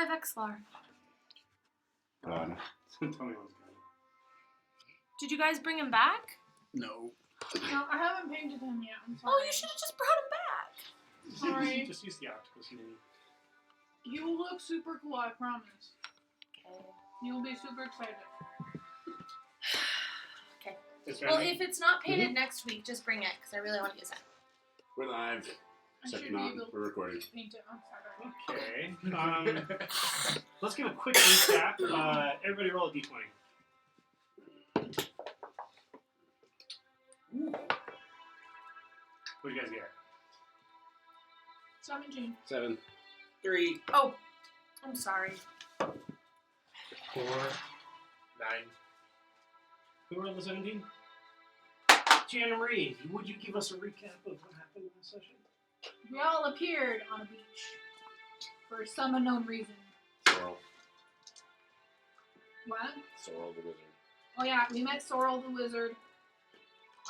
Vexlar? No. Tell me what's going on. Did you guys bring him back? No. No, I haven't painted him yet. I'm sorry. Oh, you should have just brought him back. Sorry. Just use the optical mini. He will look super cool, I promise. Okay. You'll be super excited. Okay. It's Well, ready? if it's not painted next week, just bring it, because I really want to use it. We're live. I should Second be on. able We're recording. to paint it on Saturday. Okay. Let's give a quick recap. Everybody roll a d20. What do you guys get? 17. 7. 3. Oh, I'm sorry. 4, 9. Who rolled the 17? Jana Marie, would you give us a recap of what happened in this session? We all appeared on a beach for some unknown reason. Sorrel. What? Sorrel the wizard. Oh yeah, we met Sorrel the wizard.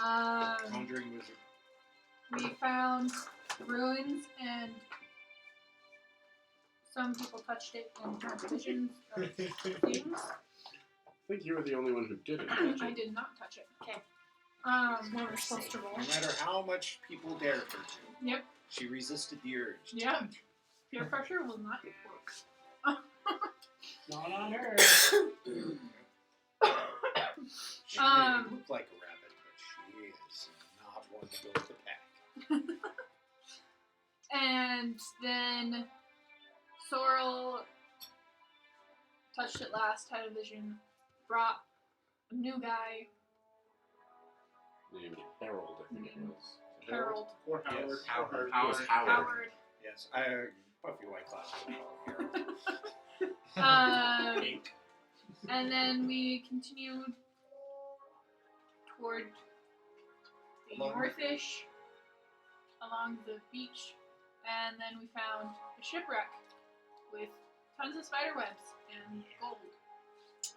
Conjuring wizard. We found ruins and some people touched it and had visions of things. I think you were the only one who didn't. I did not touch it. Okay. Now we're supposed to roll. No matter how much people dared her to, Yep. she resisted the urge. Yeah. Peer pressure will not work. Not on her. She may look like a rabbit, but she is not one to go with the pack. And then Sorrel touched it last, had a vision, brought a new guy, Named Harold, I think it was. Harold. Or Howard. Yes. Howard. It was Howard. Howard. Yes, Puffy White Class would call him Harold. And then we continued toward the northish along the beach, and then we found a shipwreck with tons of spider webs and gold.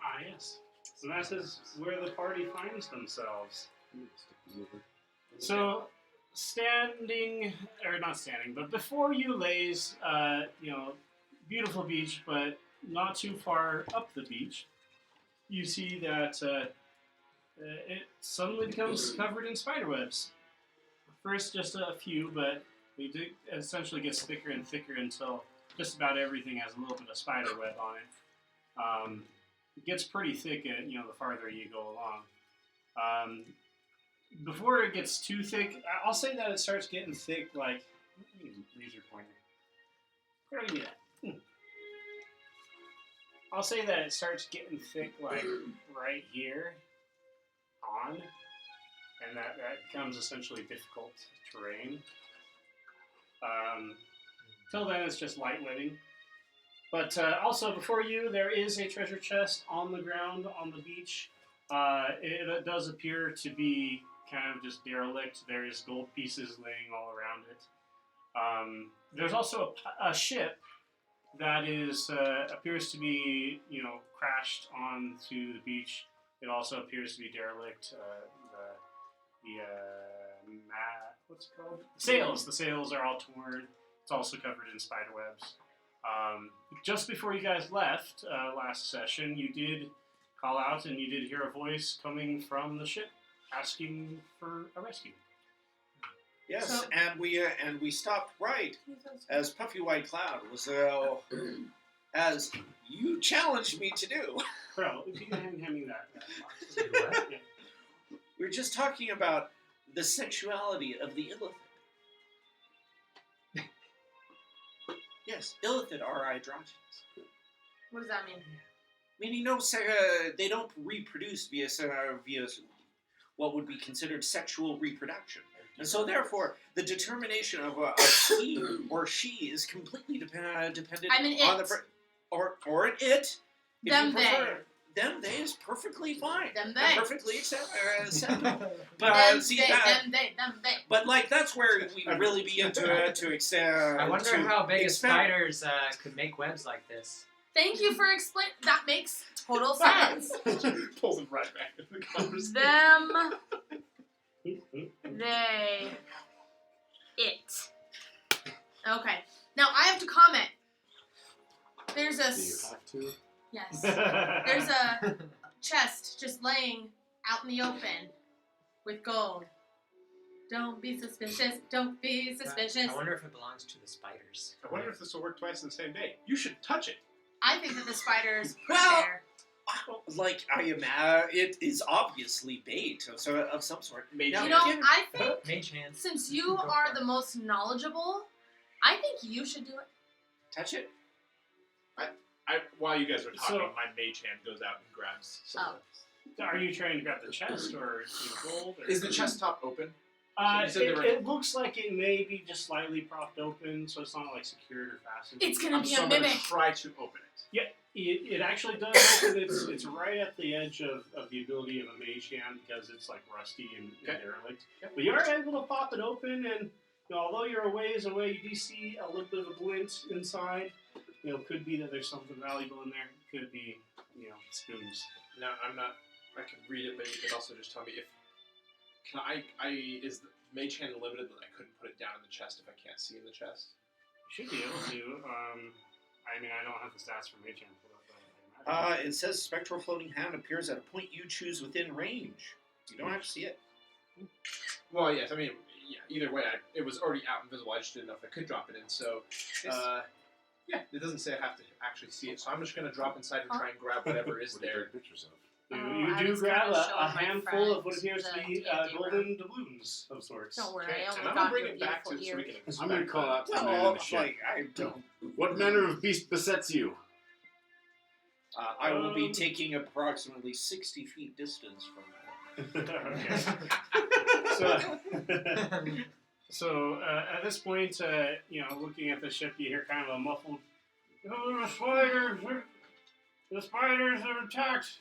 Ah, yes. So that is where the party finds themselves. So, but before you lays, beautiful beach, but not too far up the beach, you see that it suddenly becomes covered in spider webs. First, just a few, but it essentially gets thicker and thicker until just about everything has a little bit of spider web on it. It gets pretty thick, the farther you go along. Before it gets too thick, I'll say that it starts getting thick, like, use your pointer. Where do I do that? I'll say that it starts getting thick, like, right here on, and that becomes essentially difficult terrain. Till then, it's just light living. But also, before you, there is a treasure chest on the ground on the beach. It does appear to be kind of just derelict. There's gold pieces laying all around it. There's also a ship that appears to be, crashed onto the beach. It also appears to be derelict. What's it called? The sails are all torn. It's also covered in spider webs. Just before you guys left last session, you did call out and you did hear a voice coming from the ship asking for a rescue. Yes, So- and we stopped right as Puffy White Cloud was as you challenged me to do. Bro, if you can hand me that. Yeah. We were just talking about the sexuality of the illithid. Yes, illithid are androgynous. What does that mean? Meaning they don't reproduce via what would be considered sexual reproduction. And so therefore, the determination of he or she is completely dependent I'm an on it. or an it. If Them, you prefer. Them, they is perfectly fine. Them, And they. perfectly acceptable. But Them, they. But like that's where we really be into I wonder how big spiders could make webs like this. Thank you for explaining. That makes total sense. Pulls him right back into the conversation. Them, they, it. Okay. Now I have to comment. There's a Do you have to? yes. There's a chest just laying out in the open with gold. Don't be suspicious. Don't be suspicious. I wonder if it belongs to the spiders. I wonder if this will work twice in the same day. You should touch it. I think that the spiders put Well- it there. Like, I imagine it is obviously bait of some sort. Mage Now, You know, give- I think Mage hand. since you Go are for the it. most knowledgeable, I think you should do it. touch it. While you guys were talking, So- my mage hand goes out and grabs some Oh. of Are you trying to grab the chest or the gold? Or? it. Is the chest top open? You said they were- it looks like it may be just slightly propped open, so it's not like secured or fastened. It's gonna be So a I'm gonna mimic. try to open it. It actually does open. It's right at the edge of the ability of a mage hand because it's like rusty and Okay. derelict. Okay. But you are able to pop it open, and although you're a ways away, you do see a little bit of a glint inside. Could be that there's something valuable in there. Could be, spoons. Now I'm not. I can read it, but you could also just tell me if. Can I? Is the mage hand limited that I couldn't put it down in the chest if I can't see in the chest? You should be able to. I don't have the stats for mage hand pulled up, but I imagine. It says spectral floating hand appears at a point you choose within range. You don't have to see it. Well, yes. I mean, yeah. Either way, it was already out and visible. I just didn't know if I could drop it in. So, yeah, it doesn't say I have to actually see it. So I'm just gonna drop inside and try and grab whatever is What do you there. take pictures of? You I do was grab gonna a show my handful of what friends appears to the be D&D golden doubloons of sorts. Don't worry, Okay, I and only I'm got gonna bring your it back beautiful so we ears. can. I'm going to call out to the man in Well, the ship. like, I don't. What manner of beast besets you? I will be taking approximately 60 feet distance from Okay. So at this point, looking at the ship, you hear kind of a muffled, "Oh, the spiders are attacked.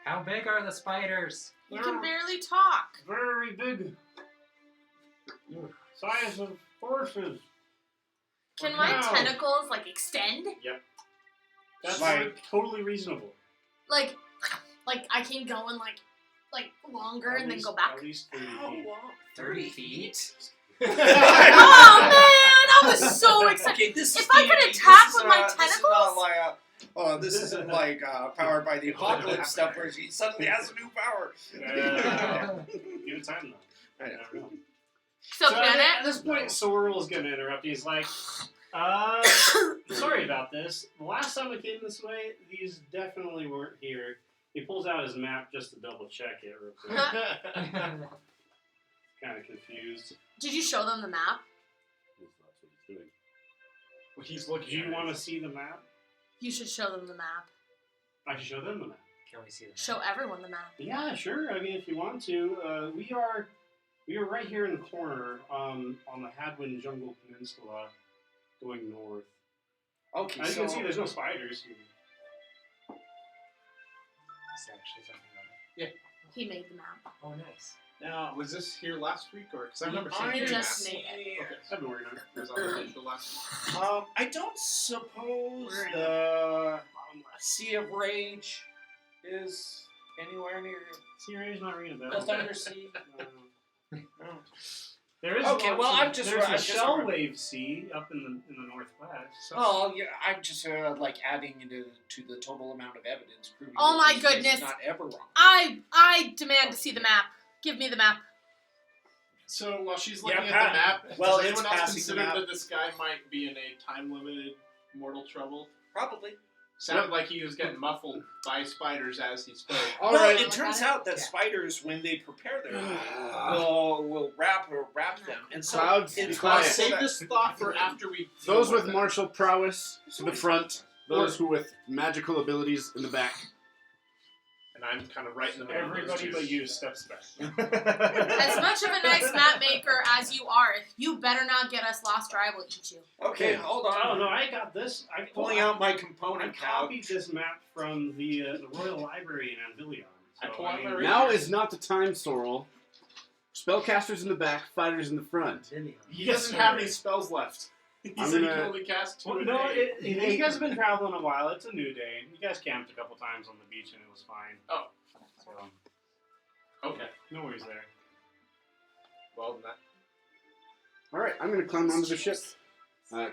How big are the spiders? You can barely talk. Very big, size of horses." Can my Wow. tentacles extend? That's Like- totally reasonable. Like I can go and longer At and then least- go back. At least 30 How feet. long? 30 feet? Oh man, I was so excited. Okay, this is If I could D&D. attack This with is, my This is not tentacles? like this isn't like Powered by the Apocalypse stuff where she suddenly has a new power. Give it time though. I You know. never know. So can at it? this point, Sorrel's gonna interrupt. He's like, sorry about this. The last time I came this way, these definitely weren't here. He pulls out his map just to double check it real quick. Kind of confused. Did you show them the map? That's what he's doing. Well, he's looking. Do you at want to it. see the map? You should show them the map. I should show them the map. Can we see them? Show everyone the map. Yeah, sure. I mean, if you want to, we are right here in the corner, on the Hadwin Jungle Peninsula, going north. Okay, As you so can see, there's no spiders. It's actually something on it. He made the map. Oh, nice. Now, was this here last week, or because I remember I seeing You it just last made it. Okay, I've been working on it. it was on the digital last week. I don't suppose We're in the Bottom left. Sea of Rage is anywhere near Sierra's not ringing a bell. the Thunder Sea. No. No. There is Okay, lots well, of- I'm just- there's I'm a just- shell wave sea up in the northwest. So Oh, yeah, I'm just adding into to the total amount of evidence proving. Oh that my this place is goodness. Not ever wrong. I demand to see the map. Give me the map. So while she's Yeah, looking at the map, well, does it's anyone else passing consider the map. that this guy might be in a time-limited mortal trouble? Probably. Sounded like he was getting muffled by spiders as he spoke. All well, right. it turns out that spiders, when they prepare their will wrap them, and so Clouds, it's be quiet. Save this thought for after we. Those deal with martial prowess to the front. Those who with magical abilities in the back. And I'm kind of right in the middle. of those everybody two. but you steps back. As much of a nice map maker as you are, you better not get us lost, or I will eat you. Okay, hold on. Oh no, I got this. Pulling out my I component copied couch. this map from the Royal Library in Anvillion. I pull out my mean, radio. Now is not the time, Sorrel. Spellcasters in the back, fighters in the front. He doesn't have any spells left. He I'm said he gonna- can only cast two Well, a no, day. you guys have been traveling a while. It's a new day. You guys camped a couple times on the beach and it was fine. Oh. So, Okay. no worries there. Well, then that. All right, I'm going to climb onto the ship.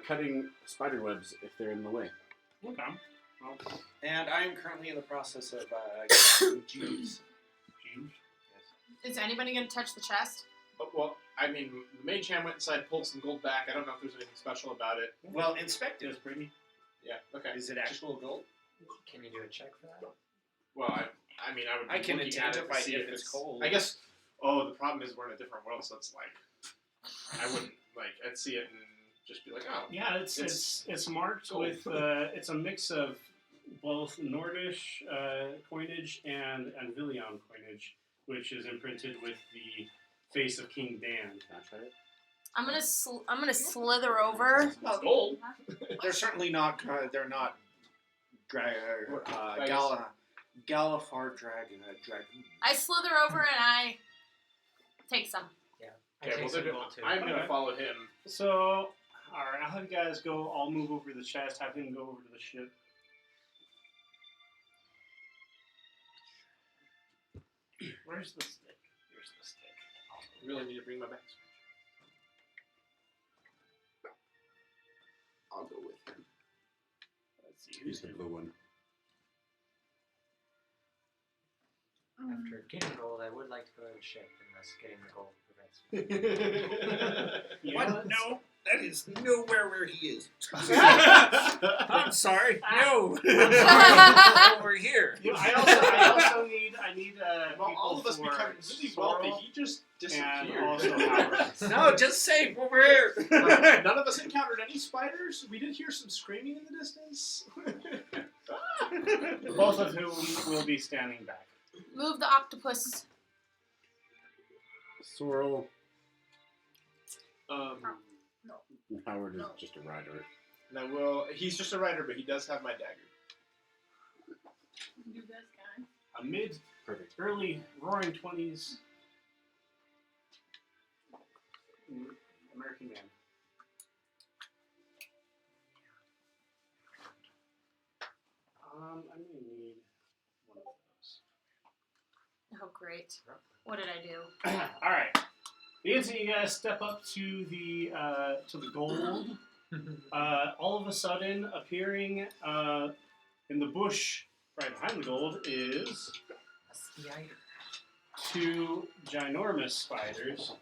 cutting spider webs if they're in the way. Okay. Well, And I am currently in the process of casting Jeeves. James. Is anybody gonna touch the chest? Well, I mean, the mage hand went inside, pulled some gold back. I don't know if there's anything special about it. Well, inspect it. Yes, Brittany. Yeah. Okay. Is it actual gold? Can you do a check for that? Well, I mean, I would. Be I can looking at it to identify see if it's cold. I guess. Oh, the problem is we're in a different world, so it's like I wouldn't like. I'd see it and just be like, oh. Yeah, it's marked gold. with it's a mix of both Nordish coinage and Anvillion coinage, which is imprinted with the face of King Dan. Can I try it? I'm gonna slither over. It's gold. They're certainly not. They're not. Galifar dragoon. I slither over and I take some. I Okay, take well, some then gold too. I'm gonna Okay. follow him. So, all right, I'll have you guys go. I'll move over to the chest. Have him go over to the ship. Where's the stick? Here's the stick. I really need to bring my back. I'll go with him. Let's see He's who's the blue one. After getting gold, I would like to go to the ship unless getting the gold prevents me. You What? know, let's- No, that is nowhere where he is. I'm sorry. No. Over here. You know, I also need Well, people all of us for become really Sorrel wealthy. He just and disappeared. also Howard. No, just say over here. None of us encountered any spiders. We did hear some screaming in the distance. Both of whom will be standing back. Move the octopus. Sorrel. No. Howard is No. just a rider. And I will. He's just a writer, but he does have my dagger. You guys can. A mid, Perfect. early, roaring 20s American man. I may need one of those. Oh, great. What did I do? All right. The instant you guys step up to the gold, all of a sudden, appearing in the bush right behind the gold is A spider. two ginormous spiders.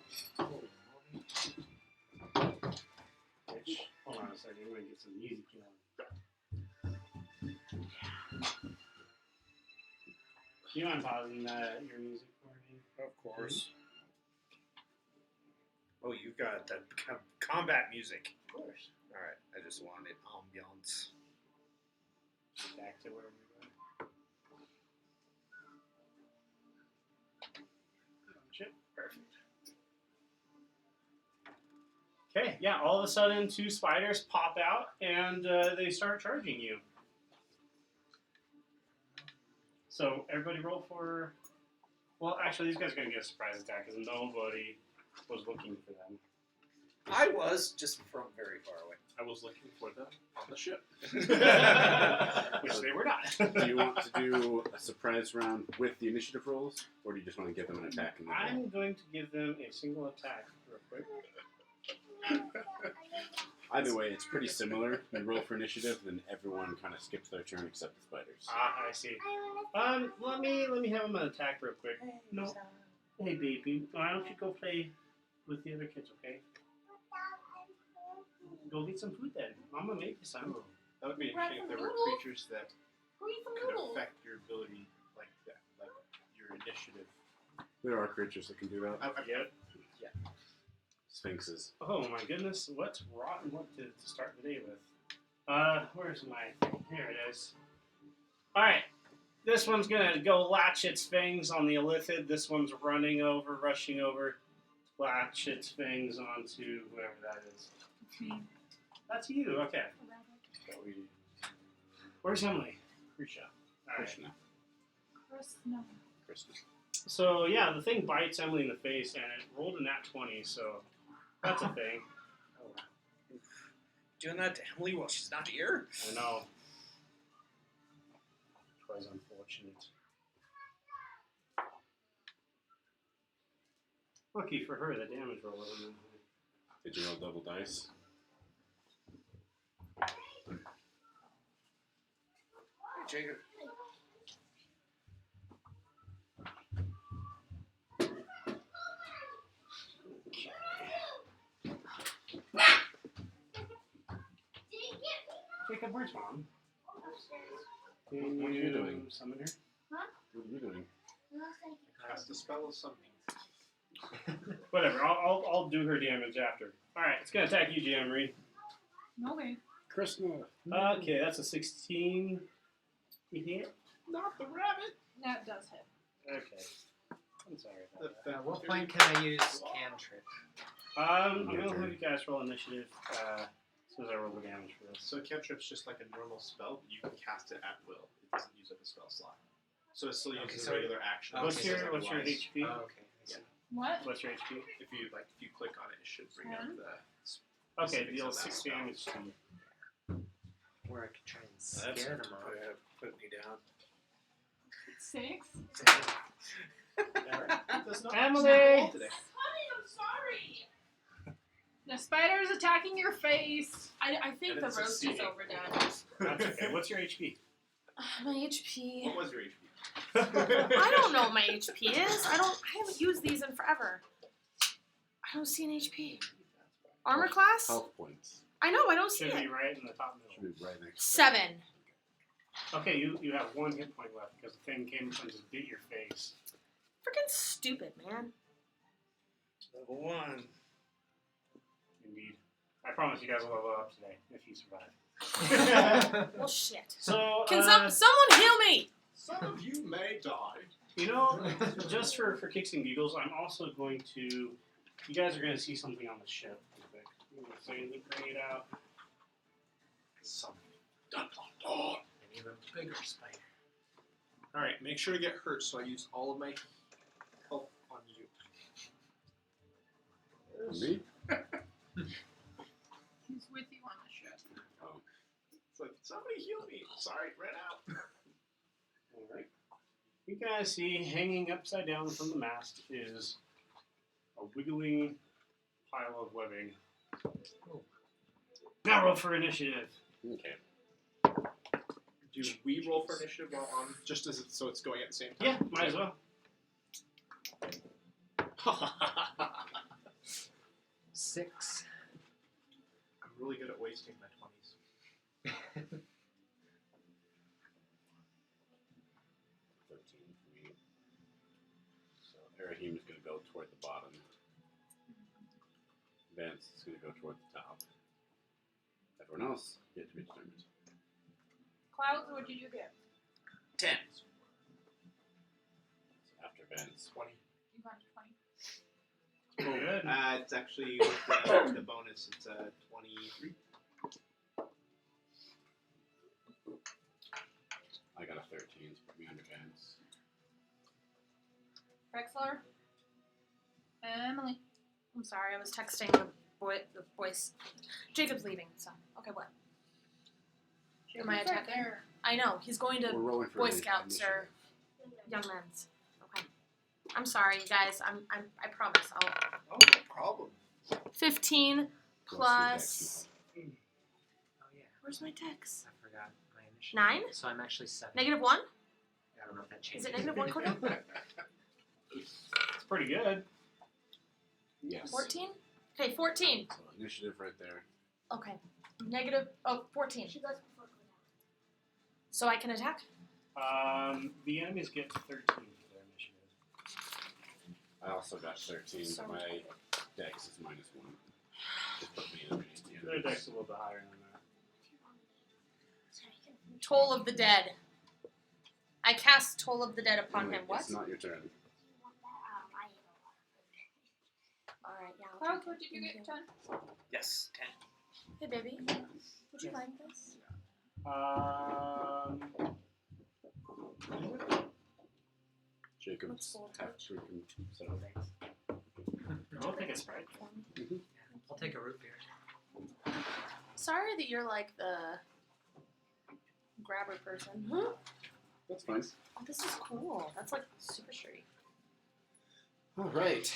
Which, hold on a second, we're gonna get some music going. Do you mind pausing your music for me? Of course. Oh, you got that combat music. Of course. All right, I just wanted ambiance. Back to where we were. Shit, perfect. Okay, yeah, all of a sudden two spiders pop out and they start charging you. So everybody roll for... Well, actually, these guys are going to get a surprise attack because nobody was looking for them. I was just from very far away. I was looking for them on the ship. Which they were not. Do you want to do a surprise round with the initiative rolls, or do you just want to give them an attack? And then roll? I'm going to give them a single attack real quick. Either way, it's pretty similar. You roll for initiative, then everyone kind of skips their turn except the spiders. Ah, I see. Let me have them attack real quick. No. Hey, baby. Why don't you go play with the other kids, okay? Go get some food then. Mama made you some. That would be Grab interesting if some there were noodles. creatures that Go eat some could noodles. affect your ability like that, like your initiative. There are creatures that can do that. Yep. Sphinxes. Oh my goodness, what's rotten? What to start the day with? Where's my thing? Here it is. Alright. This one's gonna go latch its fangs on the Illithid. This one's rushing over, latch its fangs onto whoever that is. That's you, okay. Where's Emily? Krisha. Alright. Krishna. No. Krishna. So yeah, the thing bites Emily in the face and it rolled a nat 20, so that's a thing. Doing that to Emily while she's not here? I know. It was unfortunate. Lucky for her, the damage roll wasn't that high. Did you roll double dice? Jacob. Jacob, where's Mom? What are you doing? Summon her? What are you doing? Cast the spell of something. Whatever. I'll do her damage after. All right, it's gonna attack you, Jammery. Okay. Krishna. Okay, that's a 16. You hit? Not the rabbit. That does hit. Okay. I'm sorry about that. At what point can I use cantrip? I'm gonna have you guys roll initiative. As soon as I roll the damage for this. So cantrip's just like a normal spell, but you can cast it at will. It doesn't use up a spell slot. So it still uses so a regular action. okay, What's It your says otherwise. HP? Oh, okay. I see. What? What's your HP? If you click on it, it should bring up 10? the. Okay, specifics deal of that 6 spell. damage to you. Or I could try and That's scare them off. put me down. 6? Does not Emily! roll today. Honey, I'm sorry. The spider's attacking your face. I think And the it's roast is succeeding. overdone. That's okay. What's your HP? My HP. What was your HP? I don't know what my HP is. I haven't used these in forever. I don't see an HP. Armor class? Health points. I know, I don't see Should be it. right in the top Should middle. be right next. 7. Okay, you have 1 hit point left because the thing came up and just bit your face. Freaking stupid, man. Level 1. Indeed. I promise you guys will level up today if you survive. Well, shit. So, Can someone heal me? Some of you may die. you know, just for kicks and giggles, I'm also going to. You guys are going to see something on the ship. Real quick. I'm going to say, bring it out. Something. Dun, dun, dun. An even bigger spider. All right, make sure to get hurt, so I use all of my health on you. Me? He's with you on the ship. It's like, somebody heal me. Sorry, ran out. Alright. You guys see hanging upside down from the mast is a wiggling pile of webbing. Now roll for initiative. Okay. Do we roll for initiative while on, just as it's, so it's going at the same time? Yeah, might as well. 6. I'm really good at wasting my 20s. 13 for me. So Arahim is going to go toward the bottom. Vance is going to go toward the top. Everyone else, yet to be determined. Clouds, what did you get? 10. After Vance. 20. You got 20. Good. It's actually with the bonus, it's 23. I got a 13, so put me under Vance. Rexler? Emily. I'm sorry, I was texting the voice. Jacob's leaving, so. Okay, what? Am I Jacob's right attacking? there. I know, he's going We're to rolling for Boy initiative. Scouts or Young Men's. Okay. I'm sorry, you guys. I promise. I'll. Oh, no problem. 15 plus. Oh yeah. Where's my dex? I forgot my initiative. 9? So I'm actually 7. -1? I don't know if that Is changes. it -1, Cordell? It's pretty good. Yes. 14? Okay, 14. So initiative right there. Okay. -. 14. She goes before Cordell. So I can attack? The enemies get 13 for their initiative. I also got 13, So- but my dex is -1. Just put me underneath the Their enemies. deck's a little bit higher than that. Toll of the Dead. I cast Toll of the Dead upon Emily, him. What? It's not your turn. I ate a lot. Alright, yeah. I'll Clouds, take what it. did you Thank get? 10? Yes, 10. Hey, baby. Would you like this? Jacob's What's half freaking set up. I don't think it's right. I'll take a root beer. Sorry that you're like the grabber person. That's fine. Oh, this is cool. That's like super sturdy. Alright.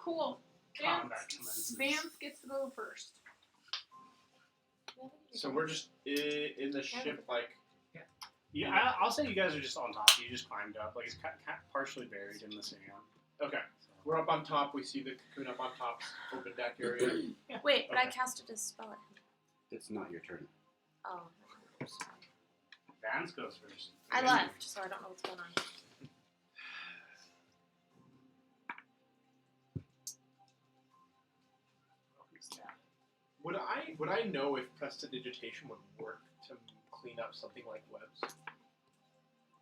Cool. Combat Vance, commences. Vance gets to go first. Do you have any So we're just in the ship, like. Yeah, I'll say you guys are just on top. You just climbed up. Like, it's partially buried in the sand. Okay. We're up on top. We see the cocoon up on top, open deck area. Wait, but I Okay. casted a spell at him. It's not your turn. Oh, I'm sorry. Vance goes first. I left, so I don't know what's going on. Would I know if prestidigitation would work to clean up something like webs?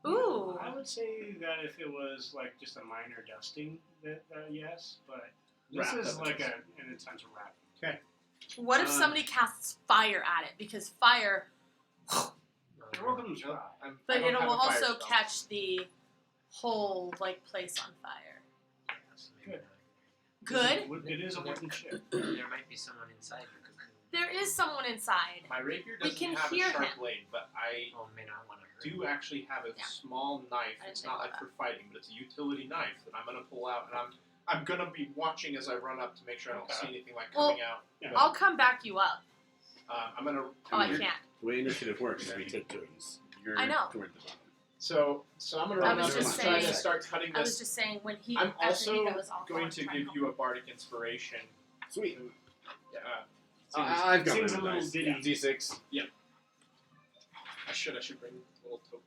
Ooh. I would say that if it was like just a minor dusting, that yes, but this Wrap is them like in. an intense wrap. Okay. What if somebody casts fire at it? Because fire, You're welcome to try. but I don't it have will a fire also spell. catch the whole like place on fire. So maybe Good. It is a wooden ship. not. There might be someone inside your cocoon. There is someone inside. My rapier We doesn't can have hear a sharp him. blade, but I Oh, may not want to hurt. do actually have a Yeah. small knife. I didn't It's think not about like for fighting, but it's a utility knife that I'm gonna pull out, and I'm gonna be watching as I run up to make sure I don't see anything like Well, coming out. Yeah. I'll come back you up. I'm gonna. Oh, I You're- can't. The way initiative works is we take turns. You're I know. toward the bottom. So I'm gonna I run was up and just try to saying- start cutting I was this. just saying when he I'm after he also goes, I'll going go to and try give and help you a him. bardic inspiration. Sweet. I've got sings my a little dice. ditty. D6. I should bring a little token.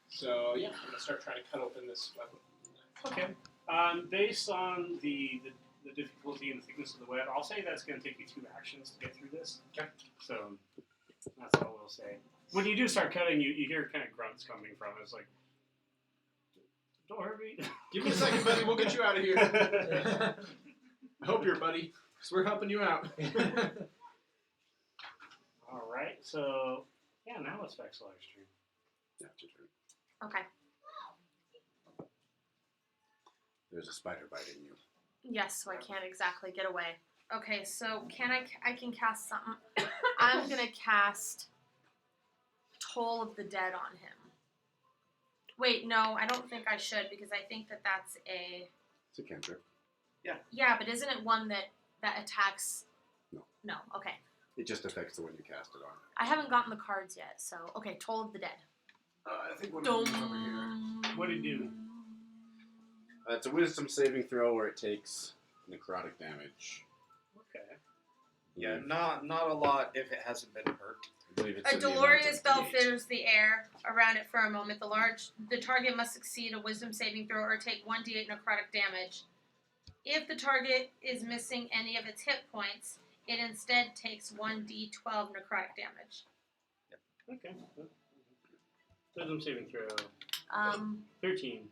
So yeah, I'm gonna start trying to cut open this weapon. Okay. Based on the difficulty and the thickness of the web, I'll say that's going to take you 2 actions to get through this. Okay. So that's all we'll say. When you do start cutting, you hear kind of grunts coming from it. It's like, don't hurt me. Give me a second, buddy. We'll get you out of here. I hope you're, buddy, because we're helping you out. All right. So yeah, now it's Vex live stream. That's your turn. Okay. There's a spider biting you. Yes, so I can't exactly get away. Okay, so I can cast something. I'm gonna cast Toll of the Dead on him. Wait, no, I don't think I should because I think that's a. It's a cantrip. Yeah, but isn't it one that attacks? No. No. Okay. It just affects the one you cast it on. I haven't gotten the cards yet, so okay. Toll of the Dead. I think one of them is over here. What do you do? It's a wisdom saving throw where it takes necrotic damage. Okay. Yeah, not a lot if it hasn't been hurt. I believe it's A in the amount glorious of bell D8. fills the air around it for a moment. The target must succeed a wisdom saving throw or take 1d8 necrotic damage. If the target is missing any of its hit points, it instead takes 1d12 necrotic damage. Okay. Wisdom saving throw. 13.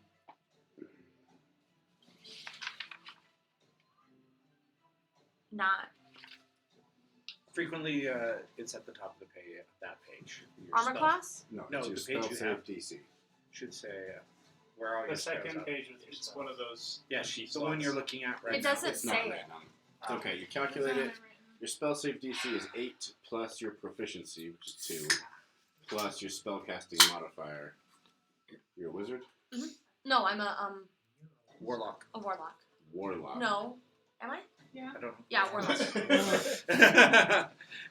Not Frequently, it's at the top of the page. That page. Your armor spell- class. No, No, it's your the spell page you save have. DC. Should say where are The your spells second at? page with your It's spell. one of those. Yeah, the one you're looking at right It now. doesn't It's not say it. written on. It's okay, you calculate it. Your spell save DC is 8 plus your proficiency, which is 2, plus your spellcasting modifier. You're a wizard? No, I'm a Warlock. warlock. Warlock. No, am I? Yeah. I don't know. Yeah, warlock.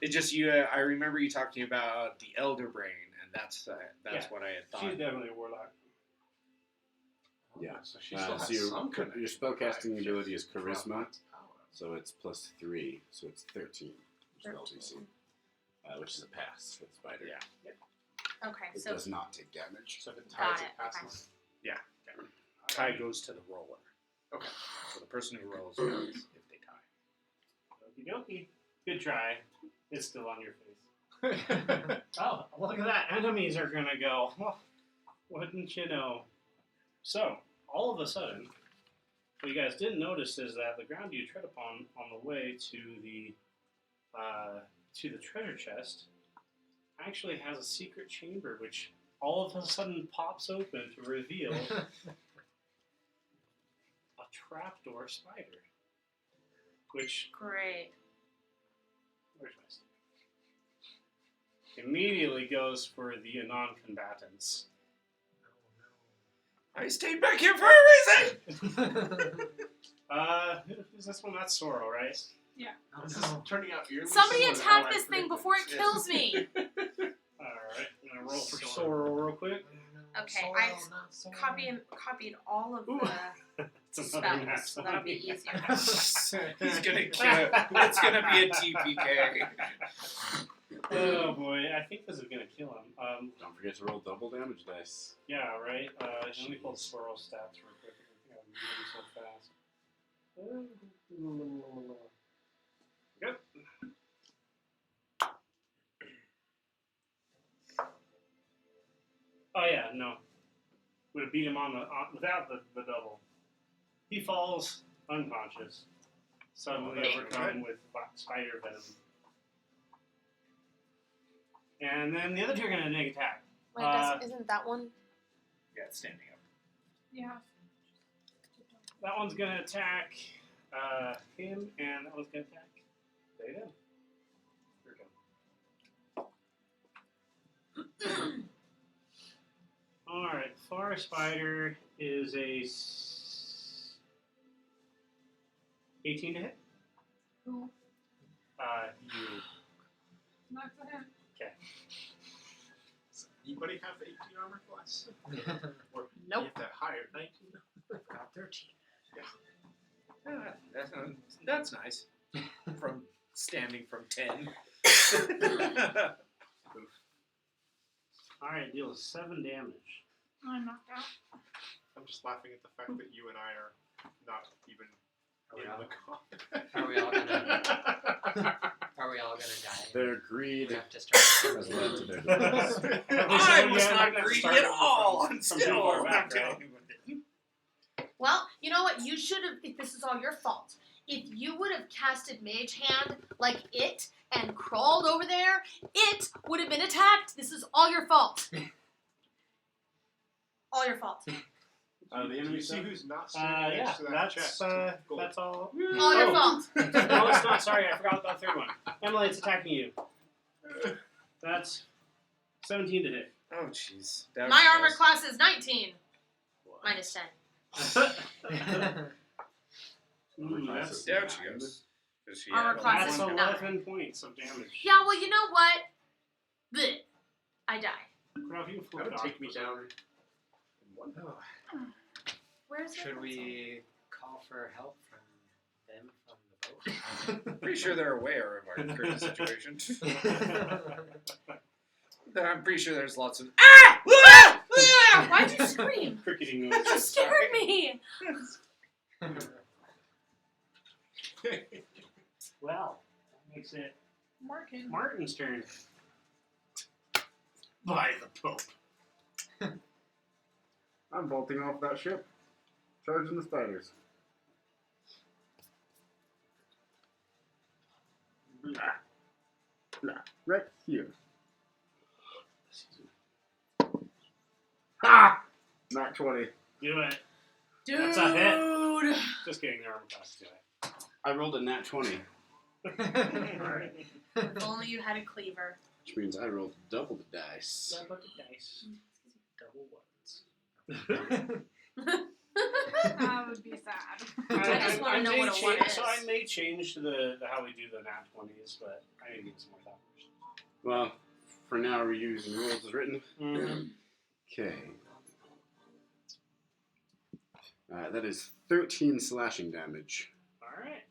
It just you. I remember you talking about the Elder Brain, and that's Yeah. what I had She's thought. definitely a warlock. Yeah. So she still has So some your connection. spellcasting Right. ability is charisma, Power. so it's plus 3, so it's 13 spell 13. DC, which is a pass for the spider. Yeah. Okay, It so does not take damage. So if it Got ties, it, it passes. Tie goes to the roller. Okay. So the person who rolls wins if they tie. Okie dokie. Good try. It's still on your face. Oh, look at that. Enemies are going to go. Oh, wouldn't you know? So, all of a sudden, what you guys didn't notice is that the ground you tread upon on the way to the treasure chest actually has a secret chamber, which all of a sudden pops open to reveal a trapdoor spider. Which, great. where's my stick? Immediately goes for the non-combatants. I stayed back here for a reason. Is this one? That's Sorrow, right? Oh, This is no. turning out eerily Somebody similar to attack how I this thing predicted. before it kills me. Alright, I'm gonna roll for sorrow real quick. Okay, Sorrow, I not sorrow. copied all of Ooh. the It's another nat spells, so that'll be 20. easier. He's gonna kill. It's gonna be a TPK. Oh boy, I think this is gonna kill him. Don't forget to roll double damage dice. Yeah, right? Let me pull the swirl stats real quick. I think I'm moving so fast. Yep. Oh yeah, no. Would have beat him without the double. He falls unconscious. Suddenly overcome with spider venom. And then the other two are gonna make attack. Wait, isn't that one? Yeah, it's standing up. Yeah. That one's gonna attack him, and that one's gonna attack Zeta. Here we go. Alright, Far Spider is a 18 to hit. Who? You. Not for him. Okay. Does anybody have 18 armor class? Or Nope. Get that higher, 19? I've got 13. That's nice. From standing from 10. Alright, deals 7 damage. I'm knocked out. I'm just laughing at the fact that you and I are not even Are we in all, the combat. are we all gonna die? Their We greed have to start. has led to their demise. I was not greedy at all. I'm From still. far back, I'm telling you. Well, you know what? You should have. This is all your fault. If you would have casted Mage Hand like it and crawled over there, it would have been attacked. This is all your fault. All your fault. The Do enemy you see stuff? who's not standing Yeah, next to that that's chest? Gold. that's all. All your Oh. fault. No, it's not. Sorry, I forgot about the third one. Emily, it's attacking you. That's 17 to hit. Oh, jeez. My armor class is 19. Minus 10. That's There she goes. 'Cause she Armor had class that's is one- 11 points of damage. Yeah, well, you know what? Blech. I die. Ralph, you can flip That would it take off me for down some- in one. Where's Should my we call for help from them from the boat? Pretty sure they're aware of our current situation. I'm pretty sure there's lots of Why'd you scream? Cricketing That noises. just scared me. Well, that makes it Markin. Martin's turn. By the Pope. I'm bolting off that ship. Charging the spiders. Right here. Ha! Not 20. Do it. Dude. That's a hit. Just kidding, their armor class is too I rolled a nat 20, high. If only you had a cleaver. which means I rolled double the dice. Double the dice. Double ones. That would be sad. I just wanna know may what a one change- is. So I may change to the how we do the nat 20s, but I need to get some more thought first. Well, for now we're using rules as written. Okay. That is 13 slashing damage. Alright.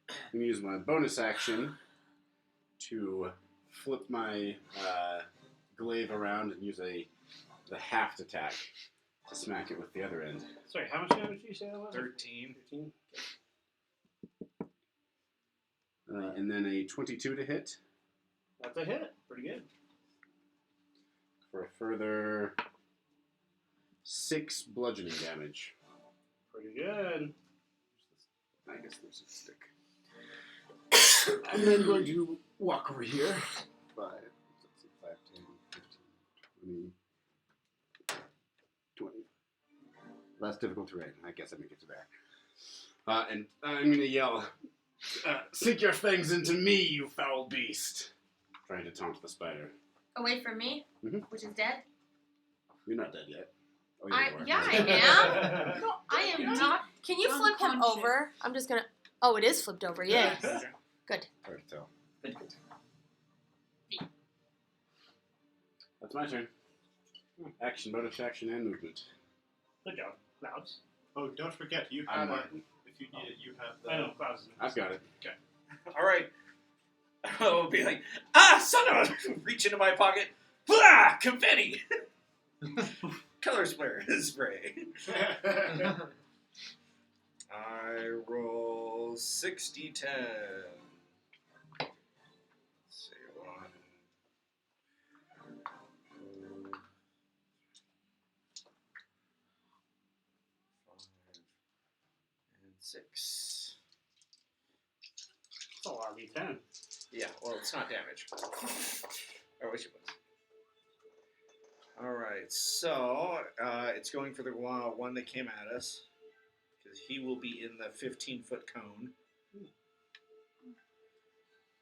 I'm going to use my bonus action to flip my glaive around and use the half attack to smack it with the other end. Sorry, how much damage did you say that was? 13. 13? And then a 22 to hit That's a hit. Pretty good. for a further 6 bludgeoning damage. Pretty good. I guess there's a stick. I'm then going to walk over here. 5, 10, 15, 20, 20. That's difficult terrain. I guess I make it to there. And I'm going to yell, sink your fangs into me, you foul beast. Trying to taunt the spider. Away from me, Mhm. which is dead. You're not dead yet. Oh, I you are. am. No, I am not. Can you flip him Unconscious. over? I'm just gonna. Oh, it is flipped over. Yay. Hard to tell. Good. That's my turn. Action, bonus action, and movement. Good job, Clouds. Oh, don't forget, you I'm have it. Martin. If you need it, you have the. I know, Clouds. I've got it. All right. I'll be like, son of a... Reach into my pocket. Blah! Confetti! Color spray. I roll 60-10. Say 1. 2, 5, and 6. It's all RB10. Yeah, well, it's not damage. I wish it was. Alright, so it's going for the one that came at us. Because he will be in the 15-foot cone.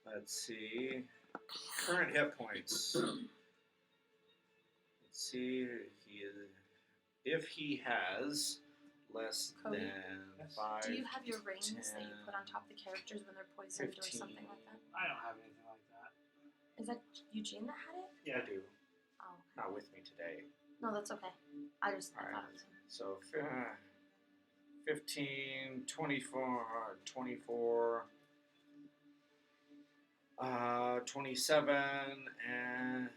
Let's see. Current hit points. Let's see. If he has less Cody, than 5. Do you have your rings that you 10, put on top of the characters when they're poisoned 15. or something like that? I don't have anything like that. Is that Eugene that had it? Yeah, I do. Oh. Not with me today. No, that's okay. I just All right. thought it was him. So 15, 24, 24, 27, and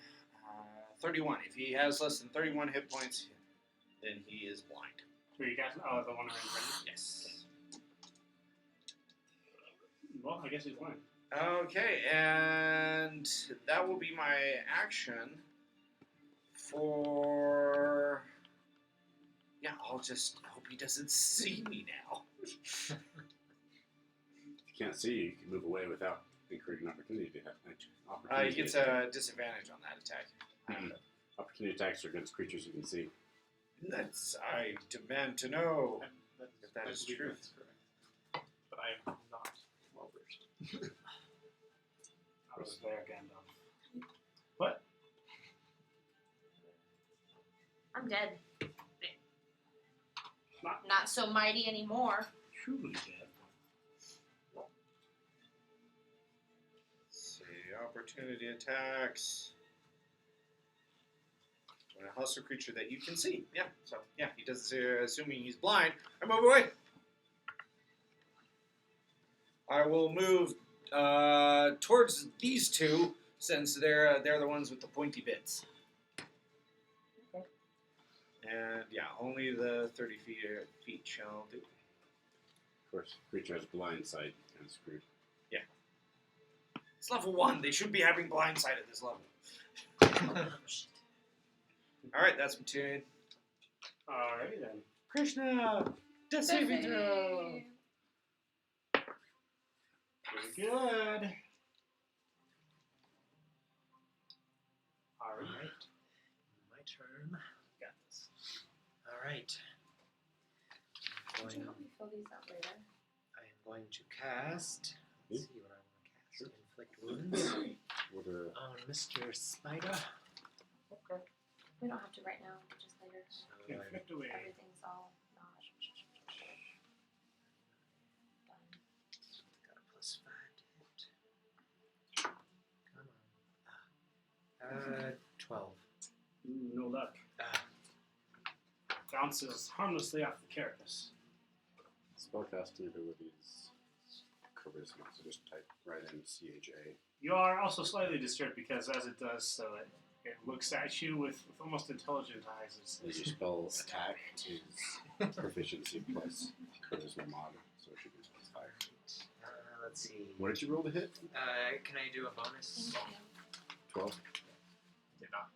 31. If he has less than 31 hit points, then he is blind. Were you guys? Oh, the one around the Yes. Well, I guess he's blind. Okay, and that will be my action for... Yeah, I'll just hope he doesn't see me now. If you can't see, you can move away without incurring an opportunity to have He gets a disadvantage on that attack. Opportunity attacks are against creatures you can see. That's... I demand to know if that I is believe true. that's correct. But I am not well versed. I was there, Gandalf. What? I'm dead. Not Not so mighty anymore. truly dead. Let's see, opportunity attacks. When a hostile creature that you can see. Yeah, so, yeah, he does, assuming he's blind. I move away. I will move towards these two, since they're the ones with the pointy bits. Okay. And, yeah, only the 30 feet shall do. Of course, creature has blind sight, kind of screwed. It's level 1. They should be having blind sight at this level. Alright, that's my turn. Alrighty then. Krishna! Death saving throw! Pretty good. Alright. My turn. Got this. Alright. Would you help me fill these out later? I am going to cast. Let's see what I want to cast. Inflict wounds What on Mr. Spider. Okay. We don't have to right now, just later. So Inflict away. Everything's all not done. got a +5 to hit. Come on. 12. No luck. Bounces harmlessly off the carapace. spellcasting abilities? Charisma. So just type right in CHA. You are also slightly disturbed because as it does so, it looks at you with almost intelligent eyes. As your spell attack is proficiency plus charisma mod, so it should be +5. Let's see. What did you roll to hit? Can I do a bonus? Thank you. 12. Did not.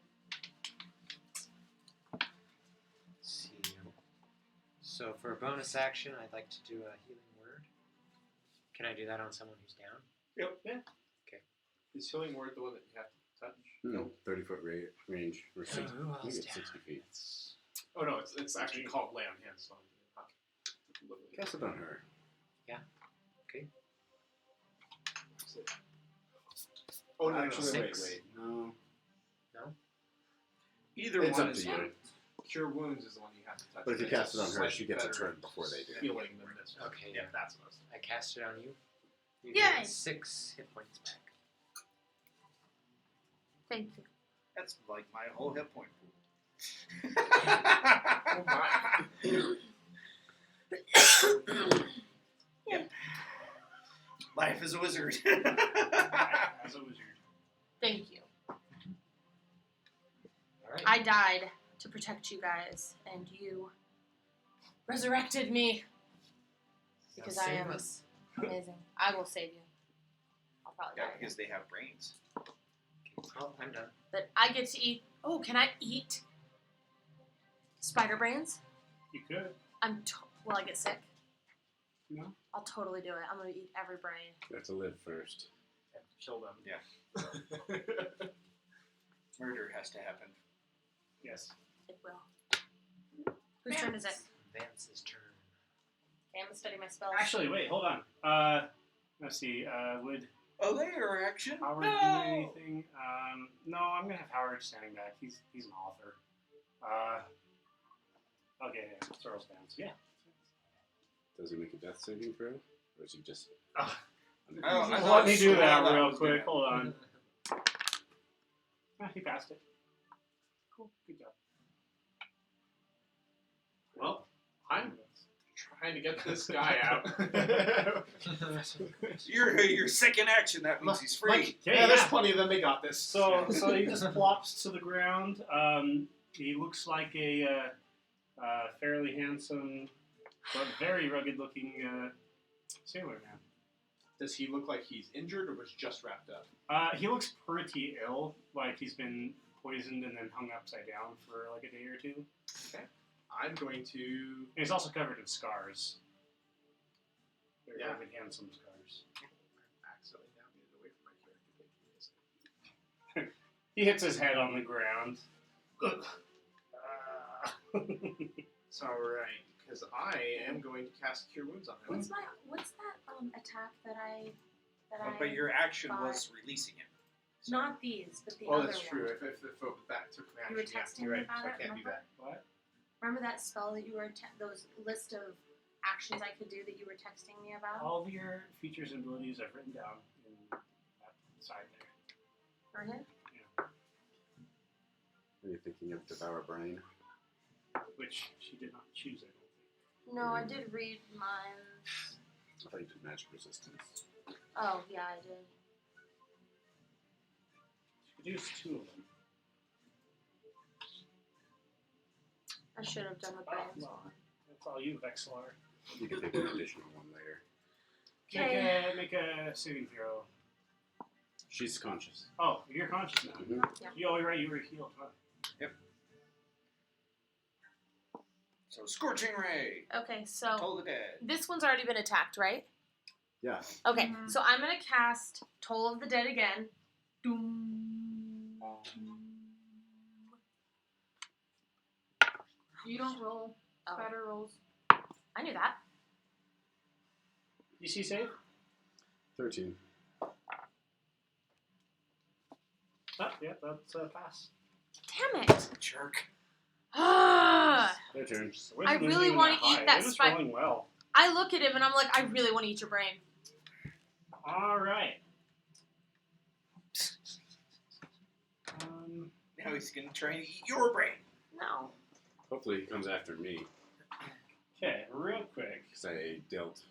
Let's see. So for a bonus action, I'd like to do a healing word. Can I do that on someone who's down? Yep. Okay. Is healing word the one that you have to touch? No, 30-foot range. Or 60, who I think else it's down? 60 feet. Oh no, it's actually called lay on hands. So Cast it on her. oh no, actually, wait. Six. No. Either It's one up is to fine. you. Cure Wounds is the one you have to touch. But if you It's cast it on her, slightly she gets a better turn before they do. Healing than this one. Okay, Yeah, yeah. that's what I was I cast it on you. You Yay! get 6 hit points back. Thank you. That's like my whole hit point pool. Oh my. Yep. Life as a wizard. As a wizard. Thank you. Alright. I died to protect you guys, and you resurrected me because I save am us. amazing. I will save you. I'll probably Yeah, die again. because they have brains. Oh, I'm done. But I get to eat. Oh, can I eat spider brains? You could. Will I get sick? No. I'll totally do it. I'm gonna eat every brain. You have to live first. You have to kill them. Yeah. Murder has to happen. Yes. It will. Whose turn is it? Vance's turn. Okay, I'm gonna study my spells. Actually, wait, hold on. Let's see. Would A layer action? Howard No! do anything? No, I'm gonna have Howard standing back. He's an author. Okay, yeah, Sorrel's down. So yeah. Does he make a death saving throw? Or is he just... Oh. I Let thought me do that Sorrel real was quick. gonna- Hold on. He passed it. Cool. Good job. Well, I'm trying to get this guy out. Your second action, that means he's free. Okay, Yeah, there's yeah. plenty of them. They got this. So he just plops to the ground. He looks like a fairly handsome but very rugged-looking sailor man. Does he look like he's injured or was just wrapped up? He looks pretty ill, like he's been poisoned and then hung upside down for like a day or two. I'm going to. And he's also covered in scars. Very Yeah. rugged, handsome scars. Accidentally navigated away from my character. He hits his head on the ground. It's alright, because I am going to cast Cure Wounds on him. What's that attack that I But your action was releasing it. not these, but the Oh, other that's true. one. If that took an You were action, texting you're me right. about So I it, can't do remember? that. What? Remember that spell that you were those list of actions I could do that you were texting me about? All of your features and abilities I've written down in that side there. Right here? Are you thinking of Devour Brain? Which she did not choose, I don't think. No, I did read mine. I thought you did Magic Resistance. Oh yeah, I did. She could use 2 of them. I should have done the Oh, brains well, one. that's all you, Vexlar. You could take an additional one later. Okay. Make a saving throw. She's conscious. Oh, you're conscious now. Mm-hmm. You're right, you were healed. Huh? So Scorching Ray. Okay, so Toll the Dead. this one's already been attacked, right? Yeah. Okay, Mhm. so I'm gonna cast Toll of the Dead again. Doom. You don't roll. Oh, Spider rolls. I knew that. DC save? 13. Oh, yeah, that's a pass. Damn it! Jerk. Ah! Their turn. The wizard I isn't really even wanna high. eat that They're just spike. rolling well. I look at him and I'm like, I really want to eat your brain. All right. Now he's going to try and eat your brain. No. Hopefully he comes after me, Okay, real quick. because I dealt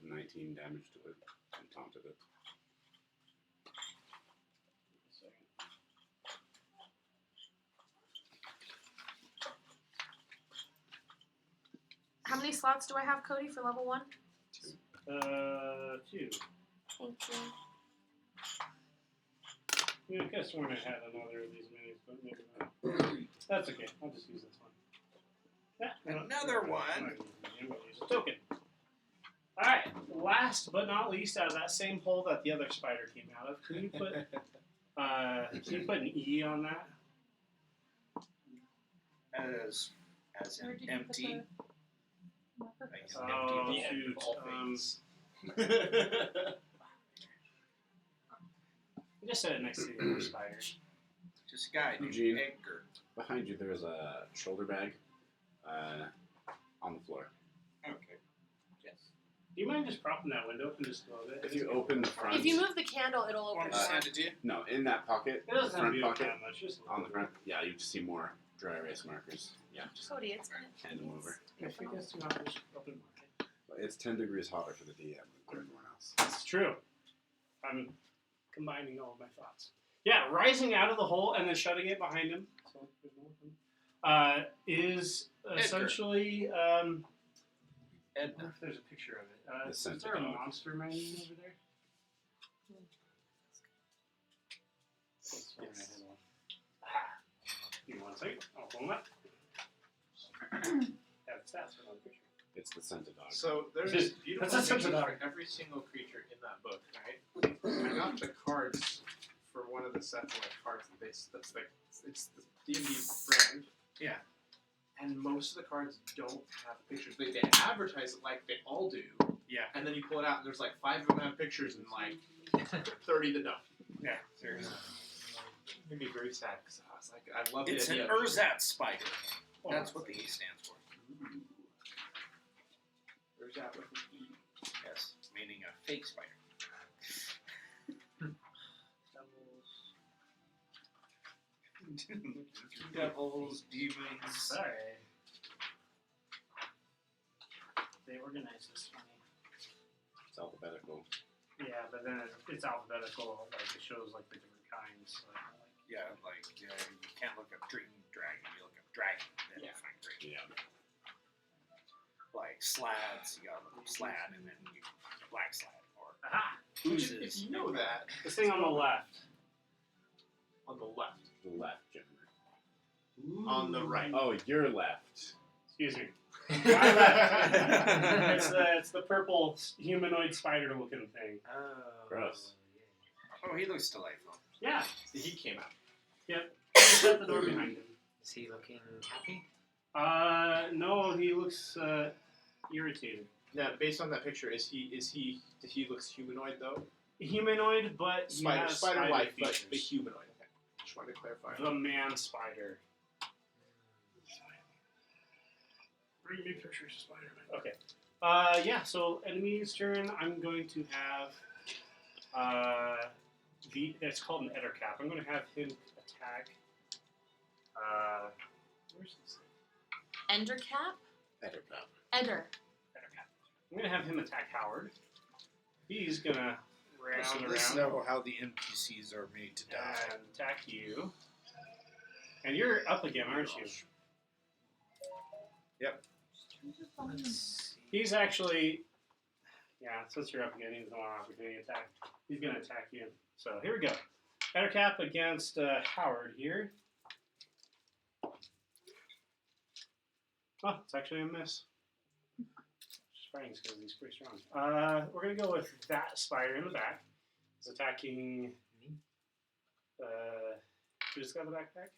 19 damage to it and taunted it. How many slots do I have, Cody, for level 1? 2. Thank you. Yeah, I could have sworn I had another of these minis, but maybe not. That's okay. I'll just use this one. Yeah, Another one. I'm not using it. I'm gonna use a token. Alright, last but not least, out of that same hole that the other spider came out of, can you put an E on that? As Where an did you put empty. the marker? Like Oh, empty. The end shoot. of all things. I just set it next to the other spiders. Just a guy named Eugene. Edgar. Behind you, there's a shoulder bag on the floor. Okay. Yes. Do you mind just propping that window open just a little bit? If you open the front, If you move the candle, it'll open. Want me to stand it to you? no, in that pocket, It doesn't have to front be open pocket, that much. Just a on the little front, yeah, you just see more dry erase markers. Yeah, just Cody, it's gonna hand them over. bit. If you guys do not just open market. But it's 10 degrees hotter for the DM than for everyone else. It's true. I'm combining all of my thoughts. Yeah, rising out of the hole and then shutting it behind him. Is essentially. I wonder Edna. if there's a picture of it. The Is scent there a dog. monster menu over there? Yes. Aha. Give me 1 second. I'll pull them up. Have stats for another picture. It's the scented dog. So there's Just- beautiful that's such a pictures dog. for every single creature in that book, right? I got the cards for one of the Sephiroth cards that that's like it's the D&D brand. Yeah. And most of the cards don't have pictures. They advertise it like they all do. Yeah. And then you pull it out and there's like 5 of them have pictures and like 30 that don't. Yeah, seriously. It made me very sad because I was like, I love It's the an idea. of- Urzat spider. Oh, That's what the E stands for. Where's that with an E? Yes, meaning a fake spider. Devils, demons. Sorry. They organize this funny. It's alphabetical. Yeah, but then it's alphabetical. Like it shows like the different kinds. So, like, Yeah, like you can't look up dream dragon. You look up dragon, then Yeah. you find dragon. Yeah. Like slads, you gotta look up slad, and then you black slad or aha! Which, oozes. if you know that, This thing on the left. on the left. The left, gentlemen. On the right. Oh, your left. Excuse me. My left. It's the purple humanoid spider looking thing. Oh. Gross. Oh, he looks delightful. Yeah. He came out. Shut the door behind him. Is he looking happy? No, he looks irritated. Now, based on that picture, did he looks humanoid though? Humanoid, but he has Spider-like, but features. humanoid. Okay. Just wanted to clarify. The man spider. Bring me pictures of Spider-Man. Okay. Yeah, so enemy's turn, I'm going to have it's called an Ettercap. I'm going to have him attack where's this thing? Endercap? Ettercap. Eder. Ettercap. I'm going to have him attack Howard. He's going to So round this is around how the NPCs are made to die. and attack you. And you're up again, aren't you? He's actually, yeah, since you're up again, he's an opportunity attack. He's going to attack you. So here we go. Ettercap against Howard here. Oh, it's actually a miss. Just fighting because he's pretty strong. We're going to go with that spider in the back. He's attacking Me? Who just got the backpack?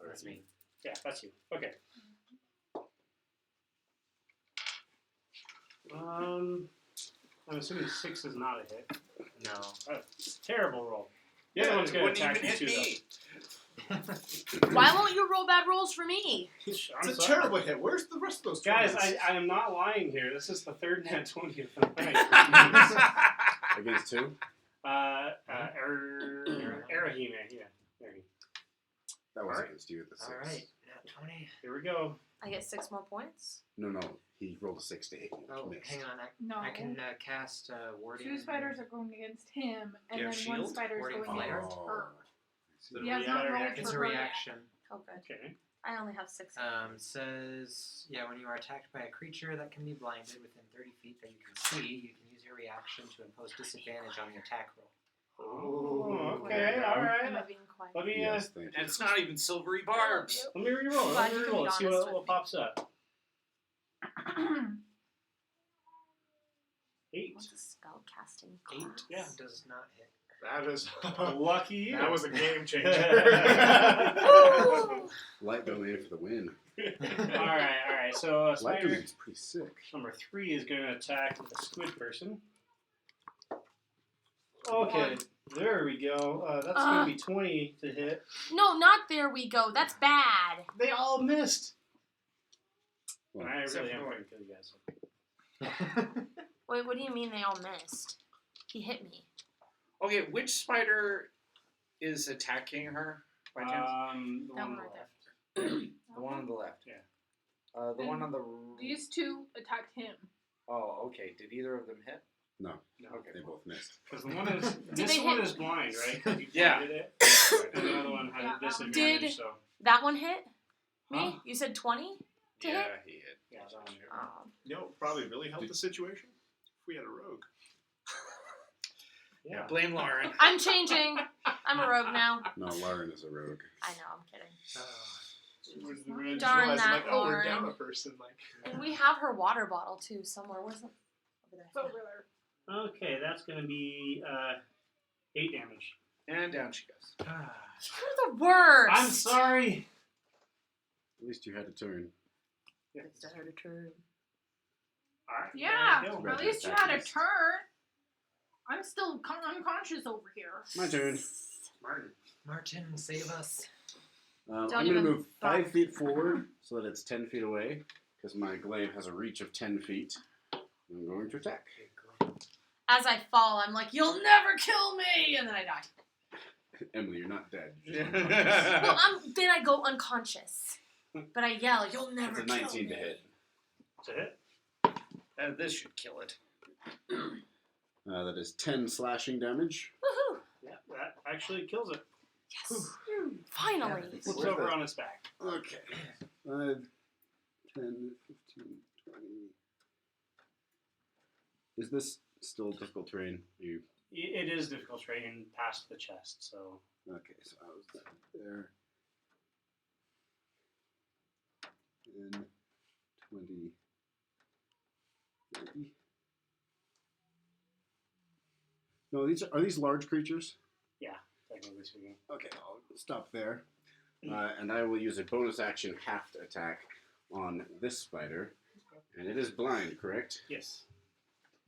That's me. Yeah, that's you. Okay. I'm assuming 6 is not a hit. No. It's a terrible roll. The other one's going to attack you too, Why won't you roll bad rolls for me? though. It's I'm a sorry. terrible hit. Where's the rest of those Guys, 20s? I am not lying here. This is the third net 20th of the night. Against two? Arahime, yeah. There you That was Alright. against you at the 6. Alright, nat 20. Here we go. I get 6 more points. No, he rolled a 6 to hit you. Oh, Missed. hang on. No. I can cast warding. 2 spiders are going against him, and You then have 1 shield? spider is Warding going fire? against her. The He has not rolled reaction. It's a for her yet. reaction. Oh, good. Okay. I only have 6. Says, yeah, when you are attacked by a creature that can be blinded within 30 feet that you can see, you can use your reaction to impose disadvantage on the attack roll. Oh, okay, alright. Am I being quiet? Let me, Yes, thank And you. it's not even silvery barbs. let me reroll. Glad Let me you can reroll. be Let's see honest what with me. pops up. 8. What's a spell casting 8 class? Yeah. does not hit. That is Lucky you. that was a game changer. Woo! Light domain for the win. Alright. So Light spider domain is pretty sick. number 3 is going to attack the squid person. Okay, there we go. That's going to be 20 to hit. No, not there we go. That's bad. They all missed. Well, I except really am for trying to kill you guys. Wait, what do you mean they all missed? He hit me. Okay, which spider is attacking her by chance? The That one on one right the left. The one on the left. Yeah. The one on the. These two attacked him. Oh, okay. Did either of them hit? no, No, Okay. they both missed. because the one is Did this they one hit- is blind, right? 'Cause you Yeah. blinded it. And the other one had Yeah, a that one disadvantage. did. So That one hit me? Huh? You said 20 to Yeah, hit? he hit. yeah, that one hit. Oh. You know, probably really helped the situation if we had a rogue. Yeah. Blame Lauren. I'm changing. I'm a rogue now. No, Lauren is a rogue. I know, I'm kidding. We just Darn realized, that, like, oh, we're Lauren. down a person. Like, And we have her water bottle too somewhere. Where's it? Over It's there. over there. Okay, that's going to be 8 damage. And down she goes. You're the worst. I'm sorry. At least you had a turn. It's her turn. All right. Yeah, there you go. Right. at least you had a turn. I'm still unconscious over here. My turn. Martin, save us. I'm Don't going to even move 5 bother. feet forward so that it's 10 feet away because my glaive has a reach of 10 feet. I'm going to attack. As I fall, I'm like, "You'll never kill me," and then I die. Emily, you're not dead. Well, then I go unconscious, but I yell, "You'll never That's a kill 19 me." to hit. That's a hit. This should kill it. That is 10 slashing damage. Woohoo! Yeah, that actually kills it. Yes, finally. Flips Where's over that? on its back. Okay. 5, 10, 15, 20. Is this still difficult terrain? It is difficult terrain past the chest, so Okay, so I was there. 10, 20, 30. No, are these large creatures? technically speaking. Okay, I'll stop there. And I will use a bonus action halved attack on this spider. And it is blind, correct? Yes.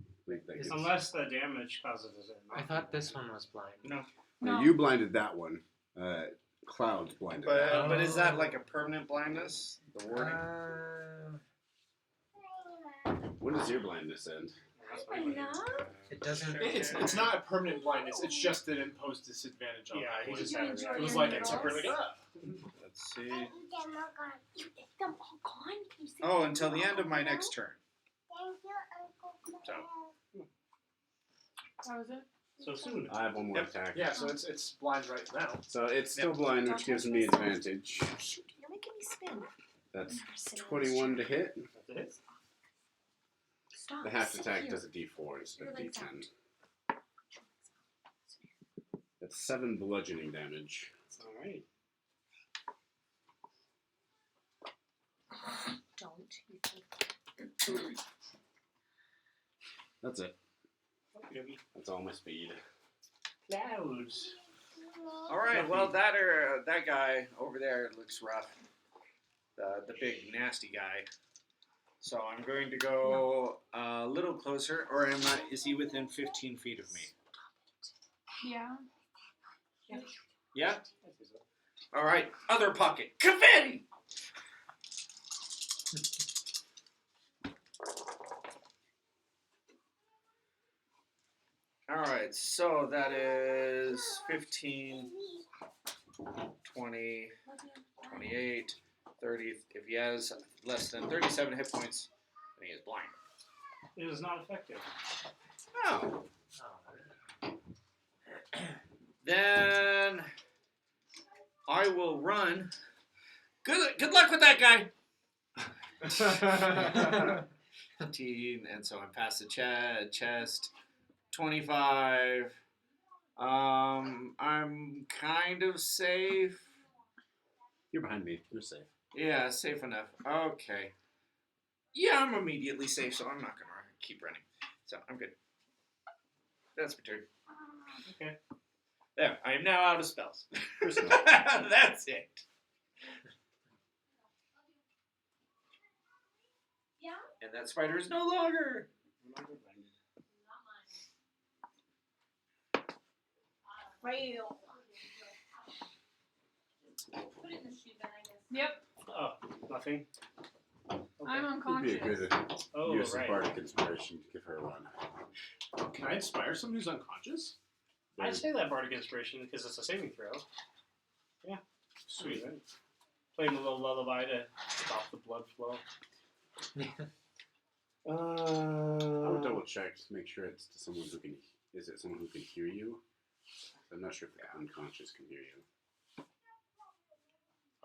I think that gets- Unless the damage causes it. I thought this one was blind. No. No, you blinded that one. Clouds blinded that one. But is that like a permanent blindness? The wording? When does your blindness end? It doesn't. it's not a permanent blindness. It's just an imposed disadvantage on Yeah, that he one. just You had enjoy it. It was your like a noodles? temporary. Let's see. Them all gone? Can you see Oh, them until the all end of my gone now? next turn. Thank you, Uncle So. Clem. How is it? So soon. I have one more Yep. attack. Yeah, so it's blind right now. So it's still Yep. blind, Don't which gives touch me myself. advantage. Shoot, you're making me spin. That's Never sit on this 21 to chair. hit. That's a hit. Stop. The half sit attack here. does a d4 instead Your of legs d10. out. That's 7 bludgeoning damage. Alright. Don't. You think. That's it. That's all my speed. Clouds. All right. Well, that guy over there looks rough. The big nasty guy. So I'm going to go a little closer, or is he within 15 feet of me? Yeah. Yeah. All right. Other pocket. Confetti. All right. So that is 15, 20, 28, 30. If he has less than 37 hit points, then he is blind. It is not effective. Oh. Oh, Then I will run. Good luck with that guy. 15, and so I'm past the chest. 25. I'm kind of safe. You're behind me. You're safe. Yeah, safe enough. Okay. Yeah, I'm immediately safe, so I'm not gonna keep running. So I'm good. That's my turn. Okay. There, I am now out of spells. Personal. That's it. Yeah? And that spider is no longer. fail. Put it in the sheet then, I guess. Yep, Oh, nothing. I'm It'd unconscious. be a good Oh, use right. of bardic inspiration to give her one. Can I inspire someone who's unconscious? I'd say that bardic inspiration because it's a saving throw. Yeah, Sweet. play him a little lullaby to stop the blood flow. I would double check to make sure it's to someone who can. Is it someone who can hear you? I'm not sure if the unconscious can hear you.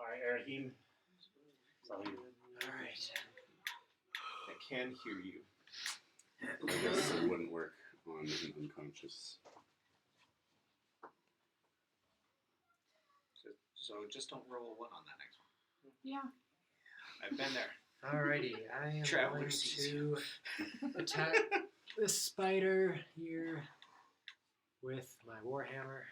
All right, Arahim. Alright. I can hear you. I guess it wouldn't work on an unconscious. So just don't roll a 1 on that next one. Yeah. I've been there. Alrighty, I am Traveler going sees to attack this spider here with my warhammer.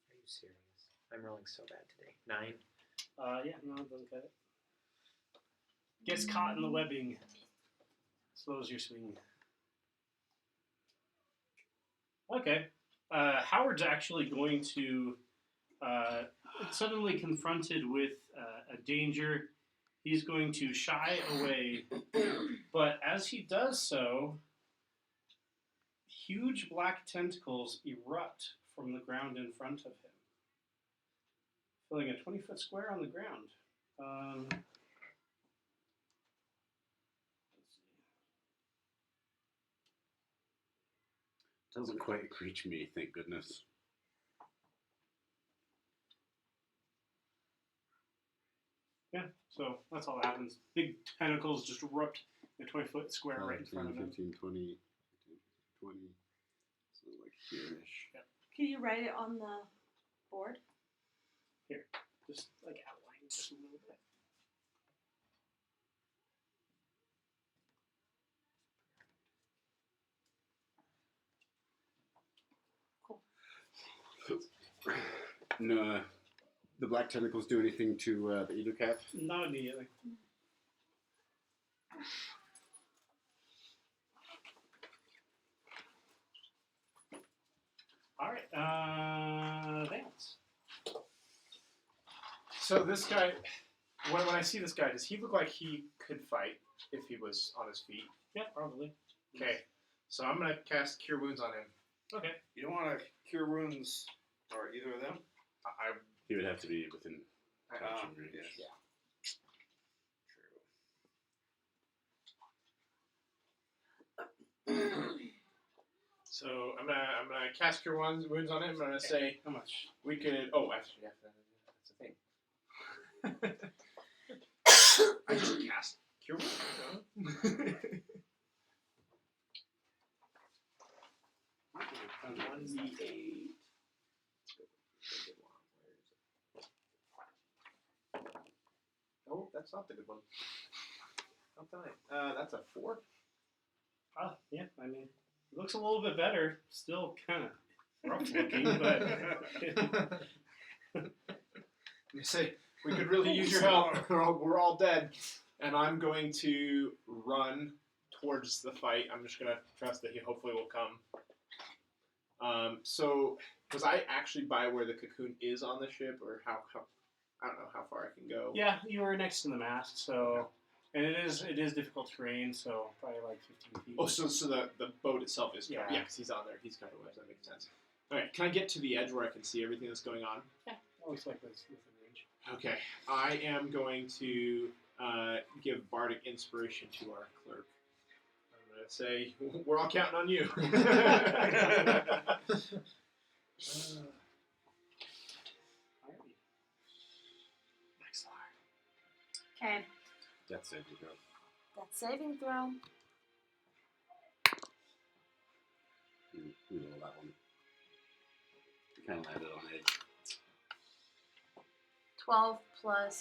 Are you serious? I'm rolling so bad today. 9. Yeah, no, it doesn't cut it. Gets caught in the webbing. Slows your swing. Okay. Howard's actually going to, suddenly confronted with a danger, he's going to shy away. But as he does so, huge black tentacles erupt from the ground in front of him, filling a 20-foot square on the ground. Let's see. Doesn't quite reach me, thank goodness. Yeah, so that's all that happens. Big tentacles just erupt in a 20-foot square right in front of him. 15, 20, 20. So like here-ish. Can you write it on the board? Just like outline just a little bit. No, the black tentacles do anything to the eagle cap? Not immediately. All right, Vance. So this guy, when I see this guy, does he look like he could fight if he was on his feet? Yeah, probably. Okay, so I'm gonna cast Cure Wounds on him. Okay. You don't want to cure wounds, or either of them? He would have to be within touching range. Yes. Yeah. So I'm gonna cast Cure Wounds on him. I'm gonna say How much? we could. Oh, actually, yeah, that's the thing. I just cast Cure Wounds. 1d8. Oh, that's not the good one. Not tonight. That's a 4. Yeah, I mean, it looks a little bit better. Still kind of rough looking, but You say we could really use your help. We're all dead, and I'm going to run towards the fight. I'm just gonna trust that he hopefully will come. So was I actually by where the cocoon is on the ship, or how I don't know how far I can go. yeah, you were next to the mast, so and it is difficult terrain, so probably like 15 feet. Oh, so the boat itself is covered. Yeah. Yeah, because he's on there. He's covered with. That makes sense. All right, can I get to the edge where I can see everything that's going on? Looks like it's within range. Okay, I am going to give bardic inspiration to our clerk. I'm going to say, we're all counting on you. Okay, That's it. You go. that's saving throw. You roll that one. You kind of landed on edge. 12 plus.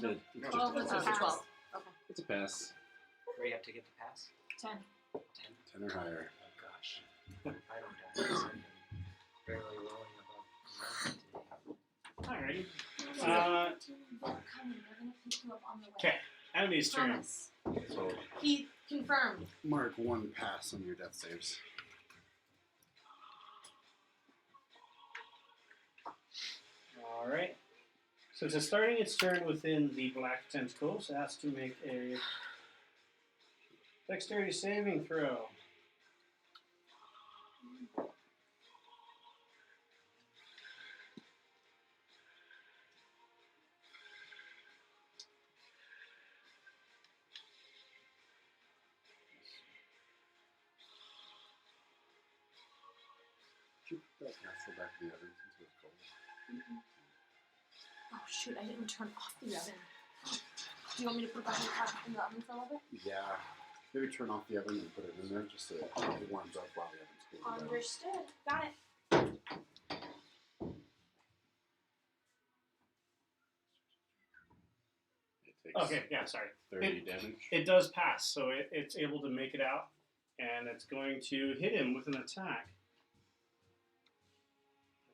It's just 12 a plus pass. 12. Okay. It's a pass. Where you have to get the pass? 10. 10 or higher. Oh gosh. I don't die. So I'm barely rolling above 9 today. Alrighty. Okay, enemy's turn. Thomas. So He confirmed. mark 1 pass on your death saves. All right. So it's starting its turn within the black tentacles. It has to make a dexterity saving throw. Keep that castle back in the oven since it's cold. Oh shoot! I didn't turn off the oven. Do you want me to put it back in the oven for a little bit? Yeah. Maybe turn off the oven and put it in there just so it warms up while the oven's cooling down. Understood. Got it. It takes Okay, yeah, sorry. 30 damage. It does pass, so it's able to make it out, and it's going to hit him with an attack.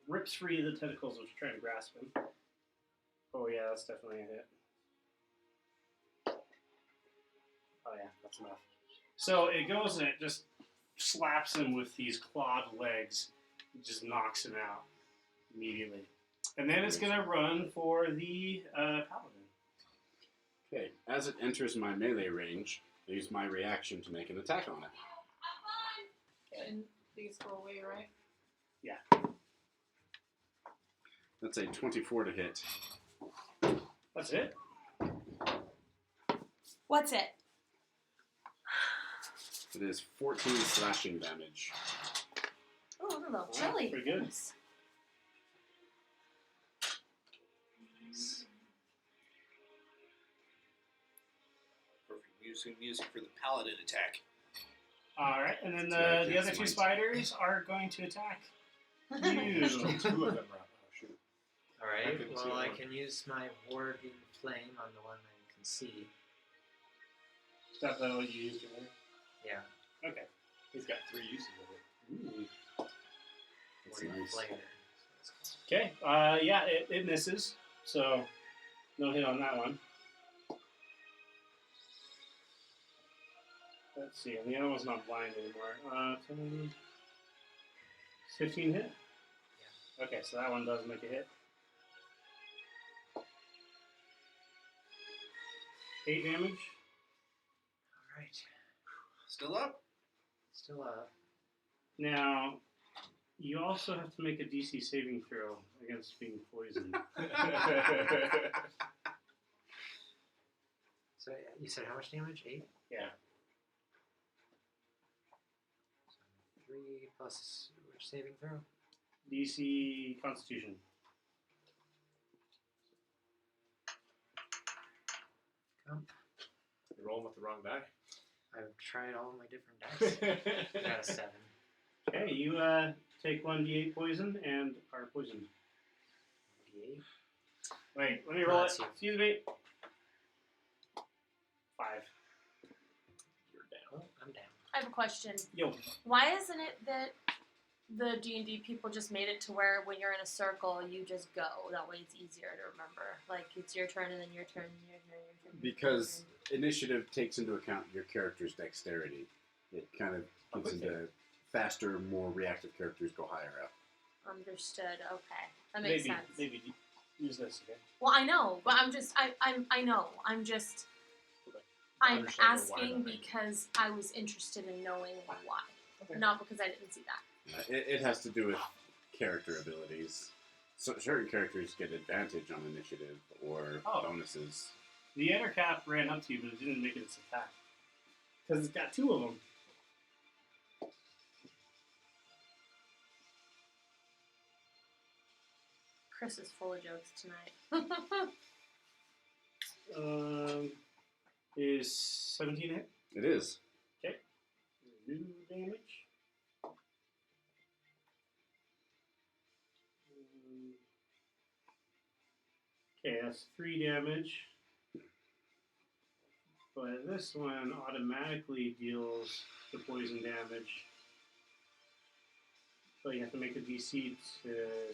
Rips free of the tentacles which are trying to grasp him. Oh yeah, that's definitely a hit. Oh yeah, that's enough. So it goes and it just slaps him with these clawed legs. It just knocks him out immediately. And then it's going to run for the paladin. Okay, as it enters my melee range, I use my reaction to make an attack on it. And these go away, right? That's a 24 to hit. That's it? What's it? It is 14 slashing damage. Oh, a little Wow, chilly. pretty good. Nice. Perfect music for the paladin attack. Alright, and then Yeah, the other it's two mine. spiders are going to attack you. There's two of them around. Oh, shoot. I Alright, couldn't see well, I one. can use my warding flame on the one I can see. Is that what you used earlier? Yeah, Okay. He's got 3 uses of it. Ooh. That's warding nice. flare. Okay, yeah, it misses, so no hit on that one. Let's see, and the other one's not blind anymore. 10, 15 hit? Yeah. Okay, so that one does make a hit. 8 damage. Alright, Still up? still up. Now, you also have to make a DC saving throw against being poisoned. So you said how much damage? 8? Yeah. So 3 plus which saving throw? DC Constitution. Come. You're rolling with the wrong die. I've tried all my different dice. I got a 7. Okay, you take 1d8 poison and are poisoned. D8. Wait, let me roll it. Let's see. Excuse me. 5. You're down. Oh, I'm down. I have a question. Yo. Why isn't it that the D&D people just made it to where when you're in a circle, you just go? That way it's easier to remember. Like, it's your turn and then your turn and your turn and your turn. Because initiative takes into account your character's dexterity. It kind of gets into faster, more reactive characters go higher up. Understood. Okay. That makes sense. Maybe use this again. Well, I know, but I know. I'm just, I'm Understand why asking that makes because I was interested in knowing why. Okay. Not because I didn't see that. It has to do with character abilities. So certain characters get advantage on initiative or Oh. bonuses. The Ettercap ran up to you, but it didn't make its attack. Because it's got 2 of them. Chris is full of jokes tonight. Is 17 hit? It is. New damage. Okay, that's 3 damage. But this one automatically deals the poison damage. But you have to make a DC to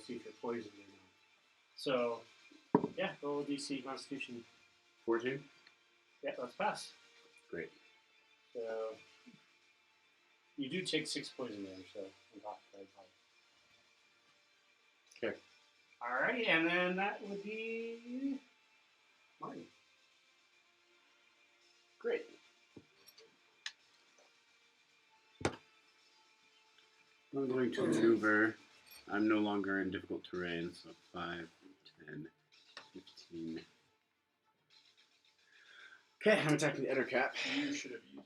see if you're poisoned or not. So, yeah, roll DC Constitution. 14? Yeah, let's pass. Great. So you do take 6 poison damage, so on top of that. Okay. Alrighty, and then that would be Marty. Great. I'm going to maneuver. I'm no longer in difficult terrain, so 5, 10, 15. Okay, I'm attacking the Ettercap. You should have used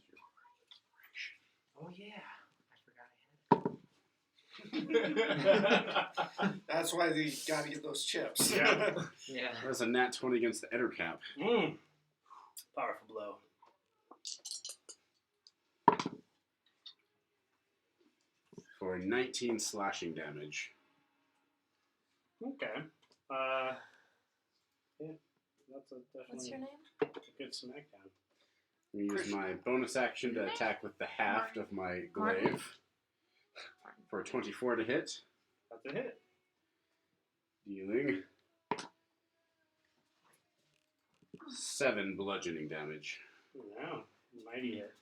Oh yeah, I forgot I had. That's why they gotta get those chips. Yeah. Yeah. That's a nat 20 against the Ettercap. Powerful blow. For 19 slashing damage. Okay. Yeah, that's a definitely What's your name? a good smackdown. I'm going to use my bonus action to attack with the haft of my Martin? glaive. For a 24 to hit. That's a hit. Dealing 7 bludgeoning damage. Wow, mighty hit.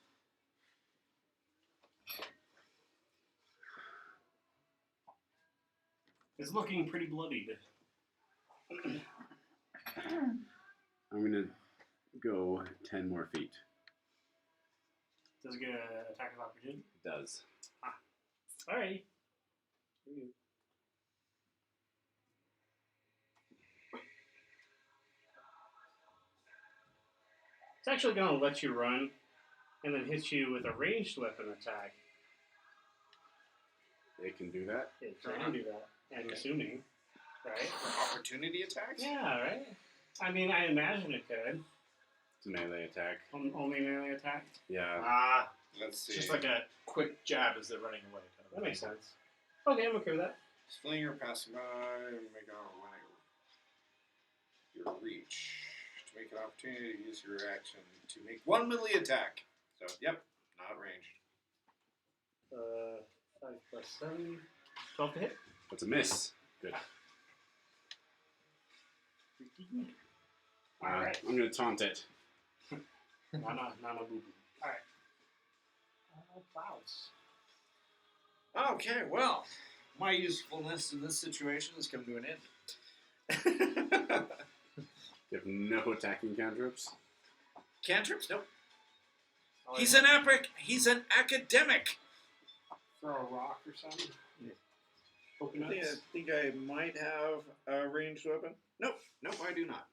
It's looking pretty bloodied. I'm going to go 10 more feet. Does it get an attack of opportunity? It does. Alrighty. It's actually going to let you run and then hit you with a ranged weapon attack. They can do that. It can do that, I'm assuming. Right? Opportunity attacks? Yeah, right? I mean, I imagine it could. It's a melee attack. Only melee attack? Yeah. Let's see. Just like a quick jab as they're running away. Kind of That makes sense. Okay, I'm okay with that. Slinger, passing by, make out your reach. To make an opportunity to use your action to make one melee attack. So, yep, not ranged. 5 plus 7. 12 to hit. That's a miss. Good. Alright. I'm going to taunt it. Nana boo boo. Alright. Clouds. Okay, well, my usefulness in this situation has come to an end. You have no attacking cantrips. Cantrips? Nope. Oh, He's an epic. He's an academic. Throw a rock or something. I Coconuts. think I might have a ranged weapon. Nope, I do not.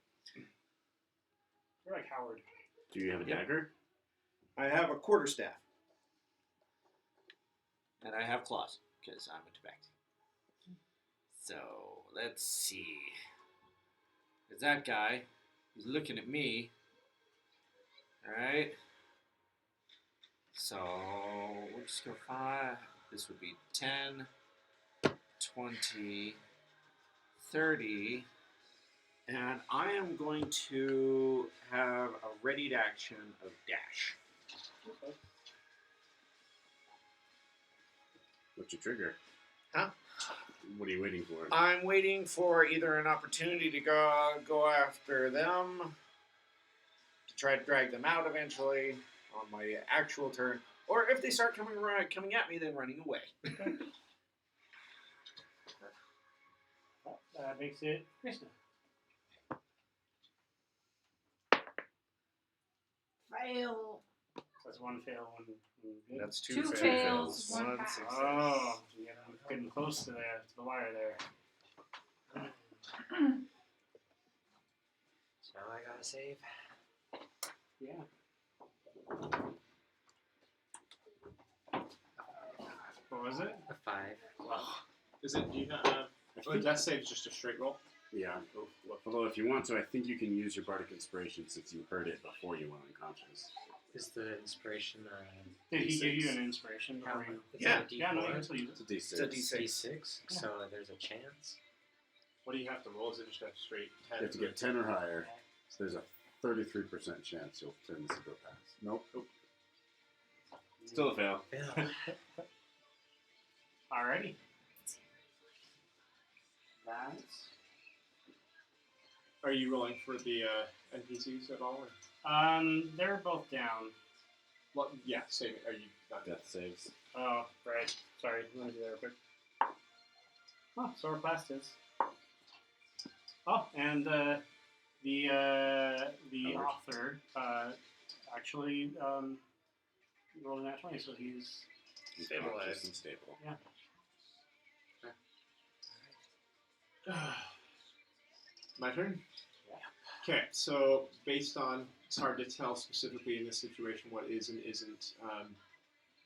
You're like Howard. Do you have a Yep. dagger? I have a quarterstaff. And I have claws, because I'm a tabaxi. So, let's see. There's that guy. He's looking at me. Alright. So, we'll just go 5. This would be 10, 20, 30. And I am going to have a readied action of dash. Okay. What's your trigger? Huh? What are you waiting for? I'm waiting for either an opportunity to go after them, to try to drag them out eventually on my actual turn, or if they start coming at me, then running away. Well, that makes it Krishna. Fail. That's one fail, one good. That's Two fails, one pass. success. Oh, yeah, I'm getting close to the wire there. So now I gotta save. Yeah. What was it? A 5. Is it? Do you not have? Or death save is just a straight roll. Yeah. Although if you want to, I think you can use your bardic inspiration since you heard it before you went unconscious. Is the inspiration Did he D6. give you an inspiration? how? Or you... Is Yeah. it a Yeah, no, you D4? can still use It's it. a D6. It's a D6. D6. Yeah. So there's a chance. What do you have to roll? Is it just a straight 10? You have to get 10 or higher. So there's a 33% chance you'll turn this into a pass. Nope. Still a fail. Yeah. Alrighty. That's... Are you rolling for the NPCs at all? Or? They're both down. Well, yeah, save it. Are you not dead? Death saves. Oh, right. Sorry. Let me do that real quick. Oh, Sword Blast is. Oh, and the author actually rolled a nat 20, so he's Stabilized and stable. My turn? Yeah. Okay, so based on, it's hard to tell specifically in this situation what is and isn't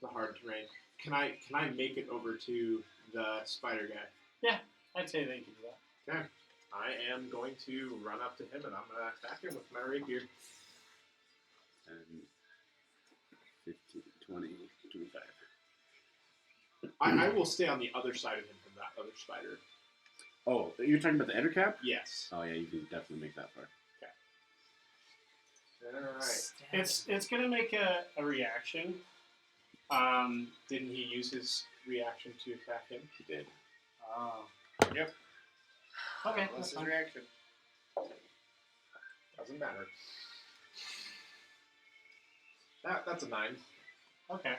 the hard terrain. Can I make it over to the spider guy? I'd say they can do that. Okay. I am going to run up to him and I'm going to attack him with my rapier. And 15, 20, 25. I will stay on the other side of him from that other spider. Oh, you're talking about the ender cap? Yes. Oh yeah, you can definitely make that far. Alright. It's gonna make a reaction. Didn't he use his reaction to attack him? He did. Oh. Yep. Okay. What's That's his fine. reaction? Doesn't matter. That's a 9. Okay.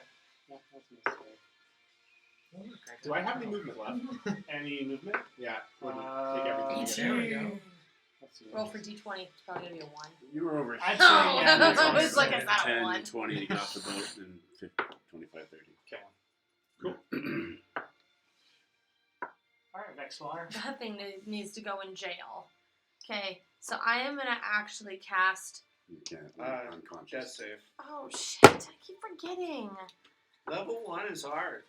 Yeah, that's a Do I have any movement left? mistake. Any movement? Yeah. Wouldn't take everything. There you we get. go. Let's see. Roll for D20. It's probably gonna be a 1. You were over I'd say, Oh, yeah, that's I all was right. like, is that 10, 1? 20 to get off the boat, and 50, 25, 30. Okay. Cool. Alright, Vexlar. That thing needs to go in jail. Okay, so I am gonna actually cast. You can't. Death Unconscious. save. Oh shit! I keep forgetting. Level 1 is hard.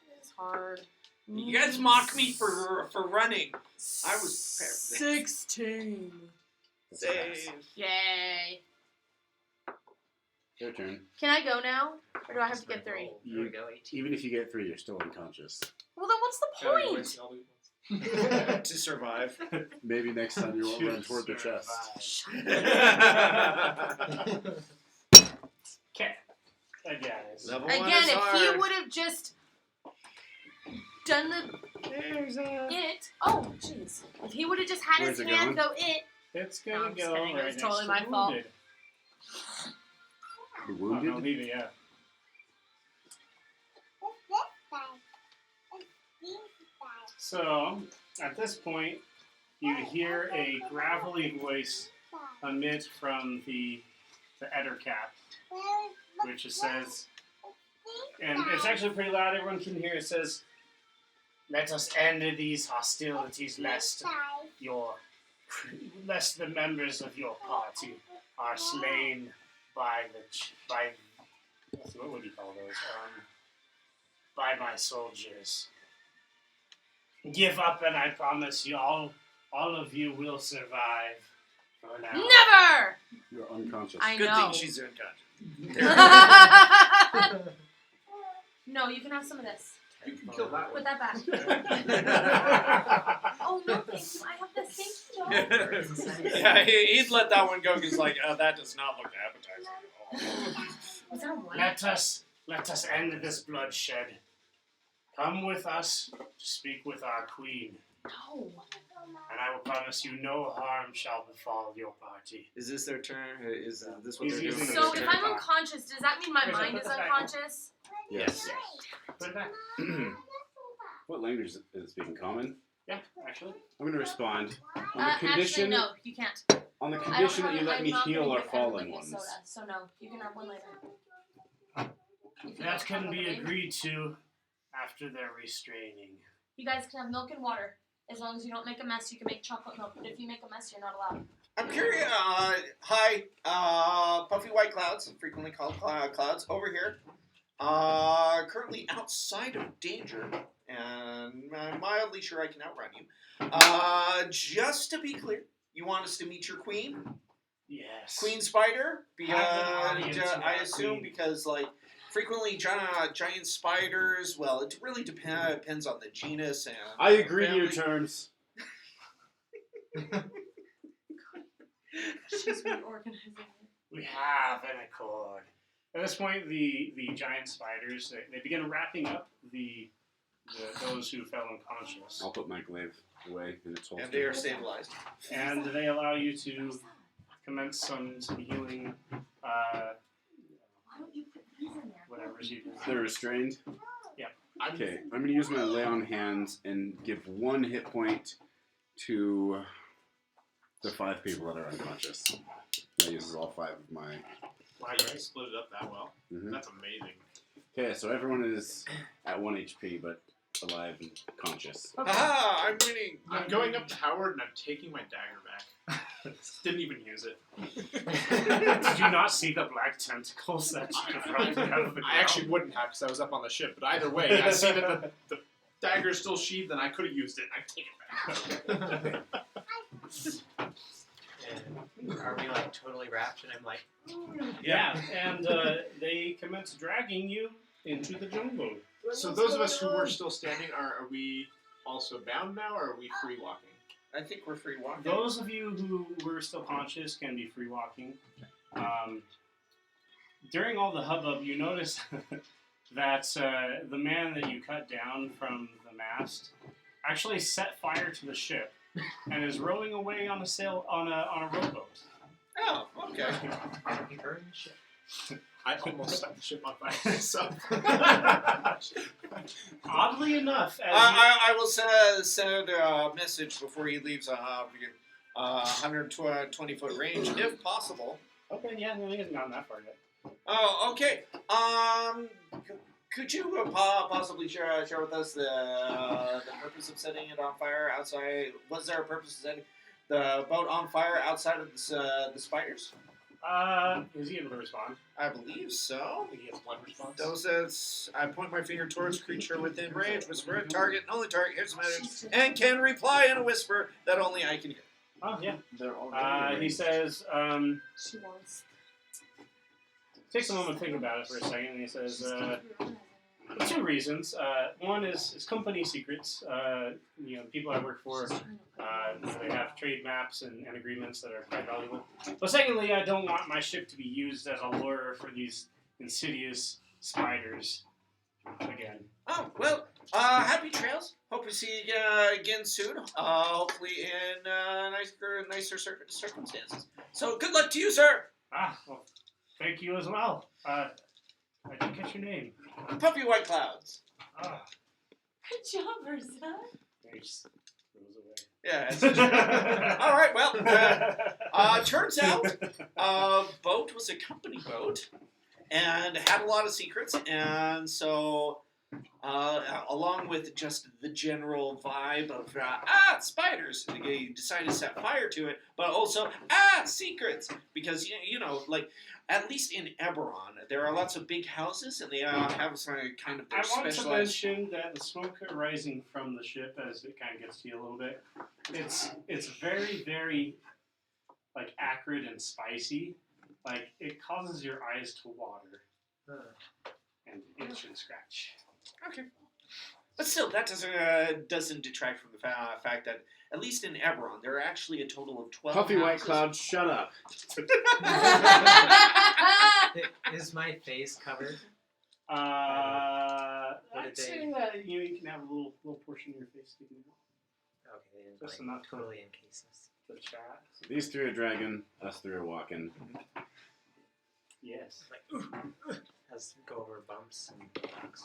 It is hard. You guys mock me for running. I was prepared. 16. That's a pass. Save. Yay! Your turn. Can I go now, or do I have to get 3? There we You, go, 18. even if you get 3, you're still unconscious. Well, then what's the point? To survive. Maybe next time you won't run toward the chest. Okay. Guys. Level 1 Again, is if hard. he would have just done the There's a. it. Oh, jeez. If he would have just had Where's his it hand going? go it. It's No, gonna I'm just go kidding. It right was next totally to my fault. wounded. The Oh, no, wounded? leave it, yeah. So, at this point, you hear a gravelly voice emit from the Ettercap, which it says, and it's actually pretty loud, everyone can hear it says, "Let us end these hostilities lest the members of your party are slain by what would you call those? By my soldiers. Give up, and I promise you, all of you will survive. For now." Never. You're unconscious. I Good know. thing she's unconscious. No, you can have some of this. You can kill that Put one. that back. Oh no, thank you. I have the same job. Yeah, he'd let that one go because, like, that does not look appetizing at all. Was that one? Let us end this bloodshed. Come with us to speak with our queen, No. and I will promise you no harm shall befall your party. Is this their turn? Is this what He's they're using doing? So Turn if it I'm back. unconscious, does that mean my Here's mind put is the back. unconscious? Yes. Put it back. What language is it speaking? Common? Yeah, actually. I'm going to respond. On the Actually, condition, no, you can't. on the I don't condition that have- you let I'm me not heal gonna our give everybody fallen a ones. soda, so no, you can have one later. If you That don't can have be one, agreed to after their restraining. You guys can have milk and water. As long as you don't make a mess, you can make chocolate milk. But if you make a mess, you're not allowed. I'm curious. Hi, puffy white clouds, frequently called clouds, over here. Currently outside of danger, and I'm mildly sure I can outrun you. Just to be clear, you want us to meet your queen, Yes. Queen Spider? Have an audience with I our assume queen. because like frequently giant spiders. Well, it really depends on the genus and. I agree to your family. terms. She's reorganizing it. We have an accord. At this point, the giant spiders they begin wrapping up those who fell unconscious, I'll put my glaive away in its holster. And they are stabilized. and they allow you to commence some healing. Why don't you put whatever's you do. They're restrained. I'm Okay, I'm gonna use my lay on hands and give 1 hit point to the 5 people that are unconscious. That uses all 5 of my. Wow, you guys split it up that well. Mhm. That's amazing. Okay, so everyone is at 1 HP, but alive and conscious. Aha! I'm winning. I'm going up to Howard and I'm taking my dagger back. Didn't even use it. Did you not see the black tentacles that you derived out of the ground? I actually wouldn't have because I was up on the ship. But either way, I see that the dagger's still sheathed and I could have used it. I take it back. And are we like totally wrapped? And I'm like, Yeah, and they commence dragging you into the jungle. So those of us who were still standing, are we also bound now, or are we free walking? I think we're free walking. Those of you who were still conscious can be free walking. During all the hubbub, you notice that the man that you cut down from the mast actually set fire to the ship and is rowing away on a rowboat. Oh, okay. he burned the ship. I almost set the ship on fire myself. Oddly enough, as I will send a message before he leaves 120-foot range, if possible. okay, yeah, no, he hasn't gotten that far yet. Oh, okay. Could you possibly share with us the purpose of setting it on fire outside? Was there a purpose of setting the boat on fire outside of the spiders? Is he able to respond? I believe so. He gets one response. Those I point my finger towards creature within range, whisper at target, and only target hears the message, and can reply in a whisper that only I can hear. Oh, yeah. They're all He says, She wants. takes a moment to think about it for a second, and he says, 2 reasons. One is company secrets. The people I work for, they have trade maps and agreements that are quite valuable. But secondly, I don't want my ship to be used as a lure for these insidious spiders again. Oh, well, happy trails. Hope we see you again soon. Hopefully in nicer circumstances. So good luck to you, sir. Well, thank you as well. I didn't catch your name. Puffy White Clouds. Good job, Ursa. He just goes away. Yeah. All right, well, turns out boat was a company boat and had a lot of secrets, and so along with just the general vibe of spiders, they decided to set fire to it, but also secrets, because you know, like at least in Eberron there are lots of big houses and they have some kind of their I want to specialized. mention that the smoke rising from the ship, as it kind of gets to you a little bit, it's very, very like acrid and spicy. Like it causes your eyes to water and itch and scratch. Okay. But still, that doesn't detract from the fact that, at least in Eberron, there are actually a total of 12 Puffy White houses. Cloud, shut up. Is my face covered? What I'd did they- say that you can have a little portion of your face sticking out. Okay, they didn't Just like, enough to totally encase us. the chat. So these 3 are dragging, us 3 are walking. Yes. Like, has to go over bumps and rocks.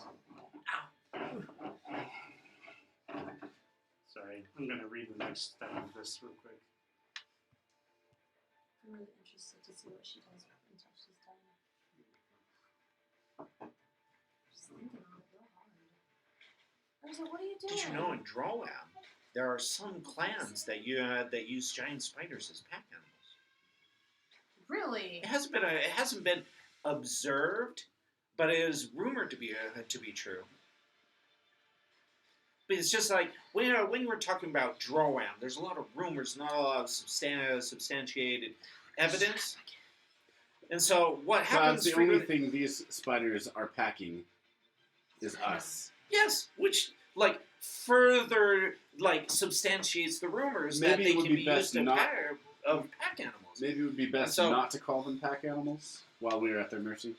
Sorry, I'm gonna read the next step of this real quick. I'm really interested to see what she does until she's done. Just thinking on it real hard. Ursa, what are you doing? Did you know in Drolam, there are some clans that use giant spiders as pack animals? Really? It hasn't been observed, but it is rumored to be true. But it's just like when we're talking about Droam, there's a lot of rumors, not a lot of substantiated evidence. And so what happens? The only thing these spiders are packing is us. Yes, which like further like substantiates the rumors that Maybe they it would can be be best used not- of pack animals. Maybe it would be best So- not to call them pack animals while we are at their mercy.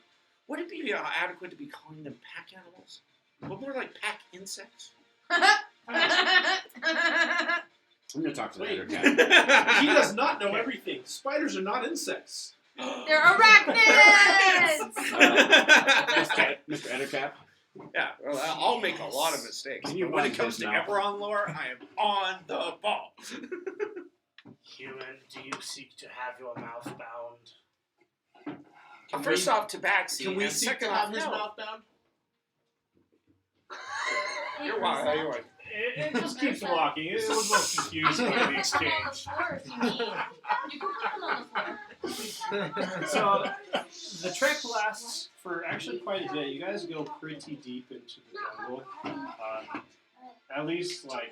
Would it be adequate to be calling them pack animals? But more like pack insects? I'm going to talk to the Wait. other guy. He does not know everything. Spiders are not insects. They're arachnids! Mr. Mr. Ettercap, Yeah, well, I'll make a lot of mistakes. Can you But when it run comes this to now? Eberron lore, I am on the ball. Human, do you seek to have your mouth bound? First off, Tabaxi, Can we and seek second to off, have his no. mouth bound? You're wild. You're wild. It just keeps walking. It was a little confused by the On the exchange. floor if you need. You can put them on the floor. So the trek lasts for actually quite a day. You guys go pretty deep into the jungle. At least like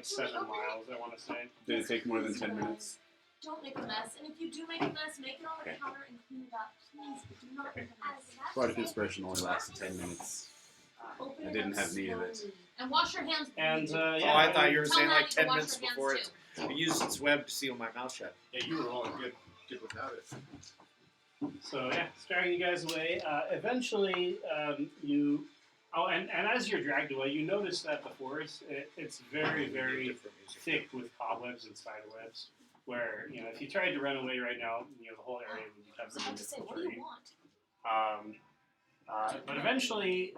7 miles, I want to say. did it take more than 10 minutes? Don't make a mess. And if you do make a mess, make it on the Okay. counter and clean it up. Please, but do not make a mess. Part of inspiration only lasted 10 minutes. Open I it didn't up have need of it. slowly. And wash your hands. And before you yeah, Oh, I thought you were Tell saying Maddie like to 10 wash minutes her hands before too. it used its web to seal my mouth shut. Yeah, you were all good without it. So yeah, it's dragging you guys away. Eventually, you. Oh, and as you're dragged away, you notice that the forest it's very thick with cobwebs and spider webs. Where if you tried to run away right now, the whole area would be I was covered about in to say, what tree. do you want? But eventually,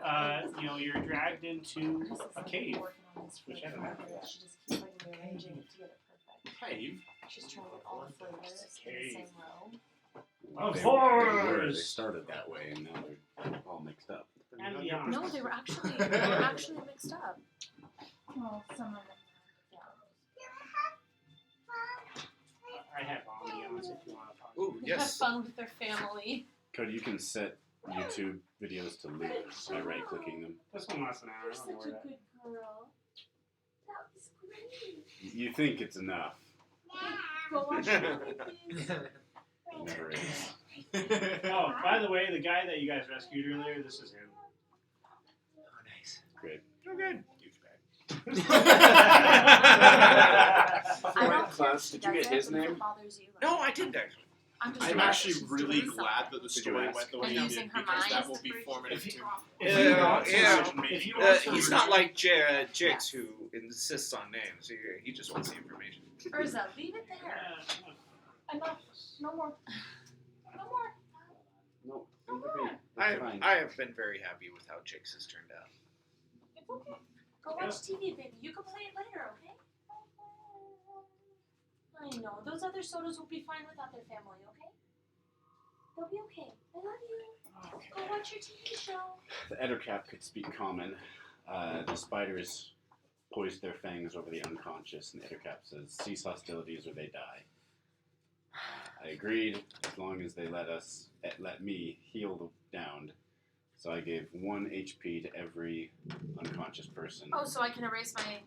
you're dragged into a cave. Which I don't know. She just keeps like rearranging it to get it perfect. Cave? She's trying to get all the flavors in the same row. Of They horrors! started that way, and now they're all mixed up. Anvillion. No, they were actually mixed up. Well, some of them. I have ambiance if you want to talk. Ooh, Have yes. fun with their family. Cody, you can set YouTube videos to loop by right-clicking them. This one lasts an hour. You're I don't such know a where that. good girl. That was great. You think it's enough. Go watch your movie, please. It never is. Oh, by the way, the guy that you guys rescued earlier, this is him. Oh, nice. Great. Oh, good. I don't care Class, if she did you does get it, his but if name? it bothers you, No, I didn't actually. I'm just I'm glad actually she's really doing glad something. that the Did you story ask? went the way And it using did her because mind that as will the be bridge. formative If to you Yeah, want to, yeah. if you Uh, want to, He's not like Jakes who insists on names. He just wants the information. Urza, leave it there. Enough. No more. No more. No, it's fine. I have been very happy with how Jakes has turned out. It's okay. Go watch TV, baby. You can play it later, okay? I know. Those other sodas will be fine without their family, okay? They'll be okay. I love you. Go watch your TV show. The Ettercap could speak common. The spiders poised their fangs over the unconscious, and the Ettercap says, "Cease hostilities or they die." I agreed, as long as they let me heal the downed. So I gave 1 HP to every unconscious person. Oh, so I can erase my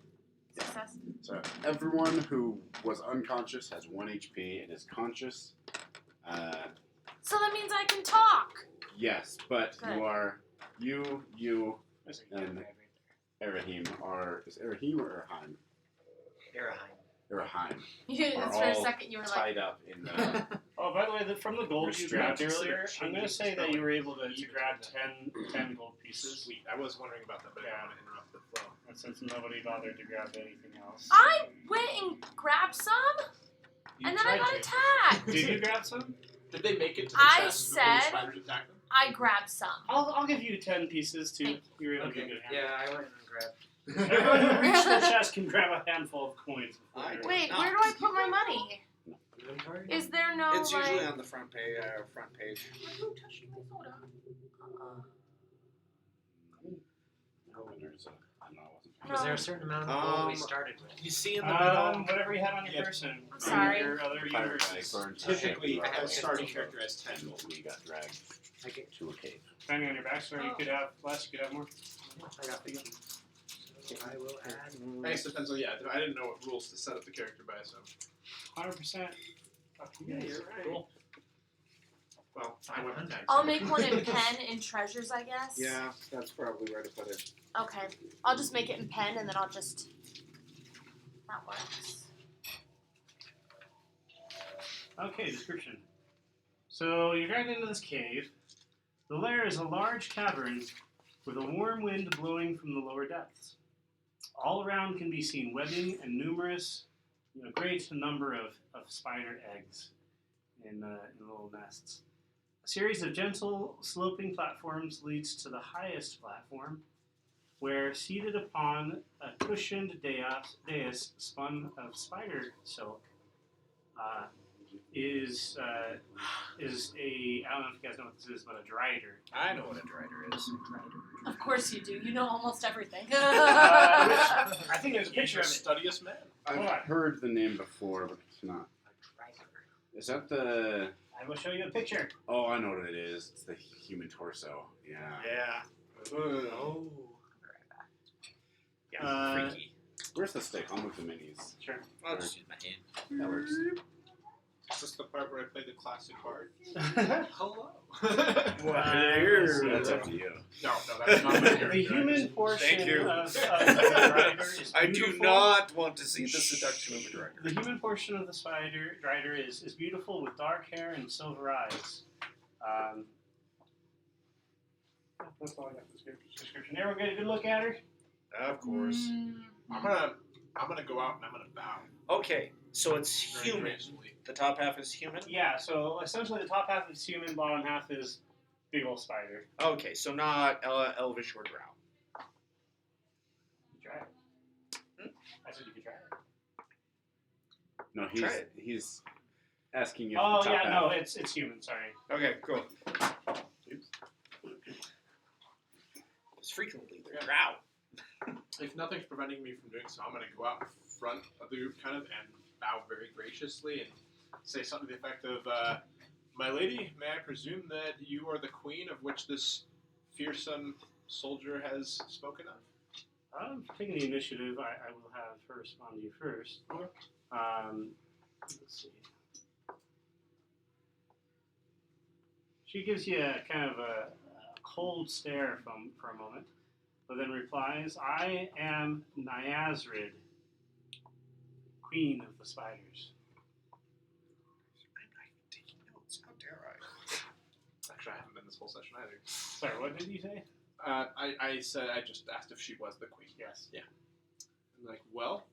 success? So everyone who was unconscious has 1 HP and is conscious. So that means I can talk. Yes, but Good. you are and Erahim are is Erahim or Erheim? Erahim are For a all second you were like, tied up in the. Oh, by the way, from the gold you grabbed Restraints. earlier, I'm going to say that you were able to Even grab to 10 gold pieces. Sweet. I was wondering about that, but I didn't want to interrupt the flow. And since nobody bothered to grab anything else. I went and grabbed some, You and then I tried got to. attacked. Did you grab some? Did they make it to the I chest before the said- spiders attacked them? I grabbed some. I'll give you 10 pieces too. You were able to Okay. get a Yeah, handful. I went and grabbed. Everyone who reaches their chest can grab a handful of coins. Before I- they're- Wait, where do I put my money? Inventory? Is there no It's like? usually on the front page. Who touched my soda? No, there's a. I don't know. I wasn't. Was there a certain amount of gold we Um, started with? You see in the middle. Whatever you had on your Yeah. person. I'm sorry. Your other Fire universes. guy burned Typically, I have a starting 15 character has 10 and gold. we got dragged Okay. to a cave. Depending on your backstory, you could have less, you could have more. I got 15. So I will add. I guess it depends on, yeah, I didn't know what rules to set up the character by, so. 100%. Yeah, you're right. Cool. Well, I went with that. I'll make one in pen in treasures, I guess. Yeah, that's probably where to put it. Okay. I'll just make it in pen and then I'll just. That works. Okay, description. So you're dragged into this cave. The lair is a large cavern with a warm wind blowing from the lower depths. All around can be seen webbing and numerous, great number of spider eggs in little nests. series of gentle, sloping platforms leads to the highest platform, where, seated upon a cushioned dais spun of spider silk, is a I don't know if you guys know what this is, but a drider. I know what a drider is. Of course you do. You know almost everything. I think there's a You're picture the of it. studiest man. I've Hold on. heard the name before, but it's not. Is that the? I will show you a picture. Oh, I know what it is. It's the human torso. Yeah. Yeah. Oh. Yeah, freaky. Where's the stick? I'll move the minis. Sure. I'll just use my hand. That works. Is this the part where I play the classic card? Hello. That's up to you. No, that's not my character. The human portion Thank you. of the drider is I do beautiful. not want to see the seduction of a drider. The human portion of the drider is beautiful with dark hair and silver eyes. That's all I got for the description. Everyone get a good look at her? Of course. I'm gonna go out and I'm gonna bow. Okay, so it's Very human. gracefully. The top half is human? Yeah, so essentially the top half is human, bottom half is big old spider. Okay, so not elvish or drow. You try it. I said you could try it. No, Try it. he's asking if Oh the top yeah, half. no, it's human. Sorry. Okay, cool. Oops. It's frequently they're drow. If nothing's preventing me from doing so, I'm gonna go out in front of the group kind of and bow very graciously and say something to the effect of, "My lady, may I presume that you are the queen of which this fearsome soldier has spoken of?" Taking the initiative, I will have her respond to you first. Let's see. She gives you a kind of a cold stare for a moment, but then replies, "I am Nyazrid, queen of the spiders." I'm taking notes. How dare I? Actually, I haven't been this whole session either. Sorry, what did you say? I said I just asked if she was the queen. Yes. I'm like, well,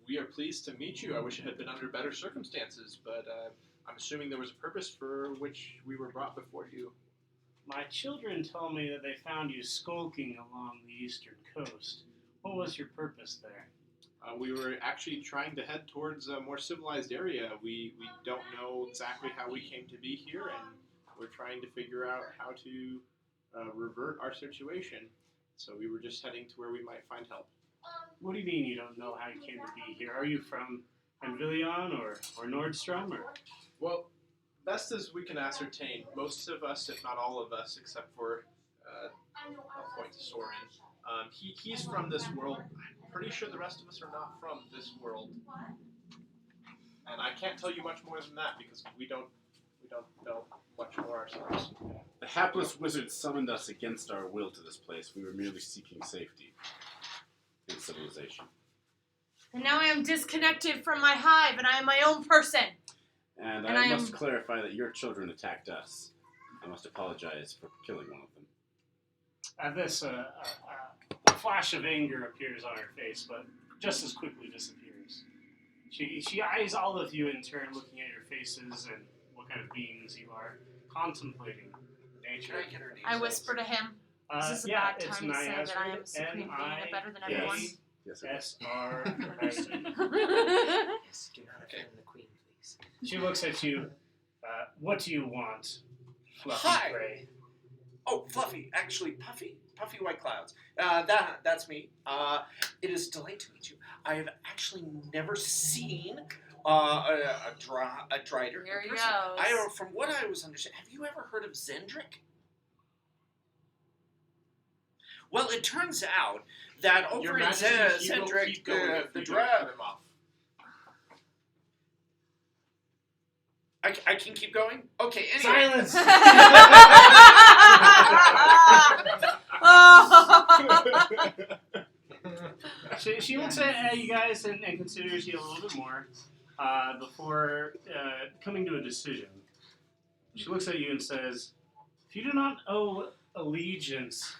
we are pleased to meet you. I wish it had been under better circumstances, but I'm assuming there was a purpose for which we were brought before you. My children tell me that they found you skulking along the eastern coast. What was your purpose there? We were actually trying to head towards a more civilized area. We don't know exactly how we came to be here, and we're trying to figure out how to revert our situation. So we were just heading to where we might find help. What do you mean you don't know how you came to be here? Are you from Anvillion or Nordstrom? Or? Well, best as we can ascertain, most of us, if not all of us, except for I'll point to Soren, he's from this world. I'm pretty sure the rest of us are not from this world. And I can't tell you much more than that because we don't know much more ourselves. The hapless wizard summoned us against our will to this place. We were merely seeking safety and civilization. And now I am disconnected from my hive, and I am my own person. And And I I must am- clarify that your children attacked us. I must apologize for killing one of them. At this, a flash of anger appears on her face, but just as quickly disappears. She eyes all of you in turn, looking at your faces and what kind of beings you are, contemplating nature. Can I get her name? I whisper to him, "Is this a Yeah, bad it's time to say that I am Nyazrid, supreme being and better than Yes. everyone?" Yes, it is. S-R-I-D. Yes, do not offend the queen, please. She looks at you. What do you want, Fluffy Hi. Gray? Oh, Fluffy. Actually, Puffy. Puffy White Clouds. That's me. It is a delight to meet you. I have actually never seen a drider. Here he in person. goes. From what I was understanding, have you ever heard of Zendrick? Well, it turns out that Your over in Majesty, he will Zendrick, keep going if the you don't drow. cut him off. I can keep going? Okay, anyway. Silence! She looks at you guys and considers you a little bit more before coming to a decision. She looks at you and says, "If you do not owe allegiance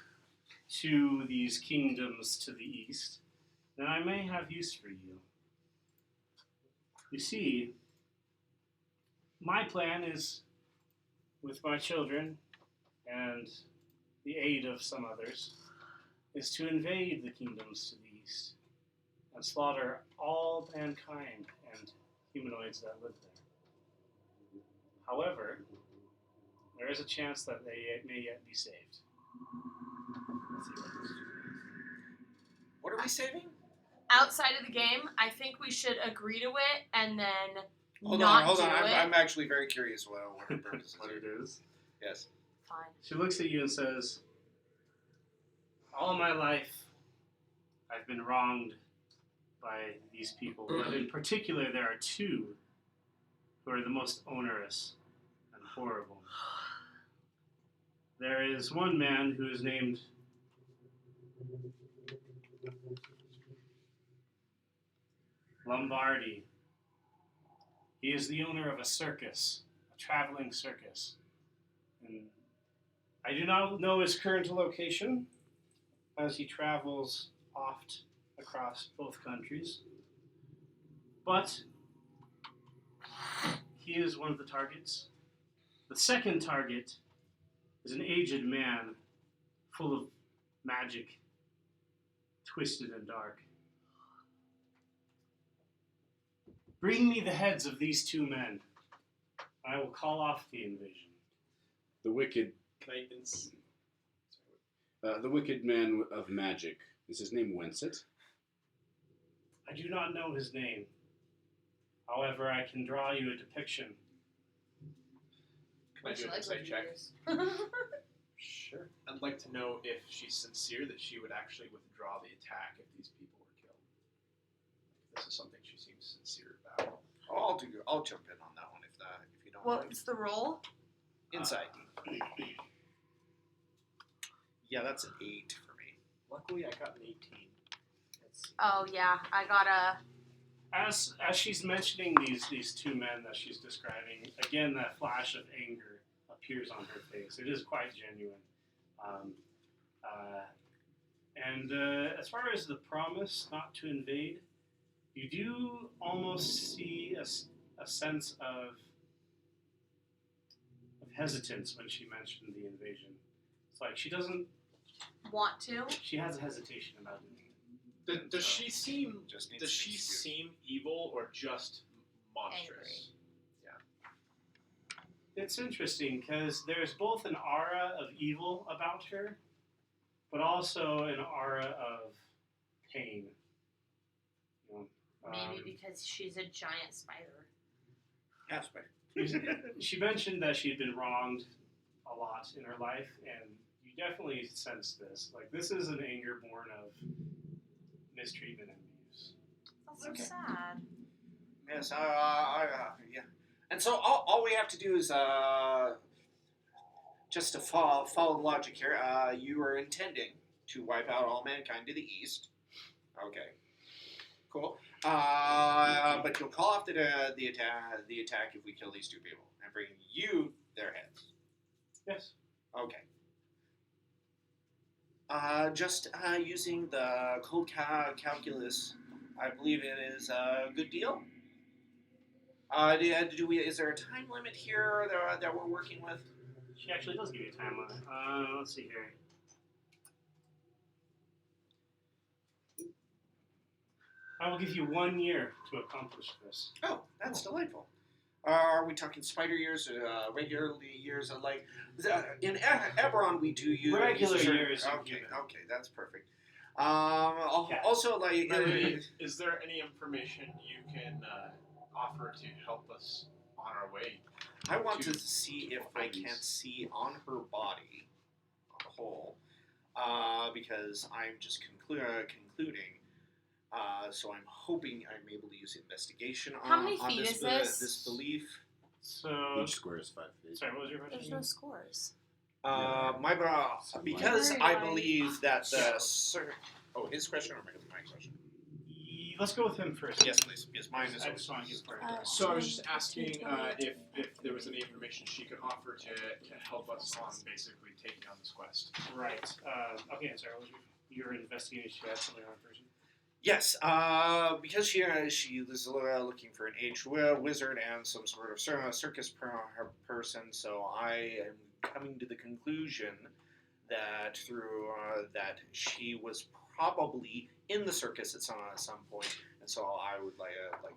to these kingdoms to the east, then I may have use for you. You see, my plan is with my children and the aid of some others, is to invade the kingdoms to the east and slaughter all mankind and humanoids that live there. However, there is a chance that they may yet be saved. Let's see what this is. What are we saving? Outside of the game, I think we should agree to it and then Hold not on. do it. I'm actually very curious what her purpose is. What it is. Yes. Fine. She looks at you and says, all my life, I've been wronged by these people, but in particular, there are two who are the most onerous and horrible. There is one man who is named Lombardi. He is the owner of a circus, a traveling circus. And I do not know his current location, as he travels oft across both countries. But he is one of the targets. The second target is an aged man full of magic, twisted and dark. Bring me the heads of these two men. I will call off the invasion. The wicked, Can I the wicked man of magic. Is his name Wensit? I do not know his name. However, I can draw you a depiction. Can I do an insight check? Sure. I'd like to know if she's sincere that she would actually withdraw the attack if these people were killed. This is something she seems sincere about. I'll jump in on that one if you don't mind. What's the roll? Insight. Yeah, that's an 8 for me. Luckily, I got an 18. Let's see. Oh yeah, I got a. As she's mentioning these two men that she's describing, again that flash of anger appears on her face. It is quite genuine. And as far as the promise not to invade, you do almost see a sense of hesitance when she mentioned the invasion. It's like she doesn't Want to? She has a hesitation about it. Does she seem? Just needs Does an she excuse. seem evil or just monstrous? It's interesting because there's both an aura of evil about her, but also an aura of pain. You know, Maybe because she's a giant spider. Yes, but she mentioned that she had been wronged a lot in her life, and you definitely sense this. Like, this is an anger born of mistreatment and abuse. That's so Okay. sad. yes, yeah. And so all we have to do is just to follow the logic here. You are intending to wipe out all mankind to the east. Okay. Cool. But you'll call off the attack if we kill these two people and bring you their heads. Yes. Okay. Just using the cold calculus, I believe it is a good deal. Is there a time limit here that we're working with? She actually does give you a time limit. Let's see here. I will give you 1 year to accomplish this. Oh, that's delightful. Are we talking spider years or regular years? Like in Eberron, we do use Regular certain- years. Okay, that's perfect. Also, like Is there any information you can offer to help us on our way? I want to see if I can see on her body, on the whole, because I'm just concluding. So I'm hoping I'm able to use investigation How many on feet this, is this? this belief. So, Each square is 5 feet. sorry, what was your There's question? no scores. Because Very I light. believe that Yeah. his question or my question? Let's go with him first. Yes, please. Yes, mine is. I just want to give part. So I was just asking if there was any information she could offer to help us on basically taking on this quest. Right. Okay, sorry. What was your investigation? She had something on person. Yes, because she was looking for an aged wizard and some sort of circus person, so I am coming to the conclusion that through that she was probably in the circus at some point, and so I would like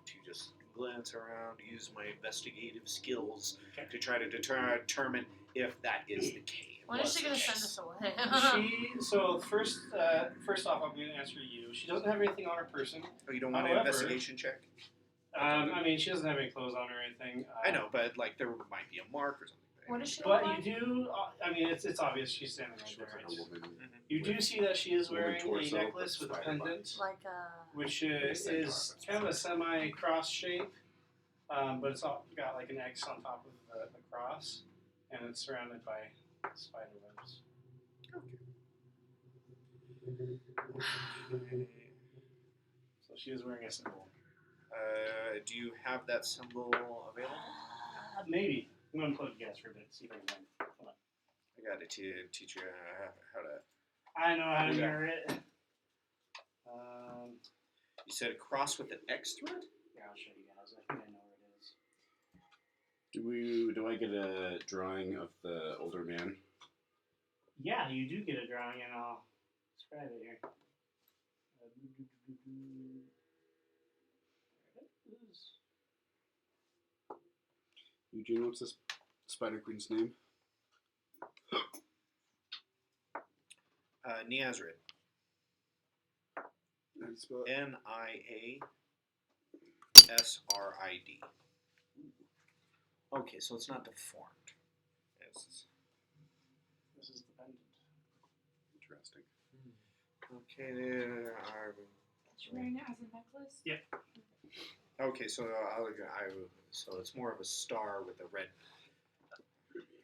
to just glance around, use my investigative skills to try to determine if that is the case. When is she gonna send us away? So first off, I'm going to answer you. She doesn't have anything on her person. Oh, you don't want an However, investigation check? I mean, she doesn't have any clothes on or anything. I know, but like there might be a mark or something. What is she But like? you do. I mean, it's obvious she's standing right She looks there. like a woman. You do see that she is Woman wearing a torso, necklace but with a spider pendant, Like which centaur, is that's kind of a right. semi-cross shape, but it's all got like an X on top of the cross, and it's surrounded by spider webs. So she is wearing a symbol. Do you have that symbol available? Maybe. I'm going to plug you guys for a bit, see if I can find it. Hold on. I got to teach you how to. I know how to Yeah. mirror it. You said a cross with an X through it? Yeah, I'll show you guys. I think I know where it is. Do I get a drawing of the older man? Yeah, you do get a drawing, and I'll describe it here. There it is. Eugene, what's this Spider Queen's name? Niazrid. How do you spell it? Niasrid. Okay, so it's not deformed. It's, This is the pendant. Interesting. okay, She's wearing it as a necklace. okay, so so it's more of a star with a red.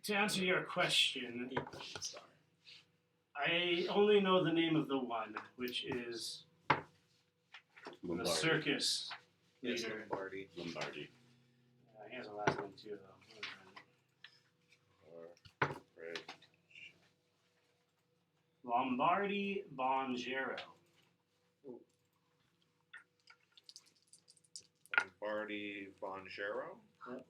To answer your question, I only know the name of the one, which is the Lombardi. circus Yes, leader. Lombardi. Lombardi. He has a last name too, though. Red. Lombardi Bongero. Lombardi Bongero. Yep.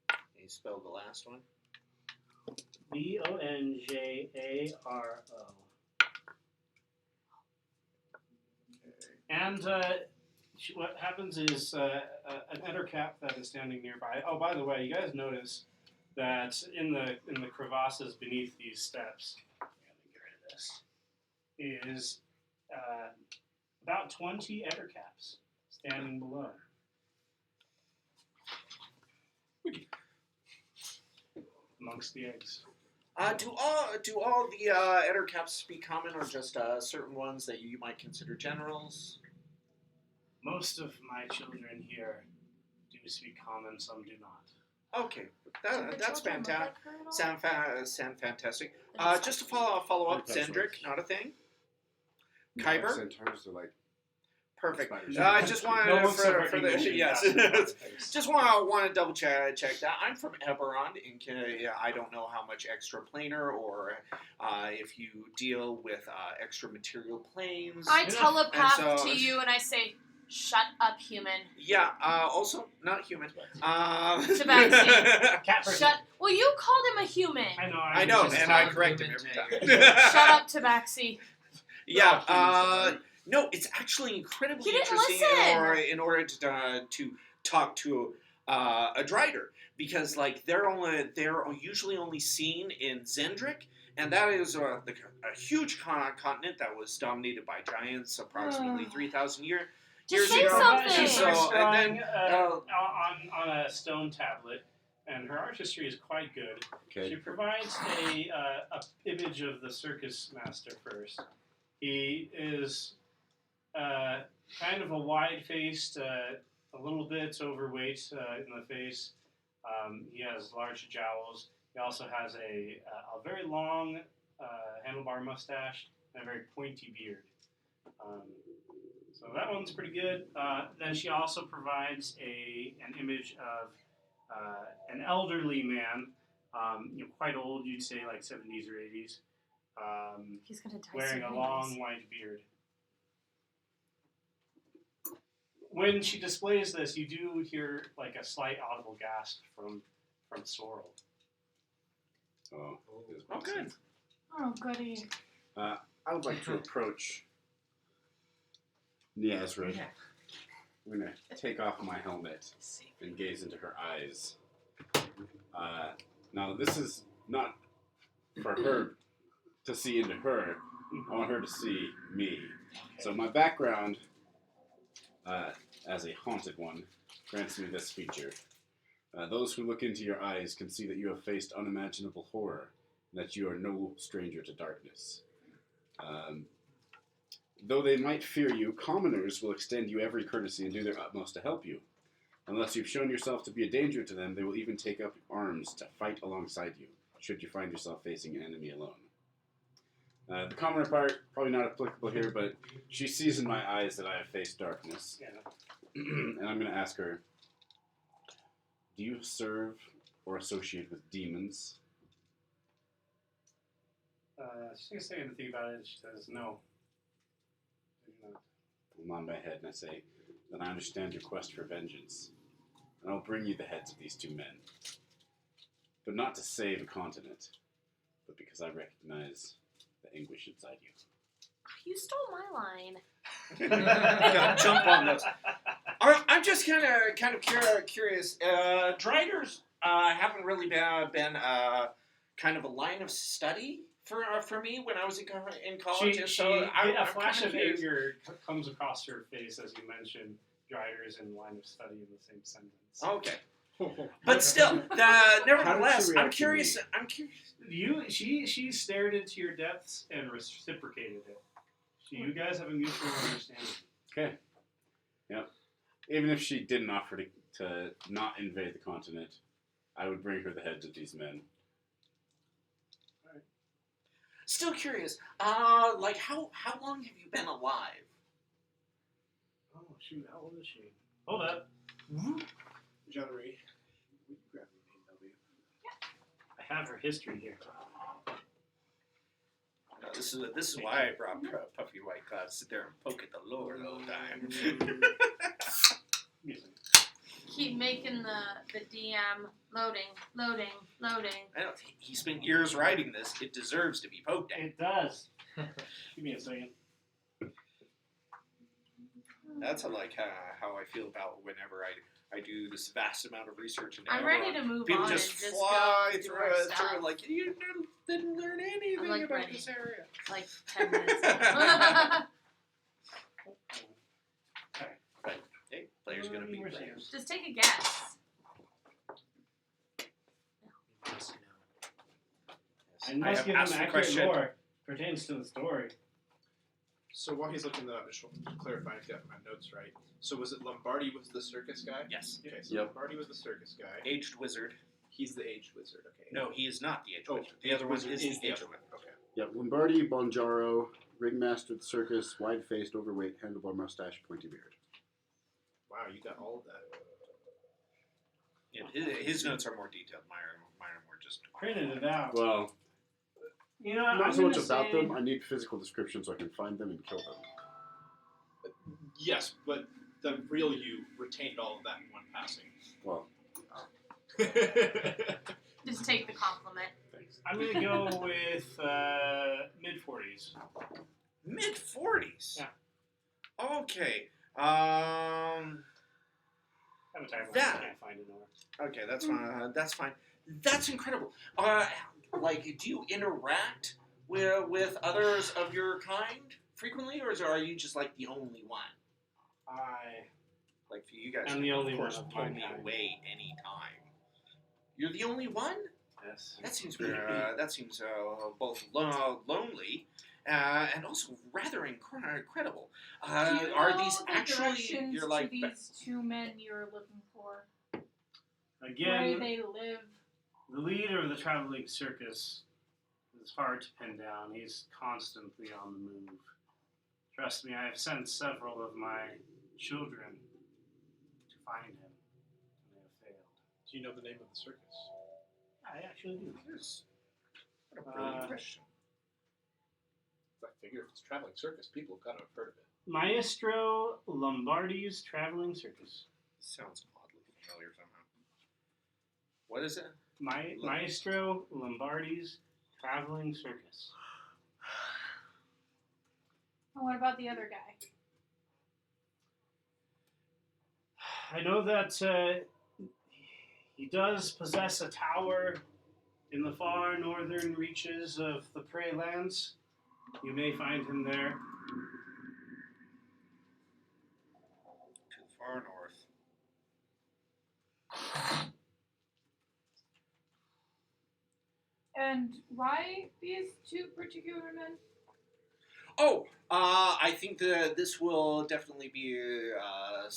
Can you spell the last one? Bonjaro. And what happens is an ettercap that is standing nearby. Oh, by the way, you guys notice that in the crevasses beneath these steps, I'm gonna get rid of this, is about 20 ettercaps standing below. Amongst the eggs. Do all the ettercaps speak common, or just certain ones that you might consider generals? Most of my children here do speak common, some do not. Okay, Do the that's children look fantastic. like her at all? Sound fantastic. Then Just to follow up, That's Zendrick, right. not a thing. No, Kyber? Centaurs are like Perfect. spiders. I just wanted No one's for the separating yes. the Just want to double check that. I'm from Eberron. I don't know how much extra planar or if you deal with extra material planes. I Yeah. telepath And so- to you and I say, "Shut up, human." Yeah. Also, not human. Tabaxi. Cat person. Shut. Well, you called him a human. I know. I know, Just and I call correct him human every to time. Shut up, Tabaxi. Yeah. No, it's actually incredibly He didn't interesting listen. in order to talk to a Drider, because like they're usually only seen in Zendrick, and that is a huge continent that was dominated by giants approximately 3,000 years Just say ago. something. She So, starts and drawing then, on a stone tablet, and her artistry is quite good. She okay. provides a image of the circus master first. He is kind of a wide-faced, a little bit overweight in the face. He has large jowls. He also has a very long handlebar mustache and a very pointy beard. So that one's pretty good. Then she also provides an image of an elderly man, quite old, you'd say like 70s or 80s. He's gonna die wearing soon a long white beard. When she displays this, you do hear like a slight audible gasp from Sorrel. Oh, Oh, good. Oh, goody. I would like to approach Niazra. I'm going to take off my helmet and gaze into her eyes. Now, this is not for her to see into her. I want her to see me. So my background, as a haunted one, grants me this feature. Those who look into your eyes can see that you have faced unimaginable horror, and that you are no stranger to darkness. Though they might fear you, commoners will extend you every courtesy and do their utmost to help you. Unless you've shown yourself to be a danger to them, they will even take up arms to fight alongside you, should you find yourself facing an enemy alone. The commoner part, probably not applicable here, but she sees in my eyes that I have faced darkness. Yeah. And I'm going to ask her, do you serve or associate with demons? She's going to say anything about it. She says, no. I nod my head and I say, then I understand your quest for vengeance, and I'll bring you the heads of these two men. But not to save a continent, but because I recognize the anguish inside you. You stole my line. You gotta jump on those. All right, I'm just kind of curious. Driders haven't really been kind of a line of study for me when I was in college. A flash of anger comes across her face as you mention Driders and line of study in the same sentence. Okay. But still, nevertheless, I'm curious. She stared into your depths and reciprocated it. You guys have a mutual understanding. Okay. Yep. Even if she didn't offer to not invade the continent, I would bring her the heads of these men. Still curious. Like how long have you been alive? Oh shoot! How old is she? Hold up. John Marie, will you grab your name, W? I have her history here. This is why I brought Puffy White Cloud to sit there and poke at the Lord all the time. Keep making the DM loading. I don't think he spent years writing this. It deserves to be poked at. It does. Give me a second. That's how I feel about whenever I do this vast amount of research. And I'm ready to move people on just and just fly go do through our it, stuff. through like you didn't learn anything I'm, like, about ready. this area. Like 10 minutes. Hey, players gonna be players. Just take a guess. I I must have give him asked the accurate question. lore. Pertains to the story. So while he's looking that up, just to clarify if I got my notes right. So was it Lombardi was the circus guy? Yes. Okay, so Yep. Lombardi was the circus guy. Aged wizard. He's the aged wizard, okay. No, he is not the aged Oh, wizard. The other one is the the aged other wizard. one. Okay. Yep, Lombardi, Bonjaro, ringmaster of the circus, wide-faced, overweight, handlebar mustache, pointy beard. Wow, you got all of that. Yeah, his notes are more detailed. Mine are more just. Printed it out. Well, You know, I'm not so much gonna about say- them. I need physical descriptions so I can find them and kill them. Yes, but the real you retained all of that in one passing. Well, Just take the compliment. thanks. I'm gonna go with mid-40s. Mid-40s? Yeah. Okay. I have a timer. That- I can't find it nowhere. Okay, that's fine. That's fine. That's incredible. Like, do you interact with others of your kind frequently, or are you just like the only one? Like for you guys, I'm the only of course, one of pull my me kind. away anytime. You're the only one. Yes. That seems both lonely and also rather incredible. Do you Are know these the actually? directions You're like to these two men you're looking for? Again, Where they live? the leader of the traveling circus is hard to pin down. He's constantly on the move. Trust me, I have sent several of my children to find him, and they have failed. Do you know the name of the circus? I actually do. Yes. What a brilliant question. figure if it's a traveling circus, people have got to have heard of it. Maestro Lombardi's Traveling Circus. Sounds oddly familiar somehow. What is it? Maestro Lombardi's Traveling Circus. And what about the other guy? I know that he does possess a tower in the far northern reaches of the Prey Lands. You may find him there. Too far north. And why these two particular men? Oh, I think that this will definitely be a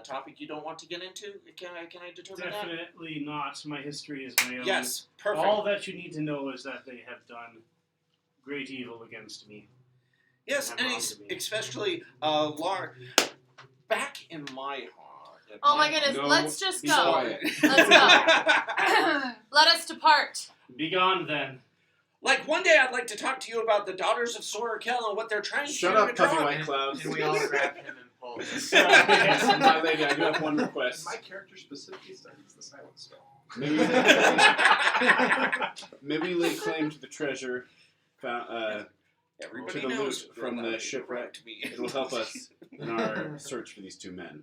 topic you don't want to get into. Can I determine that? Definitely not. My history is my own. Yes, perfect. All that you need to know is that they have done great evil against me. Yes, And and wrong to me. especially back in my heart. Oh my goodness, No, let's just be go. quiet. Let's go. Let us depart. Begone then. Like one day I'd like to talk to you about the Daughters of Sorakel and what they're trying Shut to do up, to Puffy draw. White Cloud. And we all grab him and pull him. Yes, my lady, I do have one request. My character specifically studies the silent spell. Maybe lay claim to the treasure found, Everybody to the knows loot from the shipwreck. Me. It will help us in our search for these two men.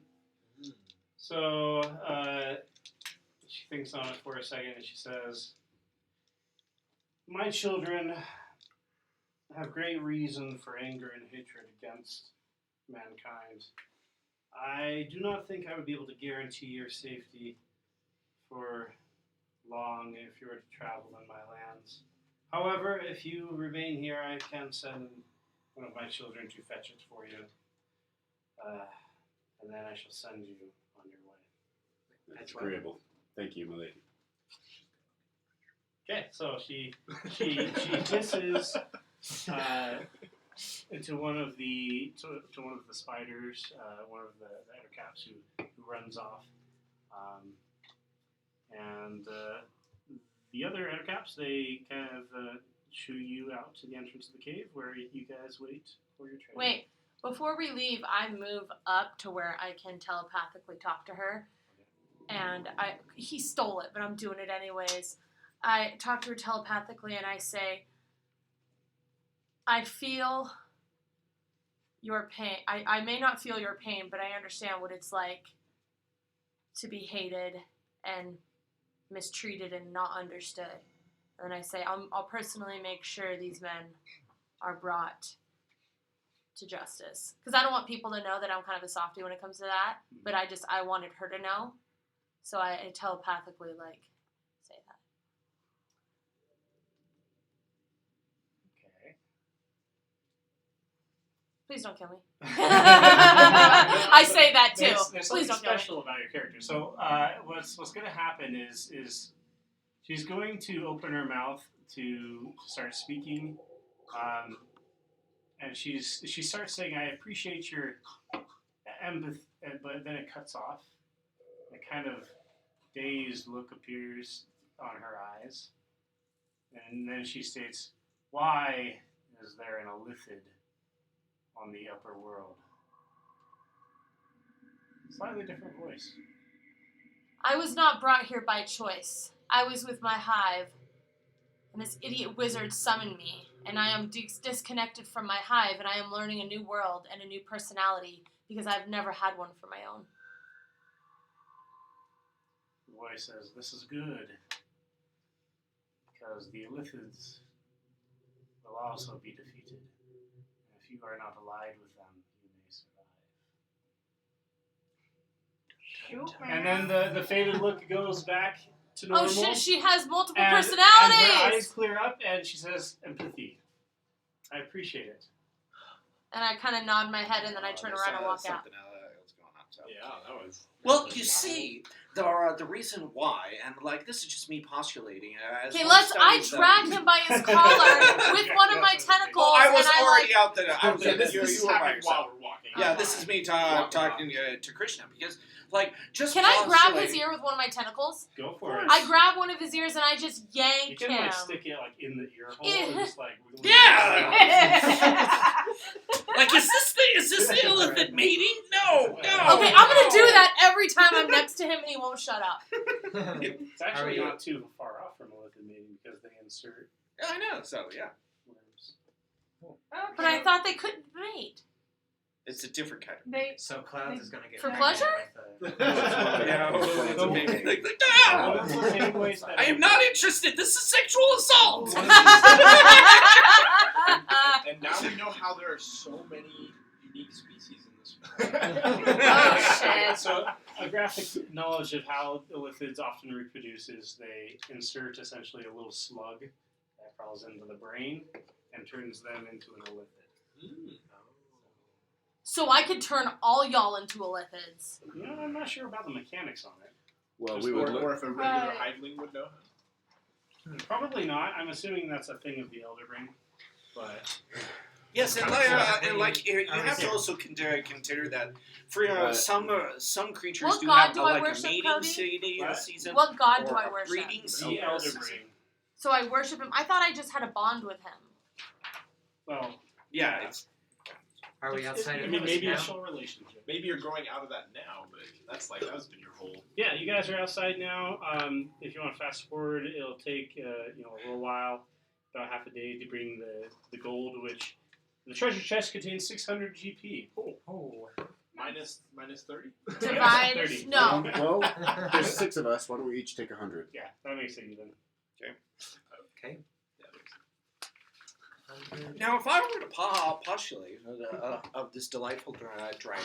So she thinks on it for a second and she says, "My children have great reason for anger and hatred against mankind. I do not think I would be able to guarantee your safety for long if you were to travel in my lands. However, if you remain here, I can send one of my children to fetch it for you. And then I shall send you on your way." That's agreeable. Thank you, my lady. Okay, so she hisses into one of the spiders, one of the outer caps who runs off, and the other outer caps, they kind of shoo you out to the entrance of the cave where you guys wait for your train. Wait, before we leave, I move up to where I can telepathically talk to her. And he stole it, but I'm doing it anyways. I talk to her telepathically and I say, "I feel your pain. I may not feel your pain, but I understand what it's like to be hated and mistreated and not understood." And then I say, I'll personally make sure these men are brought to justice. Because I don't want people to know that I'm kind of a softie when it comes to that, but I wanted her to know. So I telepathically, say that. Okay. Please don't kill me. I say that too. There's Please something don't kill me. special about your character. So what's going to happen is she's going to open her mouth to start speaking, and she starts saying, "I appreciate your empathy," but then it cuts off. A kind of dazed look appears on her eyes, and then she states, "Why is there an Illithid on the upper world?" Slightly different voice. I was not brought here by choice. I was with my hive, and this idiot wizard summoned me, and I am disconnected from my hive, and I am learning a new world and a new personality because I've never had one for my own. The voice says, "This is good, because the Illithids will also be defeated. And if you are not allied with them, you may survive." Shoot, man. And then the faded look goes back to normal. Oh shit, she has multiple and personalities! her eyes clear up, and she says, "Empathy. I appreciate it." And I kind of nod my head, and then I turn around and walk out. Something else going on. So. Yeah, that was. Well, you see, the reason why, and this is just me postulating. As Okay, one I studies drag him by his collar with one of my tentacles, Well, I was and I already out there. I was Yeah, this you is were by happening yourself. while we're walking. Yeah, this is me talking to Krishna because, just Can I grab his postulating- ear with one of my tentacles? Go for it. I grab one of his ears and I just You yank can him. stick it in the ear hole Yeah. and just Yeah! Like, is this the illithid mating? No. Okay, I'm gonna do that every time I'm next to him and he won't shut up. It's actually you- not too far off from Elithid mating because they insert Yeah, I know. So yeah, worms. But I thought they couldn't mate. it's a different kind of. They So Clouds is gonna get For pregnant pleasure? with Yeah, it's So- amazing. like, One of the same ways that I am not interested. This is sexual assault. And now we know how there are so many unique species in this. Oh, shit. So a graphic knowledge of how illithids often reproduce is they insert essentially a little slug that crawls into the brain and turns them into an illithid. So I could turn all y'all into illithids. You know, I'm not sure about the mechanics on it. Well, Just we would or look. if a regular hiveling would know. Probably not. I'm assuming that's a thing of the Elder Brain. But Yes, and like you have to also consider that for some creatures What do god have do I like a worship, mating Cody? What? season. What god do or I a worship? breeding the season. Elder Brain. So I worship him. I thought I just had a bond with him. Well, Yeah, it's Are we outside I of mean, this maybe now? a soul relationship. Maybe you're growing out of that now, but that's been your whole. Yeah, you guys are outside now. If you want to fast forward, it'll take a little while, about half a day to bring the gold, which the treasure chest contains 600 GP. Oh. Minus 30. Divine. 30. No. Well, there's 6 of us. Why don't we each take 100? Yeah, that makes it even. Okay. now if I were to postulate of this delightful driver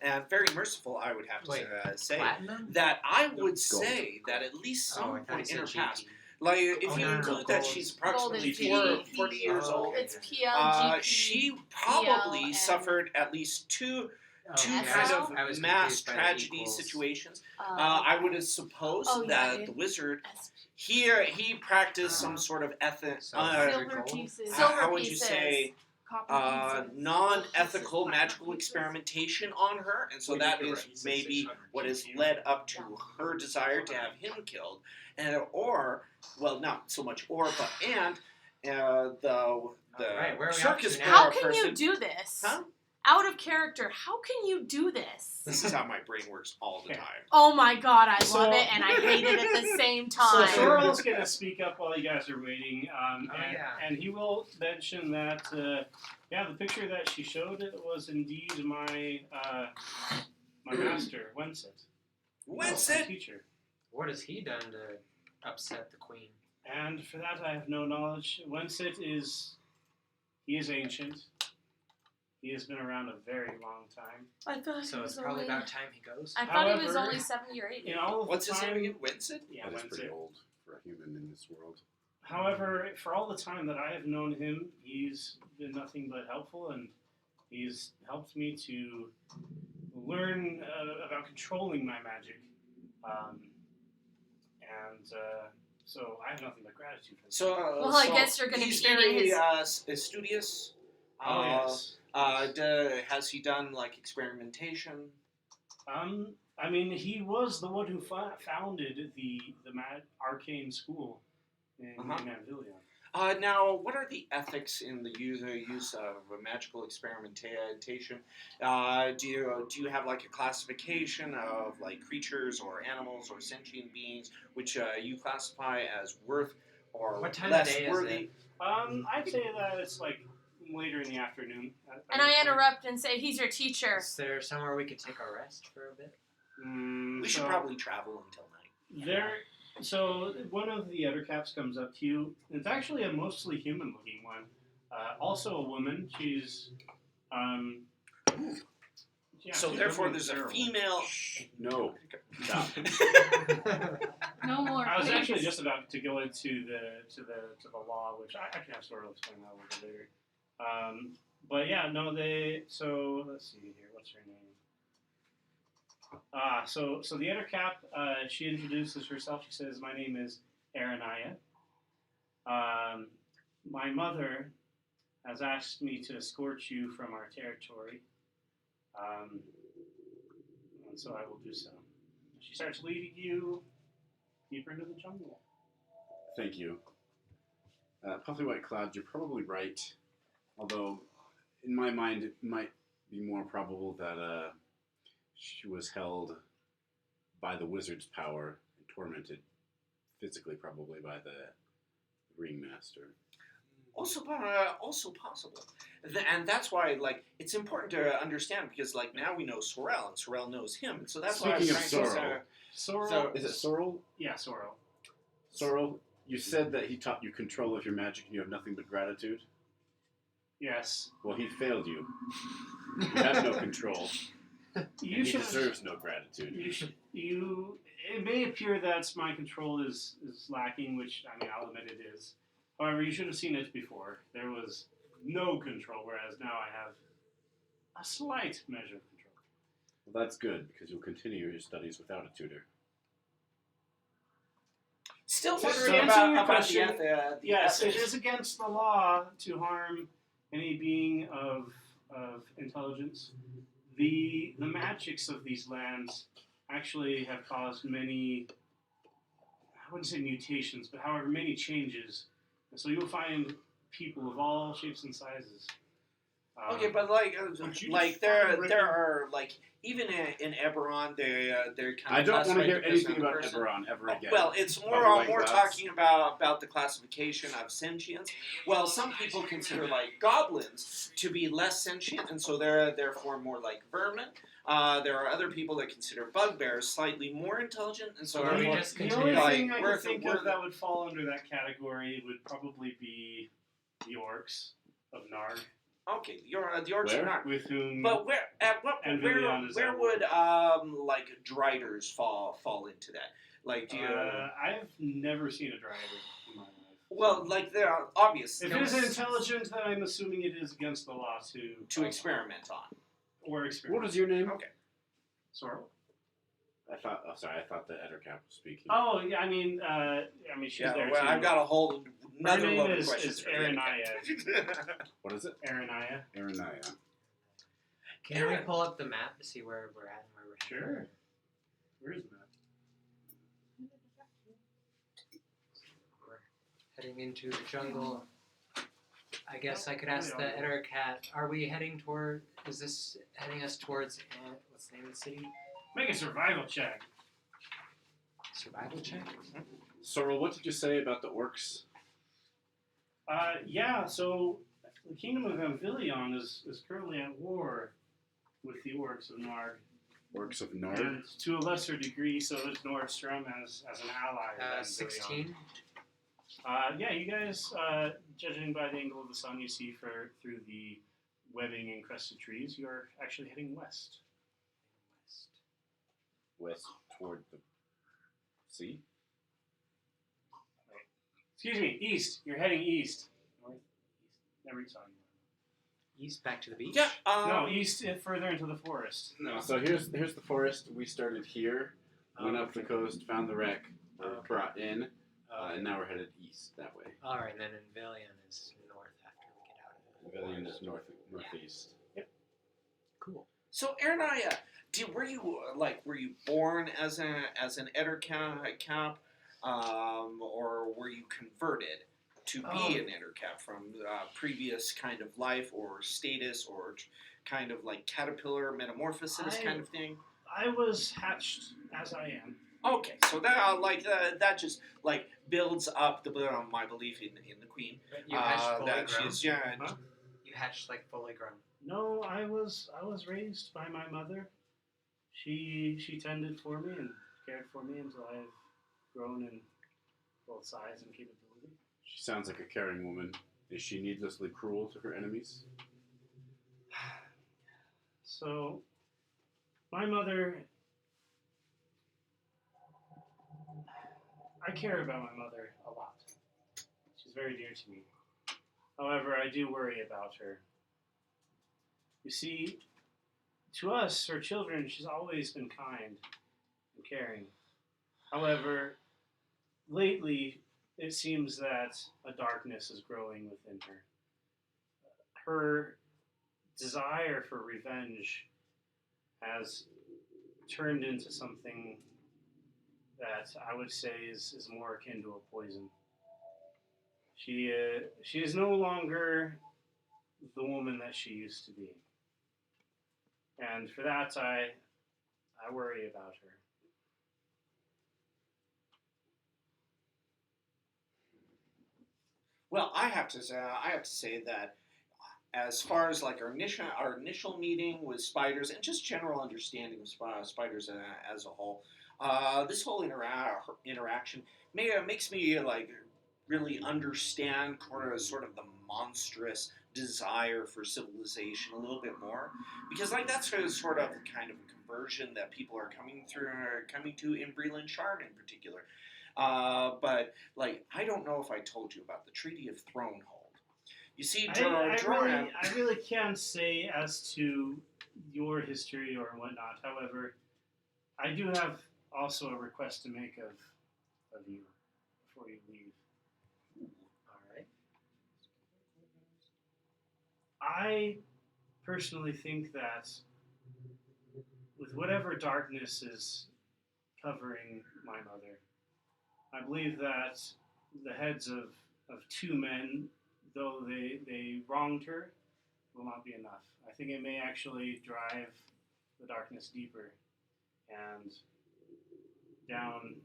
and very merciful, I would have to Wait, say Platinum? that I would Gold. say that at least Oh, some I thought point you in said her past, GP. like if Oh, you no, no, include that gold. she's Gold approximately is 40 years Oh, old, okay. It's PLGP. she probably PL, suffered at least two Okay, kind I of was mass confused by the tragedy equals. situations. I would suppose Oh, yeah, that dude. the wizard SP. he practiced some sort of ethic. So- Silver gold? pieces. how Silver would you pieces. say copper pieces. non-ethical Pieces, magical platinum pieces. experimentation on her, and so Wait, that you're is right, he said maybe 600 what has GP. led up to her desire to have him killed, and not so much but the Alright, where are we up circus to now? How girl can you person. do this? Huh? Out of character. How can you do this? This is how my brain works all the Okay. time. Oh my god, I So- love it and I hate it at the same So time. Sorrel's going to speak up while you guys are waiting, yeah. and he will mention that, the picture that she showed was indeed my master, Wensit. When's my it? teacher. What has he done to upset the queen? And for that I have no knowledge. Wensit he is ancient. He has been around a very long time. I thought So he it's was probably only, about time he goes. I thought he was However, only 70 or 80. In all of What's the his time, name again? Winston? Yeah, That is pretty Wensit. old for a human in this world. However, for all the time that I have known him, he's been nothing but helpful, and he's helped me to learn about controlling my magic. So I have nothing but gratitude for him. So, Well, I guess you're gonna he's be eating very his- studious. Oh, yes. Has he done like experimentation? I mean, he was the one who founded the arcane school in Anvillion. Now, what are the ethics in the use of magical experimentation? Do you have like a classification of like creatures or animals or sentient beings which you classify as worth or What time less of day is worthy? it? I'd say that it's like later in the afternoon. And I interrupt and say, he's your teacher. Is there somewhere we could take a rest for a bit? We should probably travel until night. So one of the other caps comes up to you. It's actually a mostly human-looking one. Also a woman. She's So she's therefore, really there's a terrible. female. No. Stop. No more. I was please. actually just about to go into the law, which I can have sort of explain that a little bit later. But yeah, no, so let's see here. What's her name? So the other cap, she introduces herself. She says, "My name is Aranaya. My mother has asked me to escort you from our territory, and so I will do so." She starts leading you deeper into the jungle. Thank you. Puffy White Cloud, you're probably right. Although in my mind, it might be more probable that she was held by the wizard's power and tormented physically, probably by the ringmaster. Also possible, and that's why like it's important to understand because like now we know Sorrel and Sorrel knows him, so that's why I was Speaking of trying to Sorrel. So- Is it Sorrel? Yeah, Sorrel. Sorrel, you said that he taught you control of your magic and you have nothing but gratitude. Yes. Well, he failed you. You have no control. You and he should. deserves no gratitude. You. It may appear that my control is lacking, which I mean I'll admit it is. However, you should have seen it before. There was no control, whereas now I have a slight measure of control. Well, that's good because you'll continue your studies without a tutor. still To wondering answer your about question, the Yes, it ethics. is against the law to harm any being of intelligence. The magics of these lands actually have caused many, I wouldn't say mutations, but however many changes. And so you'll find people of all shapes and sizes. Okay, but like Would you like define there are like even in Eberron they're kind of I don't want to classified hear depending anything on the about person. Eberron ever again. Well, it's more Of white more clouds. talking about the classification of sentience. Well, some people consider like goblins to be less sentient, and so they're therefore more like vermin. There are other people that consider bugbears slightly more intelligent, and so Are we therefore, just the only continuing? thing I we're- can think we're- of that would fall under that category would probably be the orcs of Narg, okay, the orcs Where? are not. with whom. But Anvillion is where at would like driders fall into that? Like do you I've never seen a dryad in my life. well like there are obvious If it is intelligent, then I'm assuming it is against the law to experiment on. or experiment. What is your name? Okay. Sorrel? I thought the Ettercap was speaking. Oh yeah, I mean she's Yeah, there well, too. I've got a whole Her another name load of is questions for you. Aranaya. What is it? Aranaya. Aranaya. Can we pull up the map to see where we're at and where we're heading? Sure. Where's that? We're heading into the jungle. I guess I could ask the Ettercat, are we heading toward, is this heading us towards, what's the name of the city? Make a survival check. Survival check? Sorrel, what did you say about the orcs? Yeah, so the kingdom of Anvillion is currently at war with the orcs of Narg. Orcs of Nard? And to a lesser degree, so is Nordstrom as an ally of Anvillion. 16? Yeah, you guys, judging by the angle of the sun you see through the webbing and crested trees, you're actually heading west. West toward the sea? Excuse me, east. You're heading east. North, east. Never saw you. East, back to the beach? Yeah. No, east further into the forest. No, so here's the forest. We started here, went up the coast, found the wreck, were Okay. brought in, Oh, and now we're headed east that way. Alright, and then Anvillion is north after we get out of it. Anvillion is northeast. Cool. So Aranaya, were you born as an Ettercap, or were you converted to be an Ettercap from previous kind of life or status or kind of like caterpillar metamorphosis kind of thing? I was hatched as I am. Okay, so that that just like builds up my belief in the queen. But you hatched fully That grown? she's Huh? You hatched like fully grown. No, I was raised by my mother. She tended for me and cared for me until I've grown in both size and capability. She sounds like a caring woman. Is she needlessly cruel to her enemies? So, my mother, I care about my mother a lot. She's very dear to me. However, I do worry about her. You see, to us, her children, she's always been kind and caring. However, lately, it seems that a darkness is growing within her. Her desire for revenge has turned into something that I would say is more akin to a poison. She is no longer the woman that she used to be. And for that, I worry about her. Well, I have to say that as far as like our initial meeting with spiders and just general understanding of spiders as a whole, this whole interaction makes me like really understand sort of the monstrous desire for civilization a little bit more, because like that's sort of the kind of conversion that people are coming to in Breland Shard in particular. But like I don't know if I told you about the Treaty of Thronehold. You see, I really can't say as to your history or whatnot. However, I do have also a request to make of you before you leave. All right. I personally think that with whatever darkness is covering my mother, I believe that the heads of two men, though they wronged her, will not be enough. I think it may actually drive the darkness deeper and down,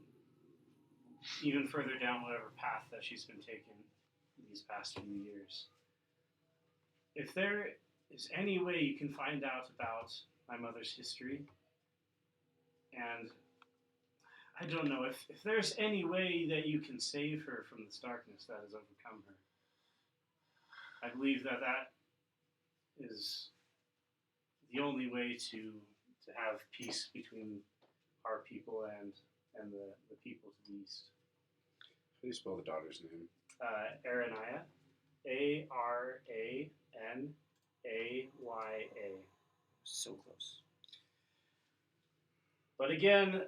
even further down whatever path that she's been taking these past few years. If there is any way you can find out about my mother's history, and I don't know, if there's any way that you can save her from this darkness that has overcome her, I believe that is the only way to have peace between our people and the people to the east. How do you spell the daughter's name? Aranaya. Aranaya. So close. But again,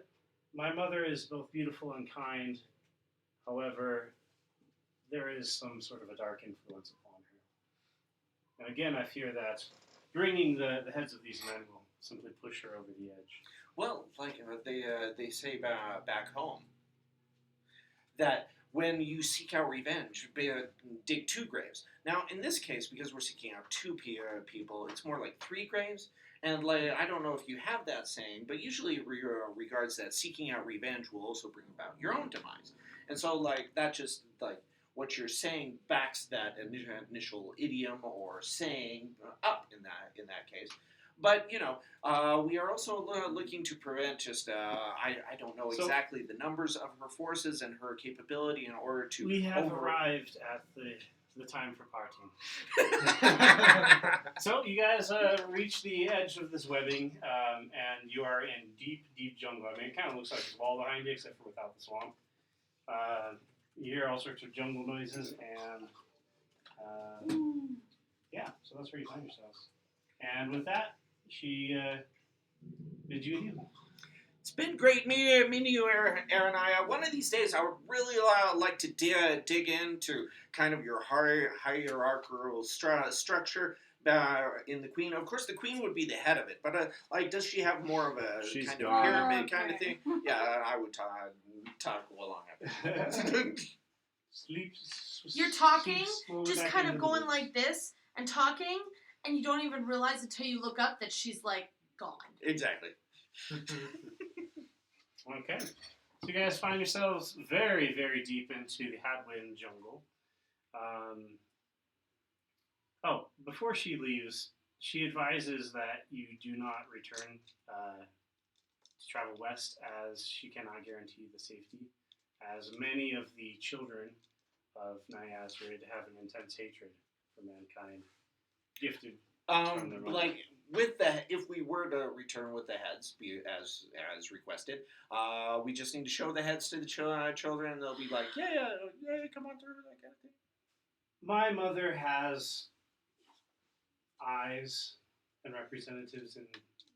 my mother is both beautiful and kind. However, there is some sort of a dark influence upon her. And again, I fear that bringing the heads of these men will simply push her over the edge. Well, like they say back home, that when you seek out revenge, dig 2 graves. Now, in this case, because we're seeking out 2 people, it's more like 3 graves. And like, I don't know if you have that saying, but usually it regards that seeking out revenge will also bring about your own demise. And so, like, that just, like, what you're saying backs that initial idiom or saying up in that case. But, you know, we are also looking to prevent just, I don't know exactly the numbers of her forces and her capability in order to... We have arrived at the time for parting. So you guys reach the edge of this webbing, and you are in deep, deep jungle. I mean, it kind of looks like there's a wall behind you, except for without the swamp. You hear all sorts of jungle noises, and yeah, so that's where you find yourselves. And with that, she bids you adieu. It's been great meeting you, Aranaya. One of these days, I would really like to dig into kind of your hierarchical structure in the Queen. Of course, the Queen would be the head of it, but like, does she have more of a She's kind gone. of pyramid kind of thing? Yeah, I would talk well on it. You're talking, sleep slowly just back kind into of the going woods. like this and talking, and you don't even realize until you look up that she's like gone. Exactly. Okay. So you guys find yourselves very, very deep into the Hadwin jungle. Before she leaves, she advises that you do not return to travel west, as she cannot guarantee the safety, as many of the children of Nyazrid have an intense hatred for mankind, gifted from their mother. Like if we were to return with the heads, as requested, we just need to show the heads to the children, and they'll be like, yeah, come on through, that kind of thing. My mother has eyes and representatives in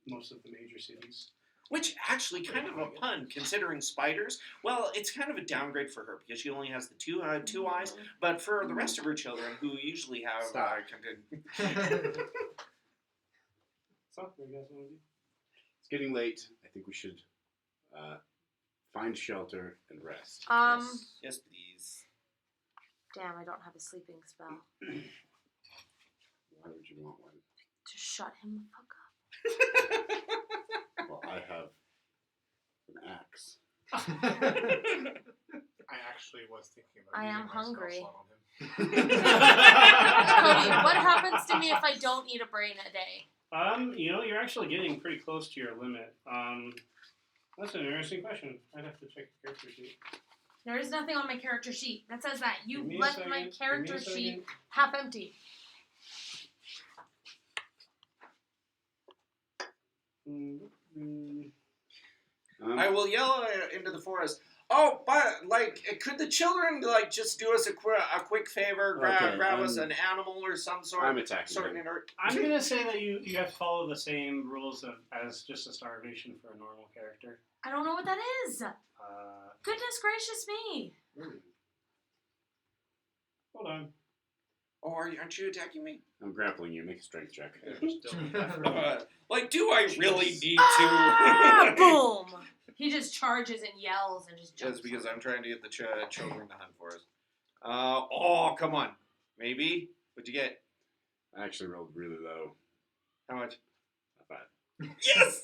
most of the major cities. Which actually kind of a pun, considering spiders. Well, it's kind of a downgrade for her because she only has the two eyes. But for the rest of her children, who usually have So, what do you guys want to do? It's getting late. I think we should find shelter and rest. Yes, please. Damn, I don't have a sleeping spell. Why would you want one? To shut him the fuck up. Well, I have an axe. I actually was thinking about I using am my spell hungry. slot on him. Cody, what happens to me if I don't eat a brain a day? You're actually getting pretty close to your limit. That's an interesting question. I'd have to check the character sheet. There is nothing on my character sheet that says that. You Give me a left second, my give me a character second. sheet half empty. I will yell into the forest. Oh, but could the children just do us a quick favor, grab us an animal or some sort? I'm attacking him. I'm gonna say that you have to follow the same rules as just a starvation for a normal character. I don't know what that is. Goodness gracious me. Hold on. Oh, aren't you attacking me? I'm grappling you. Make a strength check. Do I really need Ah, to? boom! He just charges and yells and just jumps. Just because I'm trying to get the children to hunt for us. Oh, come on. Maybe? What'd you get? I actually rolled really low. How much? Not bad. Yes!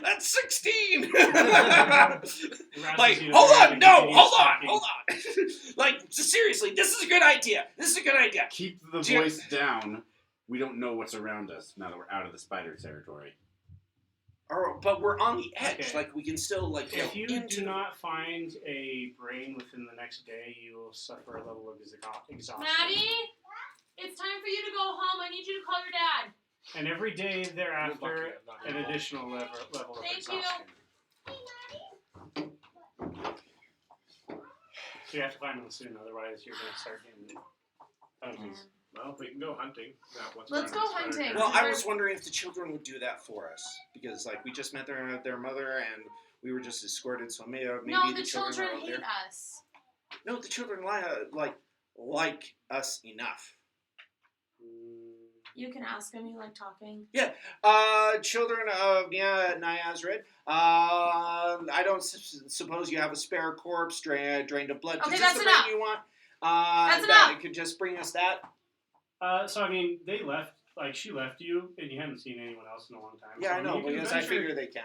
That's 16! Hold hold on! No! Hold on! Seriously, this is a good idea. Keep the voice down. We don't know what's around us now that we're out of the spider territory. But we're on the edge. Okay. We can still, If you into... do not find a brain within the next day, you will suffer a level of exhaustion. Maddie, it's time for you to go home. I need you to call your dad. And every day thereafter, Lucky, an additional level of Thank exhaustion. So you have to find them soon, otherwise you're going to start getting penalties. Well, we can go hunting. Let's go hunting. Well, I was wondering if the children would do that for us. Because, we just met their mother and we were just escorted, so maybe No, the the children are out hate there. us. No, the children like us enough. You can ask him. You like talking. Children of Nyazrid, I don't suppose you have a spare corpse drained of blood. Okay, Is this that's the brain enough. you want? That's that enough. It could just bring us that. They left, she left you, and you haven't seen anyone else in a long time. Yeah, so, I know, you can because I venture- figure they can.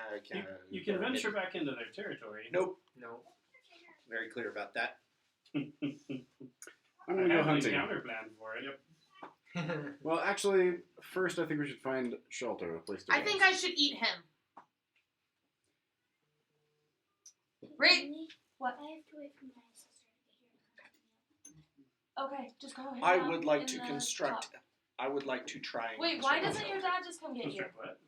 You can venture back into their territory. Nope. No. Very clear about that. I'm I gonna go have an hunting. encounter plan for it. Well, actually, first I think we should find shelter, a place to I rest. think I should eat him. Right? What? I have to wait for my sister to get here. Okay, just go ahead. I would like to construct. I would like to try. And Wait, why construct doesn't your dad just come get you? Construct what?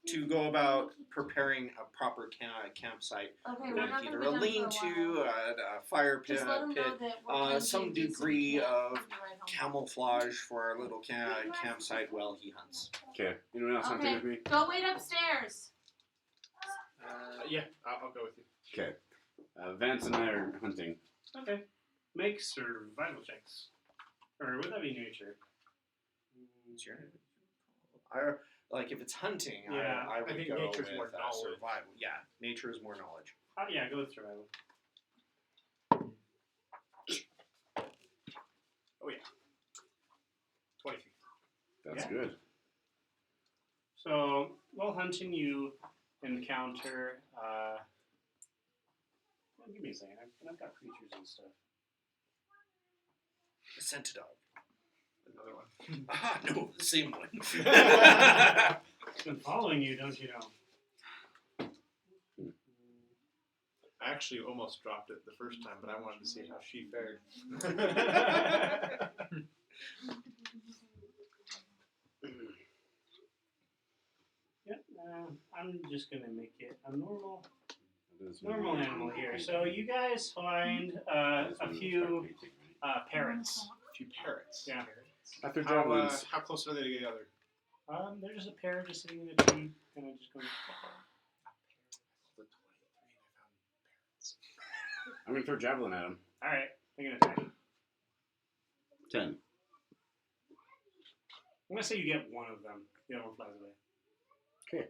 to go about preparing a proper campsite? Okay, With we're not either gonna a be done for a lean-to, while. a fire pit, Just let him know that we're gonna some be busy, degree can't of be right home. camouflage for our little campsite while he hunts. Okay. Anyone else hunting Okay, with me? go wait upstairs. Yeah, I'll go with you. Okay. Vance and I are hunting. Okay. Make survival checks. Or would that be nature? It's your if it's hunting, Yeah, I would think go nature's with more knowledge. survival. Yeah, nature is more knowledge. Yeah, go with survival. Oh yeah. 23. That's Yeah. good. So, while hunting, you encounter. Give me a second. I've got creatures and stuff. A scent dog. Another one. Ah, no, the same one. It's been following you, don't you know? I actually almost dropped it the first time, but I wanted to see how she fared. Yep. I'm just gonna make it a normal That is animal here. So you guys find a few parrots. A few parrots. Yeah. After How, javelins. how close are they together? There's just a parrot just sitting in a tree, kind of just going. I'm gonna throw javelin at him. All right, they're gonna attack. 10. I'm gonna say you get one of them. The other one flies away. Okay.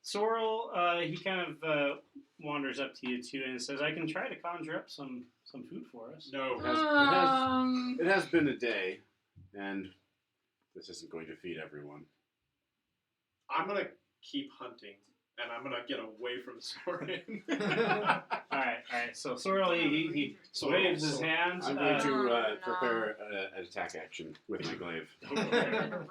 Sorrel, he kind of wanders up to you too and says, "I can try to conjure up some food for us." No. It has been a day, and this isn't going to feed everyone. I'm gonna keep hunting, and I'm gonna get away from Soren. All right. So Sorrel, he waves his hand. I'm going to no. prepare an attack action with my glaive.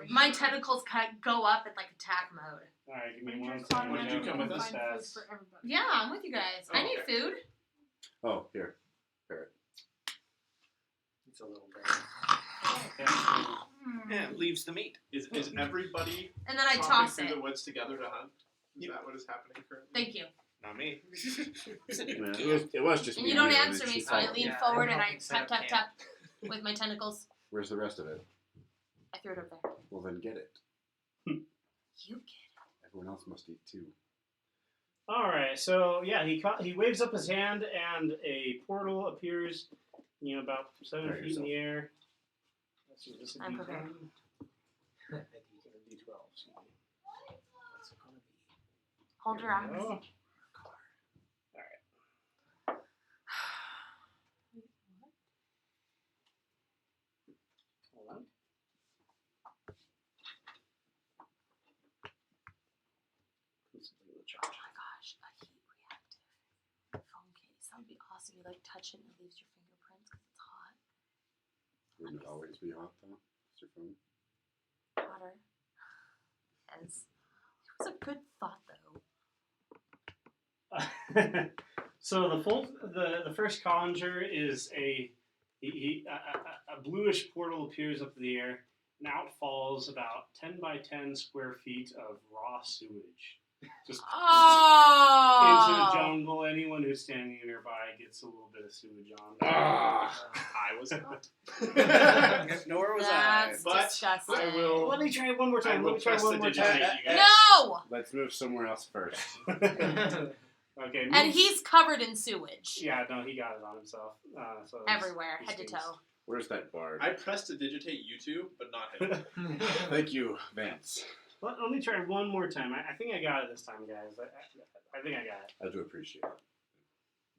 My tentacles go up in like attack mode. All right, give me one Just second. Would you come with us? find food for everybody. Yeah, I'm with you guys. I need Okay. food. Oh, here. Parrot. It's a little bit. And leaves the meat. Is everybody And then I tromping toss through it. the woods together to hunt? Is that what is happening currently? Thank you. Not me. It was just And me you don't here, answer then me, she so I followed. lean Yeah, forward I'm and I helping set tap, up tap, tap with my tentacles. Where's the rest of it? I threw it over there. Well, then get it. You get it. Everyone else must eat too. All right. So yeah, he waves up his hand and a portal appears. About 7 Prepare feet in the yourself. air. Let's see, this is I'm D10. prepared. D12. Excuse me. What's it gonna be? Hold your There we eyes. go. Hold on. Constantly in the Oh charge. my gosh, a heat reactive phone case. That would be awesome. You like touch it and it leaves your fingerprints because it's hot. Wouldn't it always be hot though? It's your phone. Hotter. Yes. It was a good thought though. So the first conjure is a bluish portal appears up in the air, and out falls about 10 by 10 square feet of raw sewage. Just into Oh! the jungle. Anyone who's standing nearby gets a little bit of sewage on. Ah. I was not. Nor was That's But disgusting. I will. Let me try it one more I time. will Let me try it press one the more digitate, time. you guys. No! Let's move somewhere else first. Okay. And move- he's covered in sewage. Yeah, no, he got it on himself. So Everywhere, he head to stinks. toe. Where's that bard? I pressed to digitate you two, but not him. Thank you, Vance. Let me try one more time. I think I got it this time, guys. I think I got it. I do appreciate it.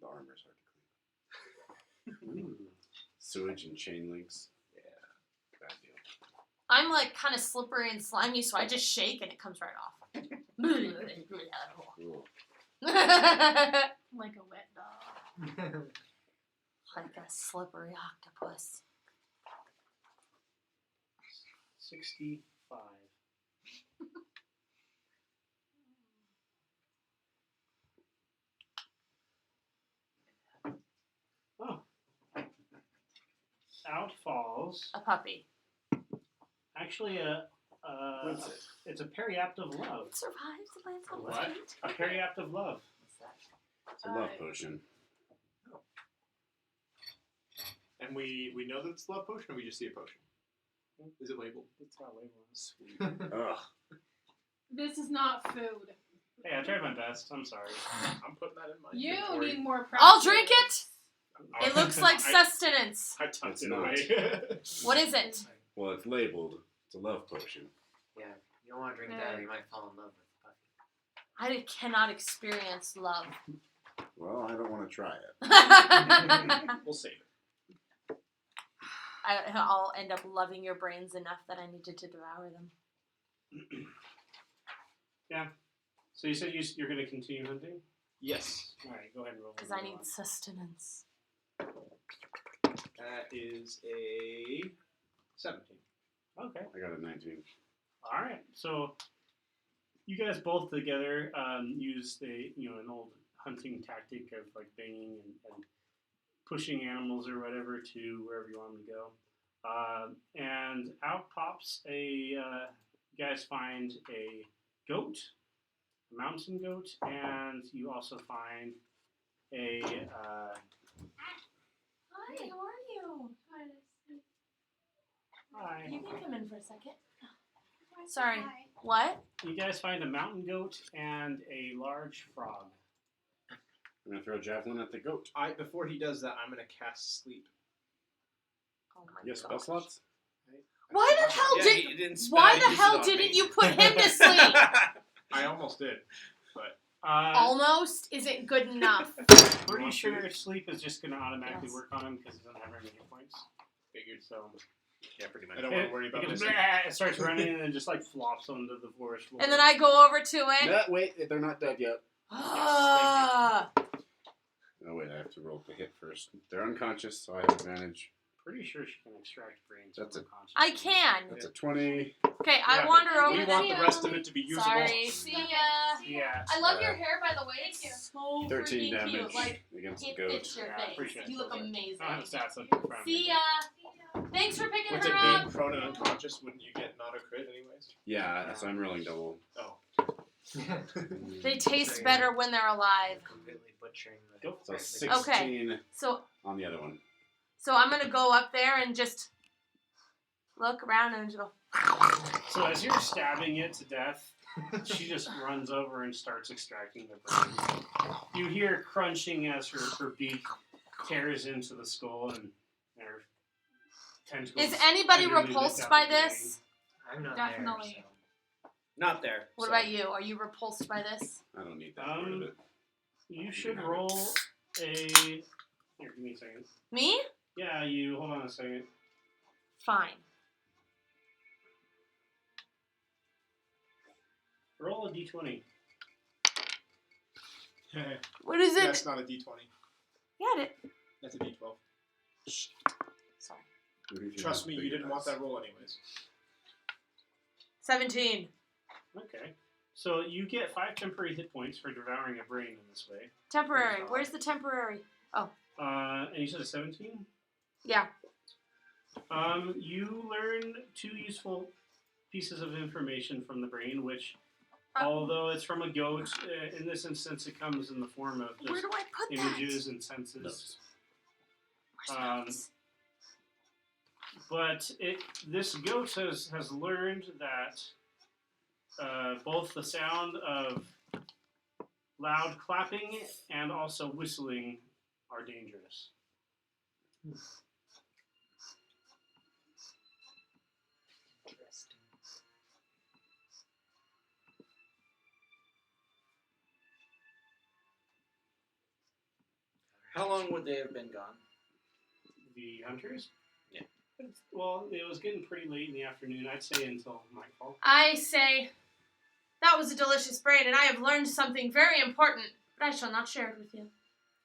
The armor's hard to clean. Sewage and chain links. Yeah, bad deal. I'm like kind of slippery and slimy, so I just shake and it comes right off. Cool. Like Like a wet dog. a slippery octopus. 65. Oh. Out falls. A puppy. Actually, What's it? it's a periaptive love. It survives the lands on What? its feet. A periaptive love. What's that? It's a love potion. And we know that it's a love potion, or we just see a potion? Is it labeled? It's got a label on it. Ugh. This is not food. Hey, I tried my best. I'm sorry. I'm putting that in my You inventory. need more practice. I'll drink it! It looks like I sustenance. tucked It's it not. away. What is it? Well, it's labeled. It's a love potion. Yeah, you don't want to drink that or you might fall in love with the puppy. I cannot experience love. Well, I don't want to try it. We'll save it. I'll end up loving your brains enough that I needed to devour them. Yeah. So you said you're going to continue hunting? Yes. All right, go ahead and roll. Because I need sustenance. That is a 17. Okay. I got a 19. All right. So you guys both together use an old hunting tactic of like banging and pushing animals or whatever to wherever you want them to go. And out pops you guys find a goat, a mountain goat, and you also find a Hi, how are you? hi. You can come in for a second. Sorry. What? You guys find a mountain goat and a large frog. I'm going to throw a javelin at the goat. Before he does that, I'm going to cast sleep. Oh my Yes, gosh. spell slots? Why the hell Yeah, did? he didn't Why use the it hell on didn't me. you put him to sleep? I almost did. But Almost isn't good enough. pretty sure sleep is just going to automatically Yes. work on him because he doesn't have very many hit points. Figured. So Yeah, pretty much. I don't want to worry about it goes, this. "Blah," it starts running and then just like flops onto the forest floor. And then I go over to it. No, wait, they're not dead yet. Ah. Oh wait, I have to roll to hit first. They're unconscious, so I have advantage. Pretty sure she can extract brains. That's from it. consciousness. I can. That's a 20. Okay, Yeah, I wander but over We there. want the rest of it to be usable. Sorry. See ya. Yeah. I love Yeah. your hair, by the way. It's so 13 freaking damage cute. Like, against the it goat. fits your Yeah, I face. appreciate You it. look amazing. I don't have stats up in front of me. See ya. Thanks for picking With her it up. being prone and unconscious, wouldn't you get not a crit anyways? Yeah, so I'm rolling double. Oh. They taste better when they're alive. Completely butchering the. Go So for it. 16 So on the other one. I'm gonna go up there and just look around and just go. So as you're stabbing it to death, she just runs over and starts extracting the brain. You hear crunching as her beak tears into the skull and her tentacles. Is anybody tenderly lift repulsed out by the brain. this? I'm not Definitely. there. Not there. What so. about you? Are you repulsed by this? I don't need that part of it. You should roll a. Here, give me a second. Me? Yeah, you. Hold on a second. Fine. Roll a d20. What is it? That's not a D20. Yeah, it. That's a D12. Sorry. What if you Trust have me, you bigger didn't want dice? that roll anyways. 17. Okay. So you get 5 temporary hit points for devouring a brain in this way. Temporary. Where's the temporary? And you said a 17? Yeah. You learn 2 useful pieces of information from the brain, which, Uh, although it's from a goat, in this instance it comes in the form of Where just do I put images that? and senses. Notes. Where's my Um, notes? But this goat has learned that both the sound of loud clapping and also whistling are dangerous. Interesting. How long would they have been gone? The hunters? Yeah. Well, it was getting pretty late in the afternoon. I'd say until nightfall. I say, that was a delicious brain, and I have learned something very important, but I shall not share it with you.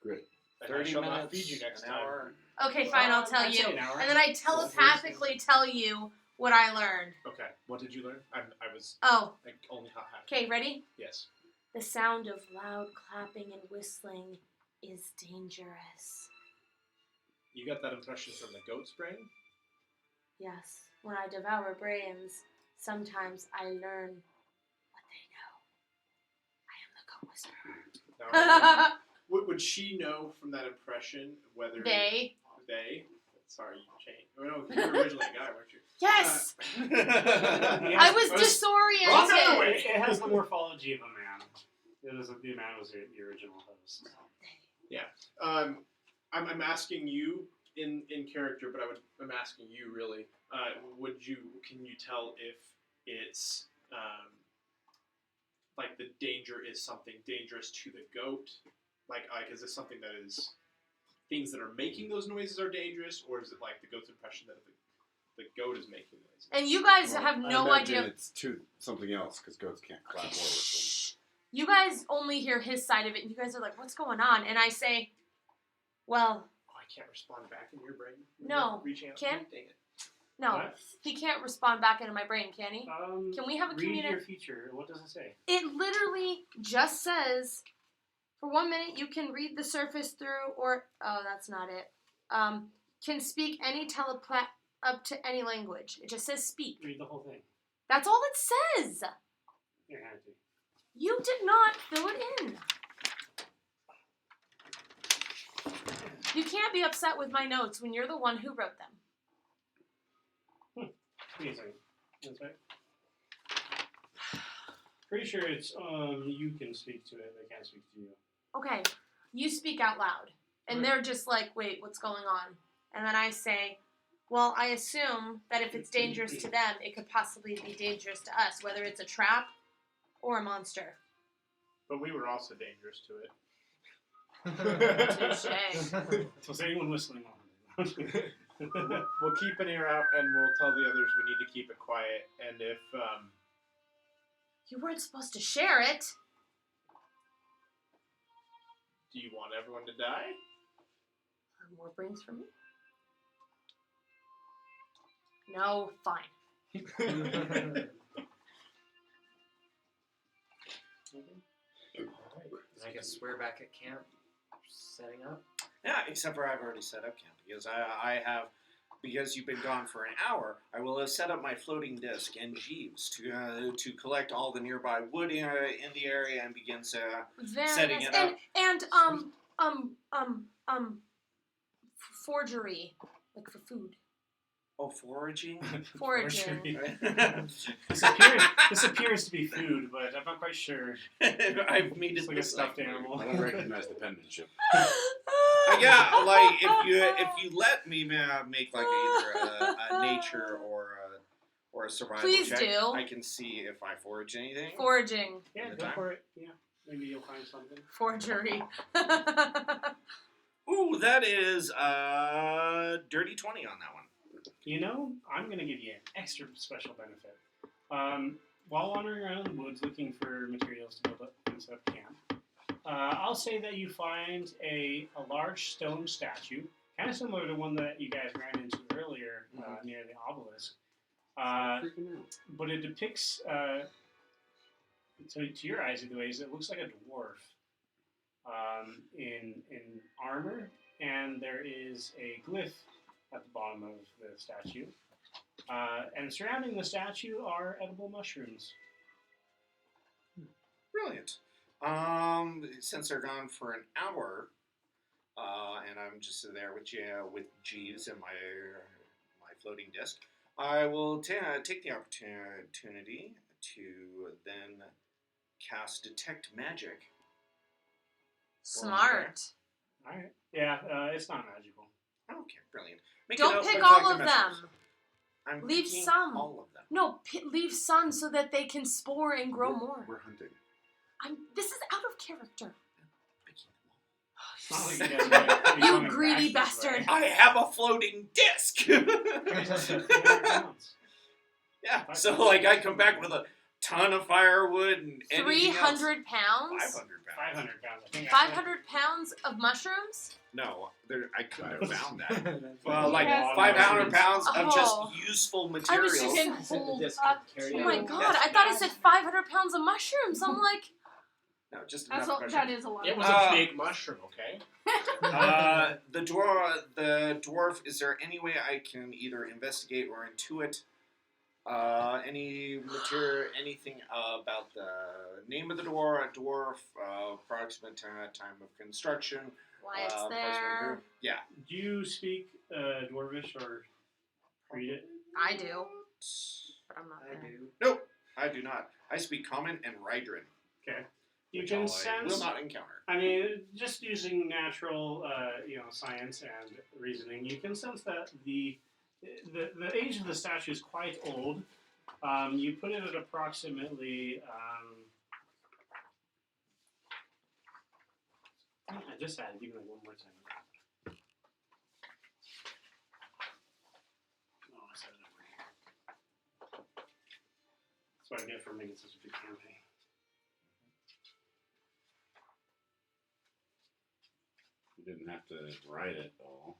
Great. And I 30 shall not minutes, feed you next an time. hour. Okay, fine, I'll tell I'd you. say an hour. And then I telepathically tell you what I learned. Okay, what did you learn? I was Oh, like only half. okay, ready? Yes. The sound of loud clapping and whistling is dangerous. You got that impression from the goat's brain? Yes, when I devour brains, sometimes I learn what they know. I am the goat whisperer. Now, would she know from that impression whether They. They? Sorry, you changed. Oh no, 'cause you were originally a guy, weren't you? Yes! Yes, I was it disoriented. Wrong other way. It has the morphology of a man. The man was the original host. I'm asking you in character, but I'm asking you really. Can you tell if it's like the danger is something dangerous to the goat? Like is this something that is things that are making those noises are dangerous, or is it like the goat's impression that the goat is making noises? And you guys Well, have I no imagine idea. it's something else because goats can't clap or whistle. You guys only hear his side of it, and you guys are like, what's going on? And I say, well, Oh, I can't respond back in your brain. No, reaching out. can? To you? Dang it. no, What? he can't respond back into my brain, can he? Can we have a read your community? feature. What does it say? It literally just says, for 1 minute, you can read the surface through, or, oh, that's not it. Can speak any telepath up to any language. It just says speak. Read the whole thing. That's all it says. Here, hand it to you. You did not fill it in. You can't be upset with my notes when you're the one who wrote them. Give me a second. That's right. Pretty sure it's you can speak to it. They can't speak to you. Okay, you speak out loud. And they're just like, wait, what's going on? And then I say, well, I assume that if it's dangerous to them, it could possibly be dangerous to us, whether it's a trap or a monster. But we were also dangerous to it. Touche. Was anyone whistling on it? We'll keep an ear out, and we'll tell the others we need to keep it quiet. And if You weren't supposed to share it. do you want everyone to die? More brains for me? No, fine. I guess we're back at camp, setting up. Yeah, except for I've already set up camp because because you've been gone for an hour. I will have set up my floating disc and Jeeves to collect all the nearby wood in the area and begin setting it up. And forgery, like for food. Oh, foraging. Foraging. This appears to be food, but I'm not quite sure. I've made It's it like a stuffed animal. I don't recognize the penmanship. Yeah, like if you let me make like either a nature or a survival Please check, do. I can see if I forage anything. Foraging. Yeah, go for it. Yeah, maybe you'll find something. Forgery. Ooh, that is dirty 20 on that one. You know, I'm going to give you an extra special benefit. While wandering around in the woods looking for materials to build up and set up camp, I'll say that you find a large stone statue, kind of similar to one that you guys ran into earlier near the obelisk. Freaking out. But it depicts, to your eyes, anyways, it looks like a dwarf in armor, and there is a glyph at the bottom of the statue. And surrounding the statue are edible mushrooms. Brilliant. Since they're gone for an hour, and I'm just there with Jeeves and my floating disc, I will take the opportunity to then cast Detect Magic. Smart. Alright. Yeah, it's not magical. Okay, brilliant. Make Don't a note pick to all collect of the them. messages. I'm Leave picking some. all of them. No, leave some so that they can spore and grow more. We're hunting. This is out of character. It's not like you guys are like, You coming greedy back this way. bastard. I have a floating disc. Yeah, so like I come back with a ton of firewood and anything else. 300 pounds? 500 pounds. 500 pounds. I think 500 pounds of mushrooms? No, I couldn't have found that. That's Well, like Yes. 500 pounds of Oh. just useful I was materials. just can in hold disc up carry to. Oh my it. god, Yes. I thought it said 500 pounds of mushrooms. I'm like, No, just That's enough all, pressure. that is a lot. It was Uh, a big mushroom, okay? The dwarf. Is there any way I can either investigate or intuit any material, anything about the name of the dwarf, approximate time of construction, why it's approximate there. group? Yeah. Do you speak Dwarvish or read it? I do, but I'm not I there. do. Nope, I do not. I speak Common and Rydrin, Okay. You which can I sense. will not encounter. I mean, just using natural, science and reasoning, you can sense that the age of the statue is quite old. You put it at approximately. I just had to give me one more time. Oh, I said it over here. That's what I get for making such a big campaign. You didn't have to write it all.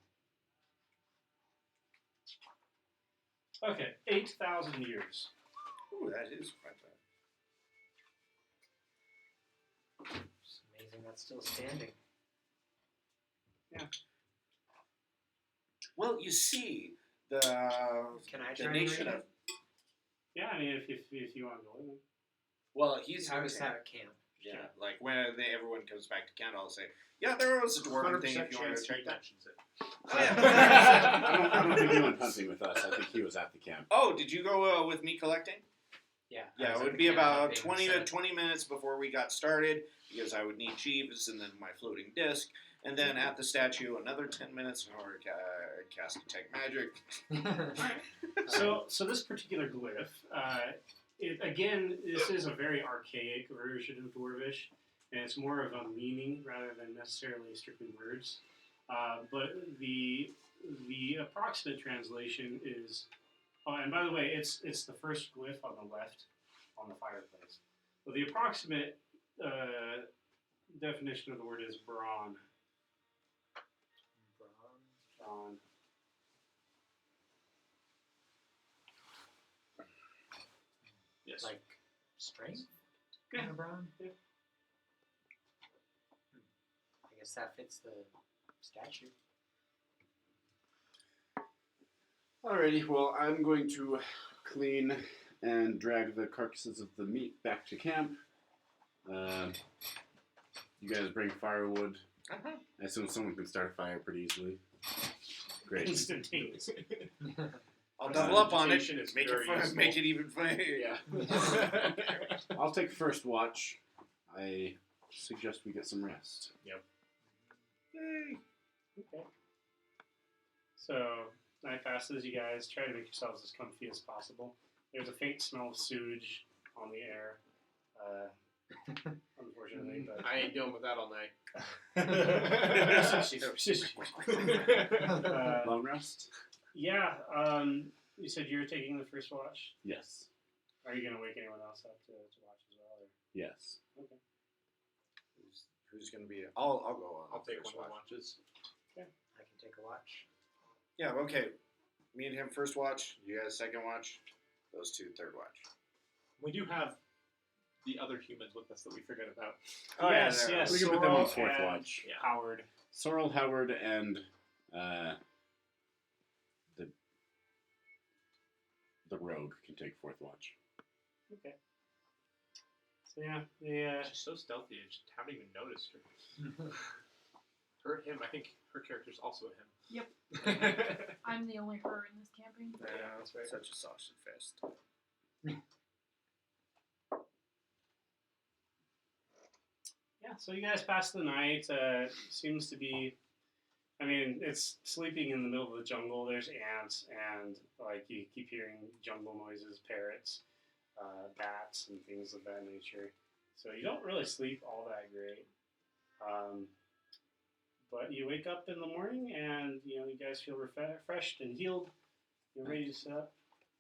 Okay, 8,000 years. Ooh, that is quite bad. It's amazing that's still standing. Well, you see, the Can I the try and nation read of it? Yeah, I mean, if you want to go in. well, he's How is that at camp? Yeah, like when everyone comes back to Canada, I'll say, yeah, there was a dwarven thing if you want to check that. Oh, I yeah. don't think he went hunting with us. I think he was at the camp. Oh, did you go with me collecting? Yeah. I Yeah, was it at would the be camp about being 20 to set. 20 minutes before we got started because I would need Jeeves and then my floating disc. And then at the statue, another 10 minutes in order to cast Detect Magic. So this particular glyph, again, this is a very archaic version of Dwarvish. and it's more of a meaning rather than necessarily strictly words. But the approximate translation is, oh, and by the way, it's the first glyph on the left on the fireplace. But the approximate definition of the word is brawn. Brawn. Yes. Like strength? Yeah. Kind of brown? Yeah. I guess that fits the statue. Alrighty, well, I'm going to clean and drag the carcasses of the meat back to camp. You guys bring firewood. Uh-huh. I assume someone can start a fire pretty easily. Great. Instantaneous. I'll double up on it. Vegetation is Make very it fun. useful. Make it even funnier. Yeah. I'll take first watch. I suggest we get some rest. Yay. Okay. So, night passes, you guys try to make yourselves as comfy as possible. There's a faint smell of sewage on the air, unfortunately, but... I ain't dealing with that all night. Long rest? Yeah, you said you were taking the first watch. Yes. Are you going to wake anyone else up to watch as well? Or? Yes. Okay. Who's going to be? I'll go on. I'll take first one of the watch. watches. I can take a watch. Yeah. Okay. Me and him first watch. You guys second watch. Those two third watch. We do have the other humans with us that we forgot about. Oh, yeah, yes, there. yes. We can put them on Sorrel fourth and watch. Yeah. Howard. Sorrel, Howard, and the rogue can take fourth watch. Okay. So yeah, She's so stealthy, I just haven't even noticed her. Her, him, I think her character's also a him. Yep. I'm the only her in this camping. Yeah, that's right. Such a sausage fest. yeah. So you guys pass the night. Seems to be. I mean, it's sleeping in the middle of the jungle. There's ants, and like you keep hearing jungle noises, parrots, bats, and things of that nature. So you don't really sleep all that great. But you wake up in the morning, and you guys feel refreshed and healed. You're ready to set up.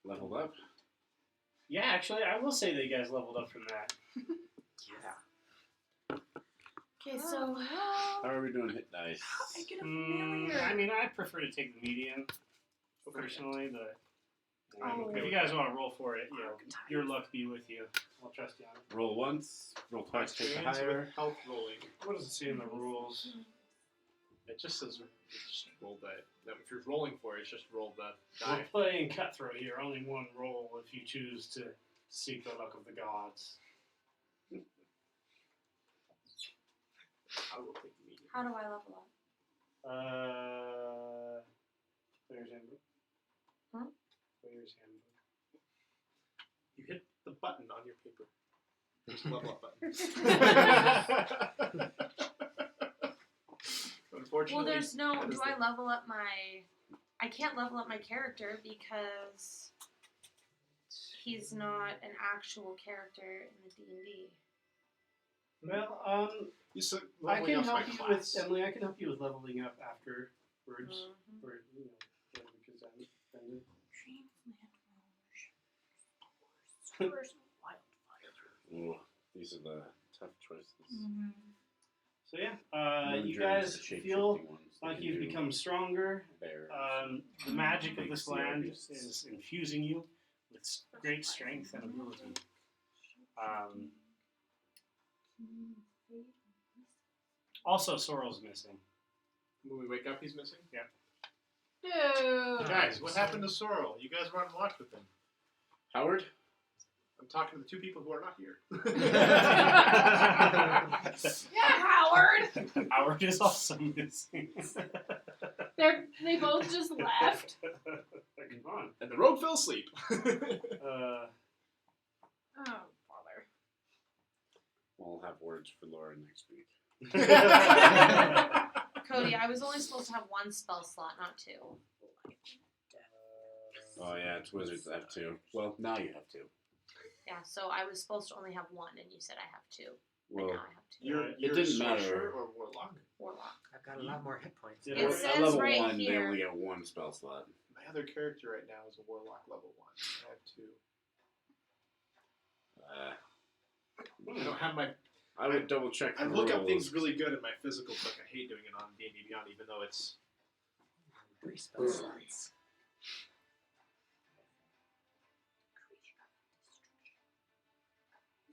Leveled up. Yeah, actually, I will say that you guys leveled up from that. Yeah. Okay, so How are we doing hit dice? I get a familiar. I mean, I prefer to take the median personally, but Oh. if you guys want to roll for it, your luck be with you. I'll trust you on it. Roll once, roll twice, take the Experience higher. with health rolling. What does it say in the rules? It just says just roll that. If you're rolling for it, it's just roll the We're die. playing cutthroat here. Only one roll if you choose to seek the luck of the gods. I will take the medium. How do I level up? Player's handbook. Huh? Player's handbook. You hit the button on your paper. There's a level up button. Unfortunately, Well, there's no. that is Do I level up my? I can't level up my character because he's not an actual character in the D&D. Well, You said I leveling can up's my help you class. with Emily. I can help you with leveling up afterwards, Mhm. or because I'm. Ooh, these are the tough choices. So yeah, Moon you Germs guys are the shape-shifting feel ones. They like can you've do become stronger. bears. The magic of Big this sea land beasts. is infusing you with great strength and ability. Also, Sorrel's missing. When we wake up, he's missing. No. Guys, what happened to Sorrel? You guys were on watch with him. Howard? I'm talking to the two people who are not here. Yeah, Howard. Howard is also missing. They both just left. Come on. And the rogue fell asleep. Oh, bother. We'll have words for Laura next week. Cody, I was only supposed to have one spell slot, not two. Oh yeah, it's wizards that have two. Well, now you have two. Yeah, so I was supposed to only have one, and you said I have two. Well, now I have two. You're didn't sorcerer matter. or warlock? Warlock. I've got a lot more hit points. Yeah. It at says level right 1, they here. only get 1 spell slot. My other character right now is a warlock level 1. I have 2. I don't have my. I would double check. I the look up rules. things really good in my physical book. I hate doing it on D&D Beyond, even though it's. 3 spell slots.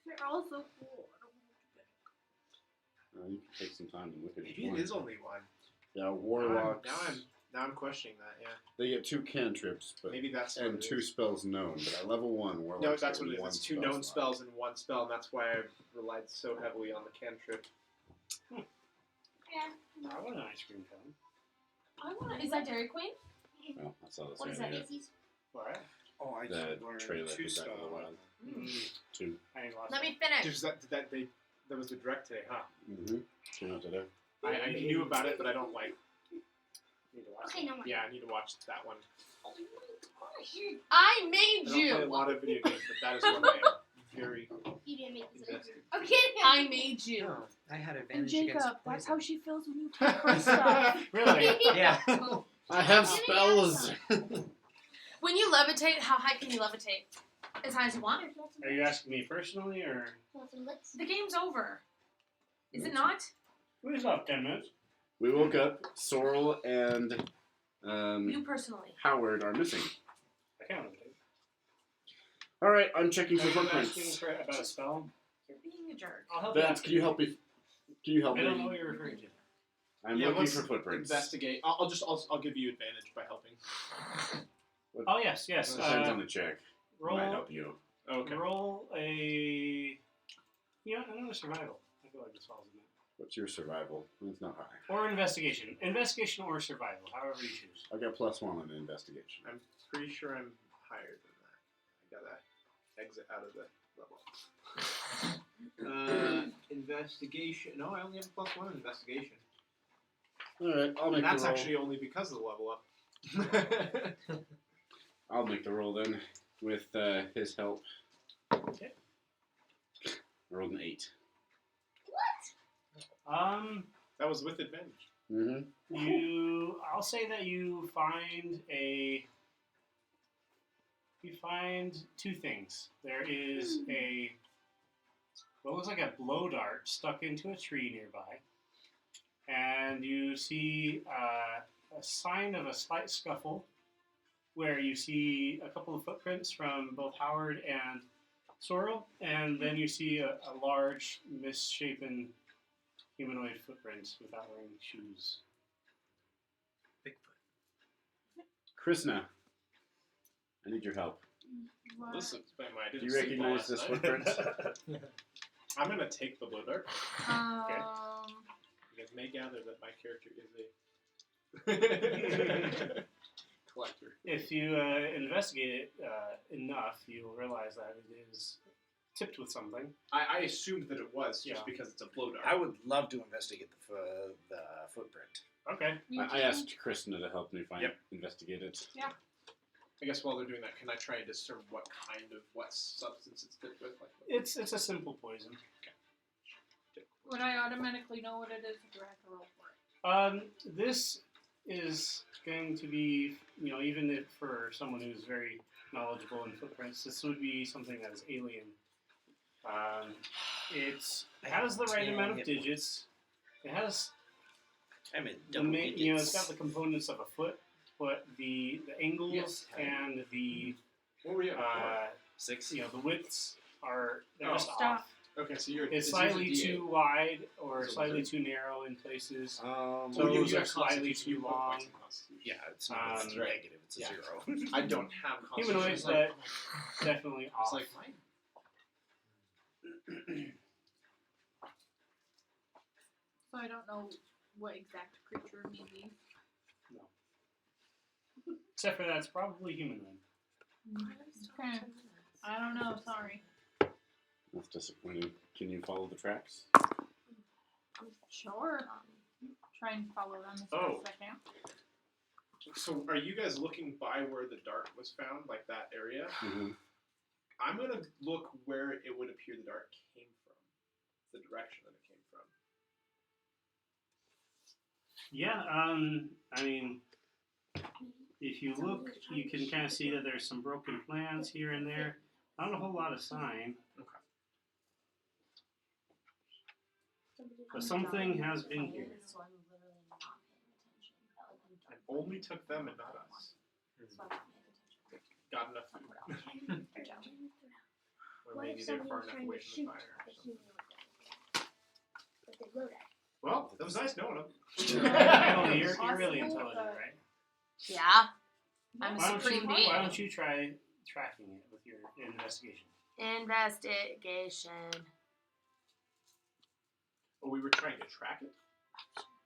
They're all so cool. I don't know what to get. You can take some time to look at each Maybe one. it is only 1. Yeah, warlocks. Now I'm questioning that. Yeah. They get 2 cantrips, but Maybe that's what and it 2 is. spells known. But at level 1, warlocks No, that's get what it is. 1 It's 2 spell known slot. spells and 1 spell, and that's why I relied so heavily on the cantrip. I want an ice cream cone. I want. Is that Dairy Queen? Well, that's all What is that's that? saying. What? Oh, I The just learned trailer 2 for Breath of the spell. Wild. Mm. 2. I ain't lost Let it. me finish. That was the direct today, huh? Mm-hmm. Came out today. I knew about it, but I don't like. Need to watch Okay, it. no more. Yeah, I need to watch that one. I I made don't play a you. lot of video games, but that is one I am very You didn't make this invested. Okay. I made you. No, I had And advantage Jacob, against that's poison. how she feels when you talk her stuff. Really? Yeah. I have Give me spells! When you levitate, how high can you levitate? As high as you want. Are you asking me personally, or The game's over. Is it not? we still have 10 minutes? We woke up. Sorrel and You personally. Howard are missing. I can't levitate. Alright, I'm checking for Are you asking footprints. for about a spell? You're being a jerk. I'll help Vance, you. can you help me? Can you help I don't know me? what you're referring to. I'm Yeah, looking let's for footprints. Investigate. I'll give you advantage by helping. Oh, yes, yes. Depends on the check. roll, Might help you. Okay. roll a... You know, another survival. I feel like this falls in that. What's your survival? It's not high. Or investigation. Investigation or survival, however you choose. I got +1 on the investigation. I'm pretty sure I'm higher than that. I gotta exit out of the level. Investigation. No, I only have a +1 in investigation. Alright, I'll make And that's the roll. actually only because of the level up. I'll make the roll then, with his help. Okay. I rolled an 8. That was with advantage. Mm-hmm. I'll say that you find two things. There is what looks like a blow dart stuck into a tree nearby, and you see a sign of a slight scuffle, where you see a couple of footprints from both Howard and Sorrel, and then you see a large, misshapen humanoid footprint without wearing shoes. Krishna, I need your help. What? Listen, man, I Do didn't you sleep recognize last this night. footprint? I'm gonna take the blue dart. You guys may gather that my character is a collector. If you investigate it enough, you'll realize that it is tipped with something. I assumed that it was just Yeah. because it's a blow dart. I would love to investigate the footprint. Okay. I asked Krishna to help me Yep. investigate it. I guess while they're doing that, can I try and discern what substance it's tipped with? Like, It's a simple poison. Would I automatically know what it is, or do I have to roll for it? This is going to be, even if for someone who's very knowledgeable in footprints, this would be something that is alien. It has the right amount of digits. It has I'm in the double it's digits. got the components of a foot, but the angles Yes. and the what were you at? 6. the widths are they're Oh. just Stop. off. Okay, so It's yours slightly is a D8. too wide or Is it slightly wizard? too narrow in places. Um, So you those are have slightly Constitution, too you have long. points in Constitution. yeah, it's not it's right. negative. It's a Yeah. 0. I don't have Constitution. Humanoids, It's like, but definitely I was off. like, mine. So I don't know what exact creature it may be. Except for that, it's probably humanoid. Okay. I don't know, sorry. That's disappointing. Can you follow the tracks? Sure. Try and follow them as Oh. best I can. So, are you guys looking by where the dart was found, like that area? Mm-hmm. I'm gonna look where it would appear the dart came from. the direction that it came from. Yeah, I mean, if you look, you can kind of see that there's some broken plants here and there. Not a whole lot of sign, but something has been here. So I'm literally not paying attention. And only took them and not us. So I'm not paying attention. Got enough food. Or What maybe if they're somebody far was enough trying away to from shoot the fire. Or a something. human with it? But they load at. Well, that was nice knowing them. Emily, you're really Possible, intelligent, but- right? Yeah. I'm a Why don't supreme you, being. why don't you try tracking it with your investigation? Investigation. Oh, we were trying to track it?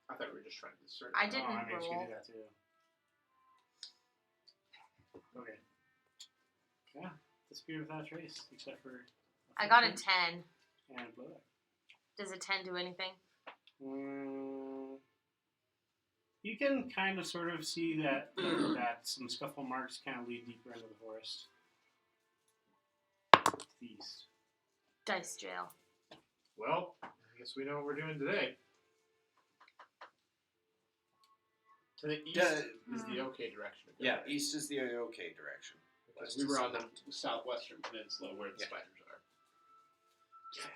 I thought we were just trying to discern it. I didn't Oh, I made you roll. do that too. Okay. Yeah, disappeared without trace, except for. I got a 10. And blow up. Does a 10 do anything? You can kind of sort of see that some scuffle marks kind of lead deeper into the forest. To the east. Dice jail. Well, I guess we know what we're doing today. To the east is the okay direction to go. Yeah, east is the okay direction. Because we were on the southwestern peninsula where the spiders are.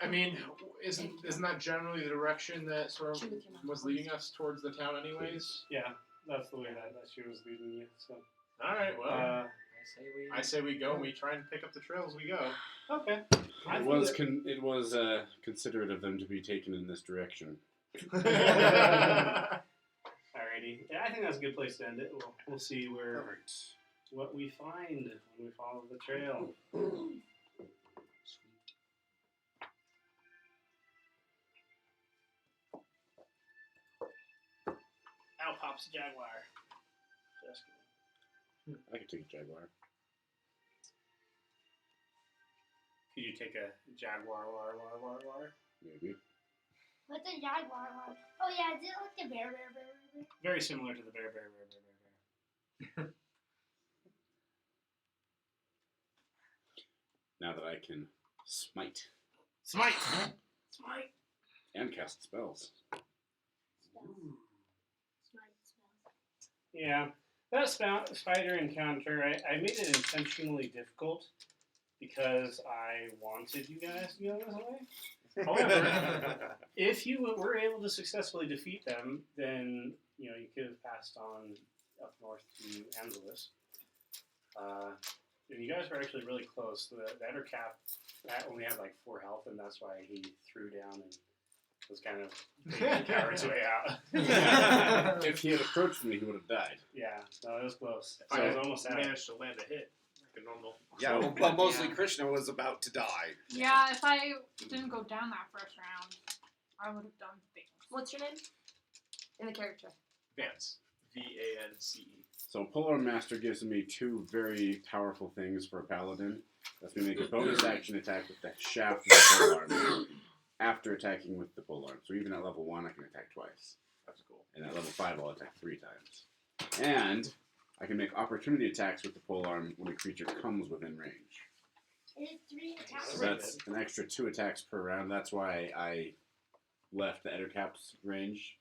I mean, isn't that generally the direction that sort of was leading us towards the town anyways? Yeah, that's the way that she was leading you. So. Alright, well, I say we. I say we go and we try and pick up the trails we go. Okay. It was considerate of them to be taken in this direction. Alrighty. Yeah, I think that's a good place to end it. We'll see Perfect. what we find when we follow the trail. Out pops the jaguar. Just kidding. I could take a jaguar. Could you take a jaguar? Maybe. What's a jaguar one? Oh yeah, is it like the bear? Very similar to the bear. Now that I can smite Smite! and cast spells. Yeah. That spider encounter, I made it intentionally difficult because I wanted you guys to go this way. However, if you were able to successfully defeat them, then you could have passed on up north to Anvillion. And you guys were actually really close. The Ettercap only had like 4 health, and that's why he threw down and was kind of taking the coward's way out. If he had approached me, he would have died. Yeah, no, it was close. I So it was almost out. managed to land a hit like a normal. Yeah, well, but mostly Krishna was about to die. Yeah, if I didn't go down that first round, I would have done things. What's your name? In the character. Vance. Vance. So Polearm Master gives me 2 very powerful things for a paladin. Lets me make a bonus action attack with the shaft of the polearm after attacking with the polearm. So even at level 1, I can attack twice. That's cool. And at level 5, I'll attack 3 times. And I can make opportunity attacks with the polearm when a creature comes within range. It is 3 attacks. So that's an extra 2 attacks per round. That's why I left the Ettercap's range.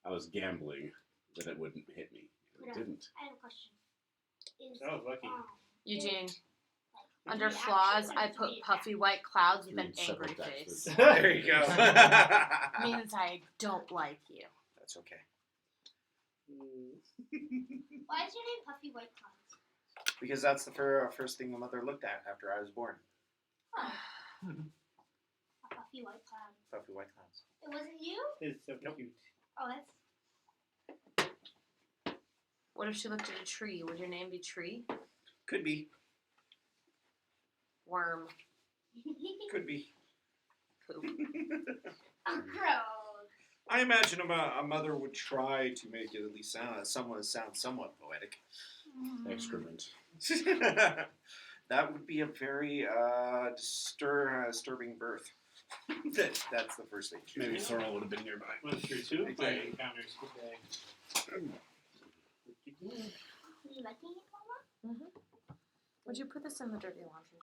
I was gambling that it wouldn't hit me. It didn't. I have a question. Is, Oh, lucky. Eugene. like, Under three flaws, actions I or put 3 puffy white clouds with 3 an separate angry attacks. face. There you go. Means I don't like you. That's okay. Why is your name Puffy White Clouds? Because that's the first thing the mother looked at after I was born. Oh. A Puffy White Cloud. Puffy white clouds. It wasn't you? It's so cute. Oh, that's. What if she looked at a tree? Would your name be Tree? Could be. Worm. Could be. Poop. Oh, gross. I imagine a mother would try to make it at least sound somewhat poetic. Excrement. That would be a very disturbing birth. That's the first thing. Maybe Sorrel would have been nearby. Went through 2 Exactly. fighting encounters today. You liking it, Mama? Would you put this in the dirty laundry?